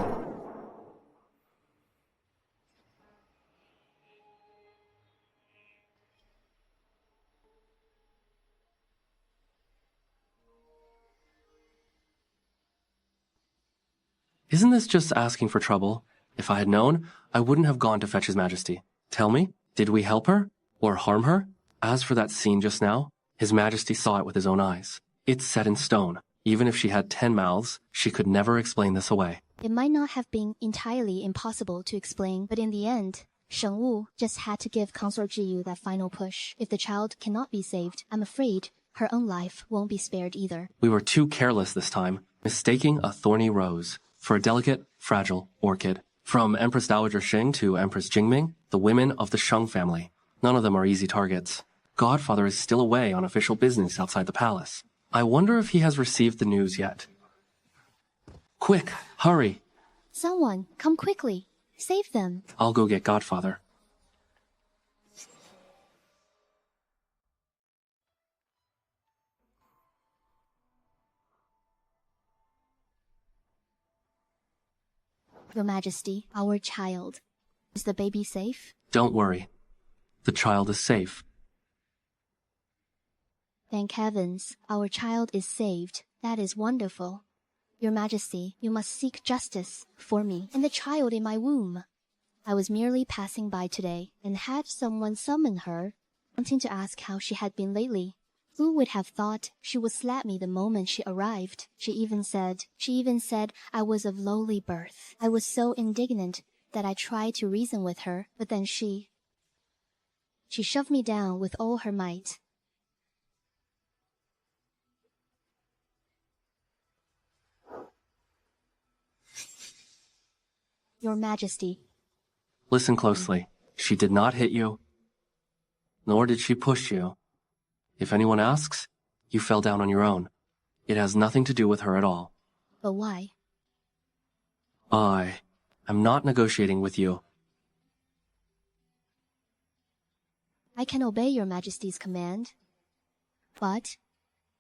Isn't this just asking for trouble? If I had known, I wouldn't have gone to fetch His Majesty. Tell me, did we help her? Or harm her? As for that scene just now, His Majesty saw it with his own eyes. It's set in stone. Even if she had 10 mouths, she could never explain this away. It might not have been entirely impossible to explain, but in the end, Sheng Wu just had to give Consort Zhiyu that final push. If the child cannot be saved, I'm afraid her own life won't be spared either. We were too careless this time, mistaking a thorny rose for a delicate, fragile orchid. From Empress Dowager Sheng to Empress Jingming, the women of the Sheng family. None of them are easy targets. Godfather is still away on official business outside the palace. I wonder if he has received the news yet. Quick, hurry. Someone, come quickly. Save them. I'll go get Godfather. Your Majesty, our child. Is the baby safe? Don't worry. The child is safe. Thank heavens, our child is saved. That is wonderful. Your Majesty, you must seek justice for me and the child in my womb. I was merely passing by today and had someone summon her, wanting to ask how she had been lately. Who would have thought she would slap me the moment she arrived? She even said I was of lowly birth. I was so indignant that I tried to reason with her, but then she shoved me down with all her might. Your Majesty. Listen closely. She did not hit you, nor did she push you. If anyone asks, you fell down on your own. It has nothing to do with her at all. But why? I am not negotiating with you. I can obey your Majesty's command. But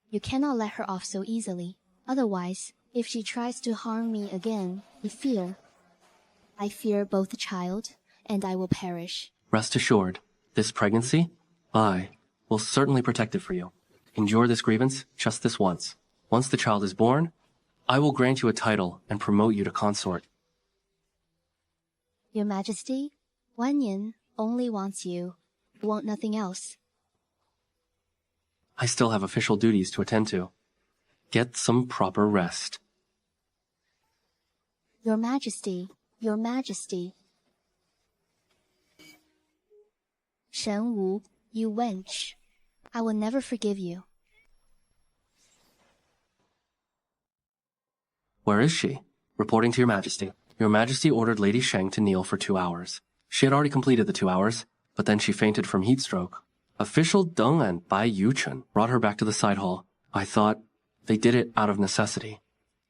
you cannot let her off so easily. Otherwise, if she tries to harm me again, I fear both the child and I will perish. Rest assured, this pregnancy, I will certainly protect it for you. Endure this grievance just this once. Once the child is born, I will grant you a title and promote you to consort. Your Majesty, Wan Yin only wants you, want nothing else. I still have official duties to attend to. Get some proper rest. Your Majesty, Your Majesty. Sheng Wu, you wench. I will never forgive you. Where is she? Reporting to Your Majesty. Your Majesty ordered Lady Sheng to kneel for 2 hours. She had already completed the 2 hours, but then she fainted from heat stroke. Official Deng and Bai Yuchen brought her back to the side hall. I thought they did it out of necessity.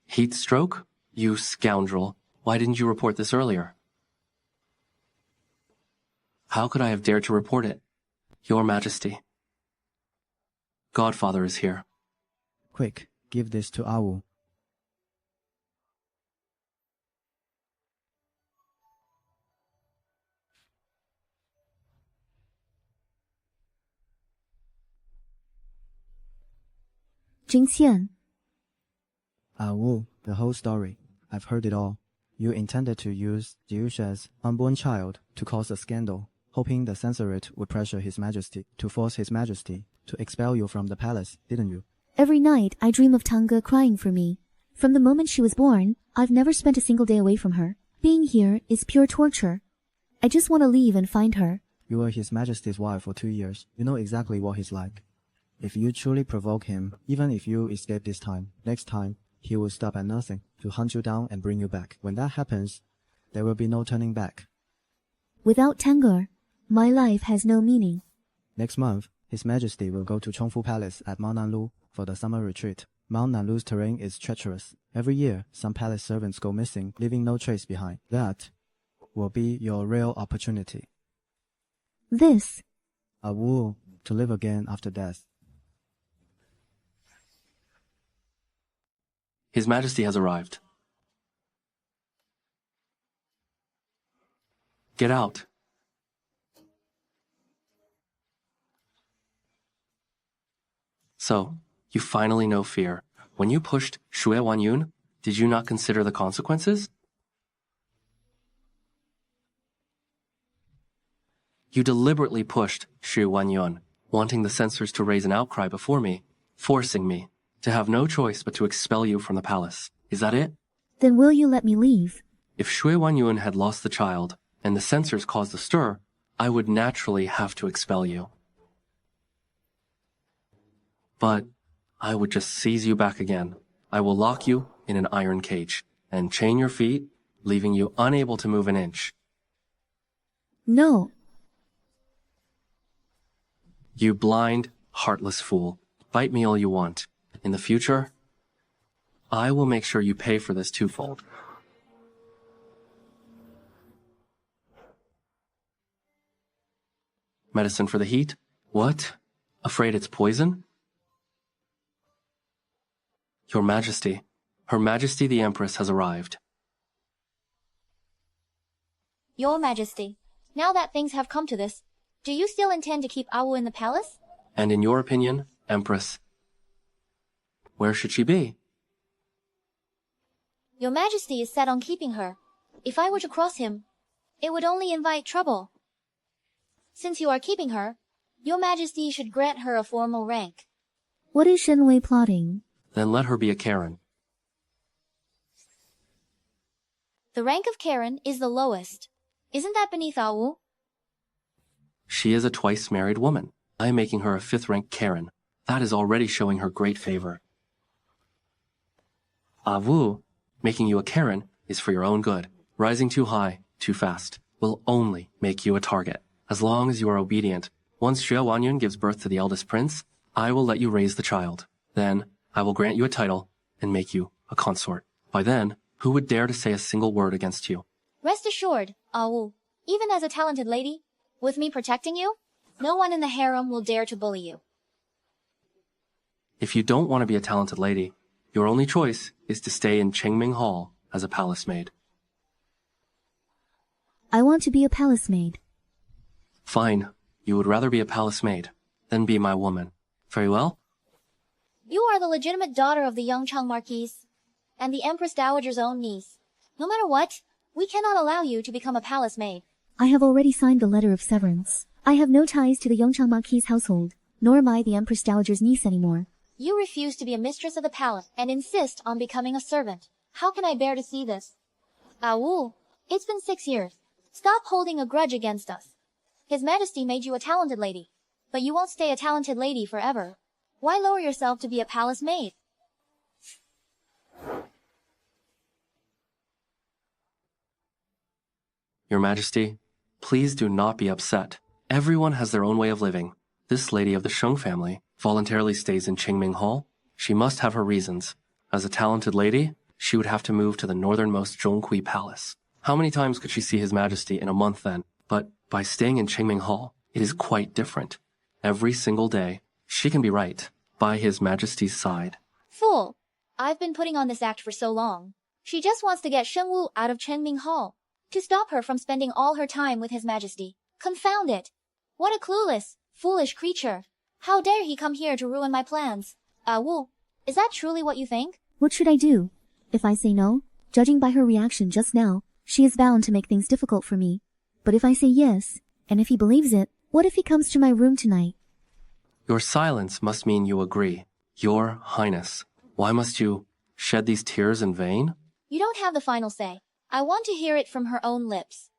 Heat stroke? You scoundrel. Why didn't you report this earlier? How could I have dared to report it? Your Majesty. Godfather is here. Quick, give this to Awu. Jingqian. Awu, the whole story. I've heard it all. You intended to use Jiusha's unborn child to cause a scandal, hoping the censorate would pressure His Majesty to force His Majesty to expel you from the palace, didn't you? Every night I dream of Tanga crying for me. From the moment she was born, I've never spent a single day away from her. Being here is pure torture. I just want to leave and find her. You were His Majesty's wife for 2 years. You know exactly what he's like. If you truly provoke him, even if you escape this time, next time, he will stop at nothing to hunt you down and bring you back. When that happens, there will be no turning back. Without Tanga, my life has no meaning. Next month, His Majesty will go to Chongfu Palace at Mount Nanlu for the summer retreat. Mount Nanlu's terrain is treacherous. Every year, some palace servants go missing, leaving no trace behind. That will be your real opportunity. This. A Wu to live again after death. His Majesty has arrived. Get out. So, you finally know fear. When you pushed Shui Wanyun, did you not consider the consequences? You deliberately pushed Shui Wanyun, wanting the censors to raise an outcry before me, forcing me to have no choice but to expel you from the palace. Is that it? Then will you let me leave? If Shui Wanyun had lost the child, and the censors caused a stir, I would naturally have to expel you. But I would just seize you back again. I will lock you in an iron cage and chain your feet, leaving you unable to move an inch. No. You blind, heartless fool. Bite me all you want. In the future, I will make sure you pay for this twofold. Medicine for the heat? What? Afraid it's poison? Your Majesty, Her Majesty the Empress has arrived. Your Majesty, now that things have come to this, do you still intend to keep Awu in the palace? And in your opinion, Empress, where should she be? Your Majesty is set on keeping her. If I were to cross him, it would only invite trouble. Since you are keeping her, Your Majesty should grant her a formal rank. What is Sheng Wu plotting? Then let her be a Karen. The rank of Karen is the lowest. Isn't that beneath Awu? She is a twice-married woman. I am making her a fifth-rank Karen. That is already showing her great favor. Awu, making you a Karen is for your own good. Rising too high, too fast, will only make you a target. As long as you are obedient, once Xue Wanyun gives birth to the eldest prince, I will let you raise the child. Then, I will grant you a title and make you a consort. By then, who would dare to say a single word against you? Rest assured, Awu, even as a talented lady, with me protecting you, no one in the harem will dare to bully you. If you don't want to be a talented lady, your only choice is to stay in Qingming Hall as a palace maid. I want to be a palace maid. Fine. You would rather be a palace maid than be my woman. Very well? You are the legitimate daughter of the Yongchang Marquise and the Empress Dowager's own niece. No matter what, we cannot allow you to become a palace maid. I have already signed the letter of severance. I have no ties to the Yongchang Marquise household, nor am I the Empress Dowager's niece anymore. You refuse to be a mistress of the palace and insist on becoming a servant. How can I bear to see this? Awu, it's been 6 years. Stop holding a grudge against us. His Majesty made you a talented lady, but you won't stay a talented lady forever. Why lower yourself to be a palace maid? Your Majesty, please do not be upset. Everyone has their own way of living. This lady of the Sheng family voluntarily stays in Qingming Hall. She must have her reasons. As a talented lady, she would have to move to the northernmost Zhonghui Palace. How many times could she see His Majesty in a month then? But by staying in Qingming Hall, it is quite different. Every single day, she can be right, by His Majesty's side. Fool! I've been putting on this act for so long. She just wants to get Sheng Wu out of Qingming Hall, to stop her from spending all her time with His Majesty. Confound it! What a clueless, foolish creature! How dare he come here to ruin my plans? Wu, is that truly what you think? What should I do? If I say no, judging by her reaction just now, she is bound to make things difficult for me. But if I say yes, and if he believes it, what if he comes to my room tonight? Your silence must mean you agree. Your Highness, why must you shed these tears in vain? You don't have the final say. I want to hear it from her own lips.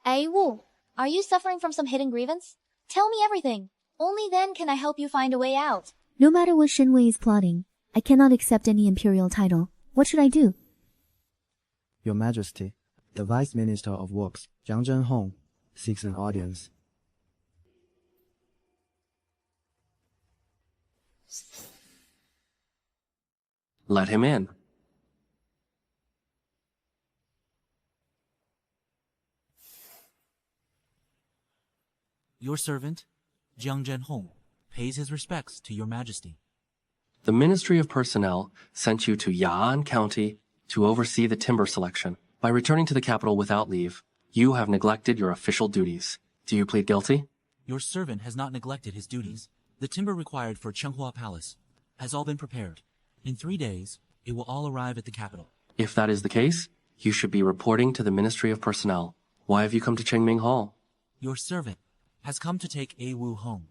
Wu, are you suffering from some hidden grievance? Tell me everything. Only then can I help you find a way out. No matter what Sheng Wu is plotting, I cannot accept any imperial title. What should I do? Your Majesty, the Vice Minister of Works, Jiang Zhenhong, seeks an audience. Let him in. Your servant, Jiang Zhenhong, pays his respects to your majesty. The Ministry of Personnel sent you to Ya'an County to oversee the timber selection. By returning to the capital without leave, you have neglected your official duties. Do you plead guilty? Your servant has not neglected his duties. The timber required for Chenghua Palace has all been prepared. In 3 days, it will all arrive at the capital. If that is the case, you should be reporting to the Ministry of Personnel. Why have you come to Qingming Hall? Your servant has come to take A Wu home.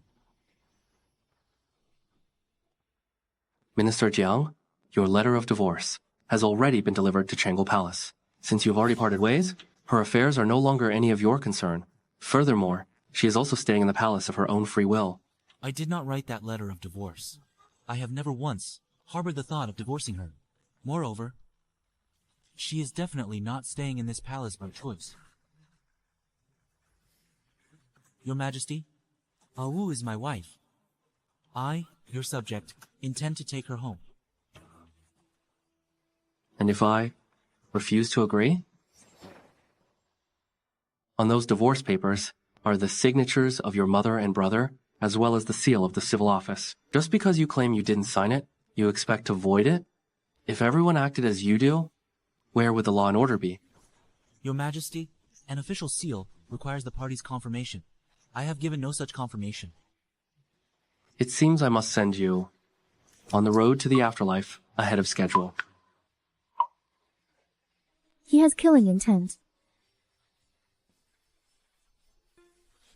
Minister Jiang, your letter of divorce has already been delivered to Chenghua Palace. Since you have already parted ways, her affairs are no longer any of your concern. Furthermore, she is also staying in the palace of her own free will. I did not write that letter of divorce. I have never once harbored the thought of divorcing her. Moreover, she is definitely not staying in this palace by choice. Your Majesty, A Wu is my wife. I, your subject, intend to take her home. And if I refuse to agree? On those divorce papers are the signatures of your mother and brother, as well as the seal of the civil office. Just because you claim you didn't sign it, you expect to void it? If everyone acted as you do, where would the law and order be? Your Majesty, an official seal requires the party's confirmation. I have given no such confirmation. It seems I must send you on the road to the afterlife ahead of schedule. He has killing intent.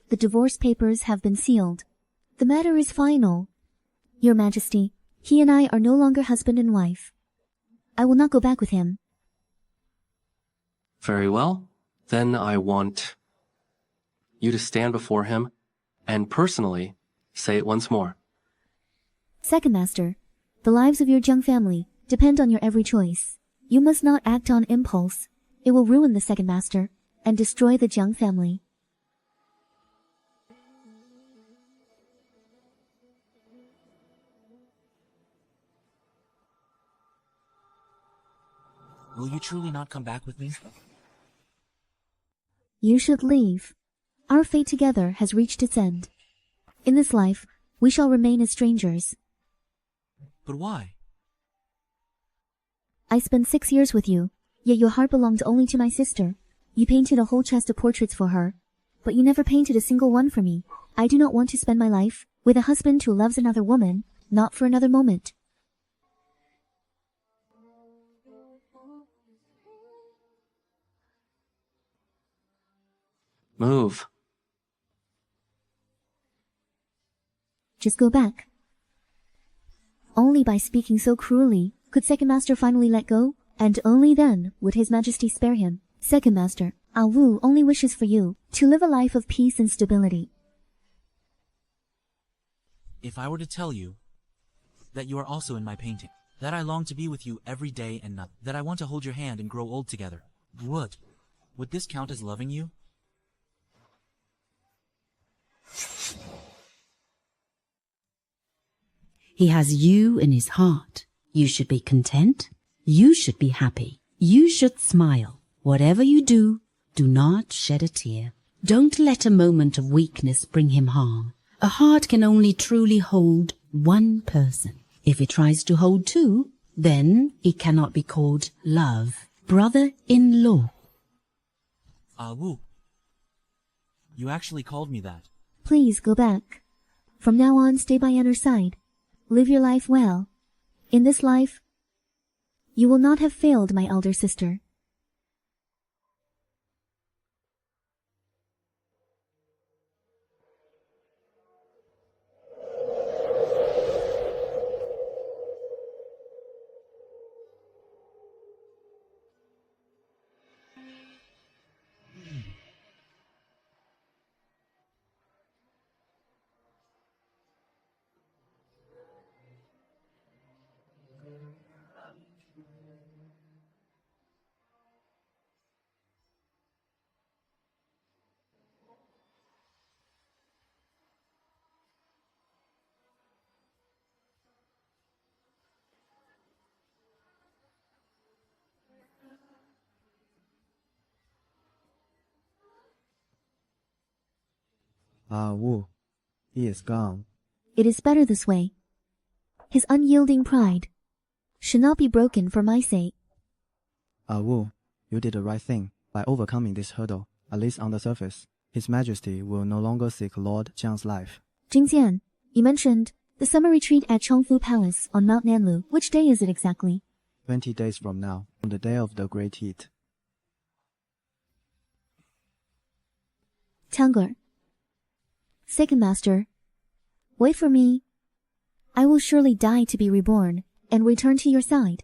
The divorce papers have been sealed. The matter is final. Your Majesty, he and I are no longer husband and wife. I will not go back with him. Very well. Then I want you to stand before him and personally say it once more. Second Master, the lives of your Jiang family depend on your every choice. You must not act on impulse. It will ruin the Second Master and destroy the Jiang family. Will you truly not come back with me? You should leave. Our fate together has reached its end. In this life, we shall remain as strangers. But why? I spent 6 years with you, yet your heart belonged only to my sister. You painted a whole chest of portraits for her, but you never painted a single one for me. I do not want to spend my life with a husband who loves another woman, not for another moment. Move. Just go back. Only by speaking so cruelly could Second Master finally let go, and only then would His Majesty spare him. Second Master, A Wu only wishes for you to live a life of peace and stability. If I were to tell you that you are also in my painting, that I long to be with you every day and night, that I want to hold your hand and grow old together, would this count as loving you? He has you in his heart. You should be content. You should be happy. You should smile. Whatever you do, do not shed a tear. Don't let a moment of weakness bring him harm. A heart can only truly hold one person. If it tries to hold two, then it cannot be called love. Brother-in-law. A Wu, you actually called me that. Please go back. From now on, stay by Anna's side. Live your life well. In this life, you will not have failed my elder sister. Ah Wu, he is gone. It is better this way. His unyielding pride should not be broken for my sake. Ah Wu, you did the right thing by overcoming this hurdle, at least on the surface. His Majesty will no longer seek Lord Jiang's life. Jing Jian, you mentioned the summer retreat at Chengfu Palace on Mount Nanlu. Which day is it exactly? 20 days from now, on the day of the great heat. Tang'er. Second Master, wait for me. I will surely die to be reborn and return to your side.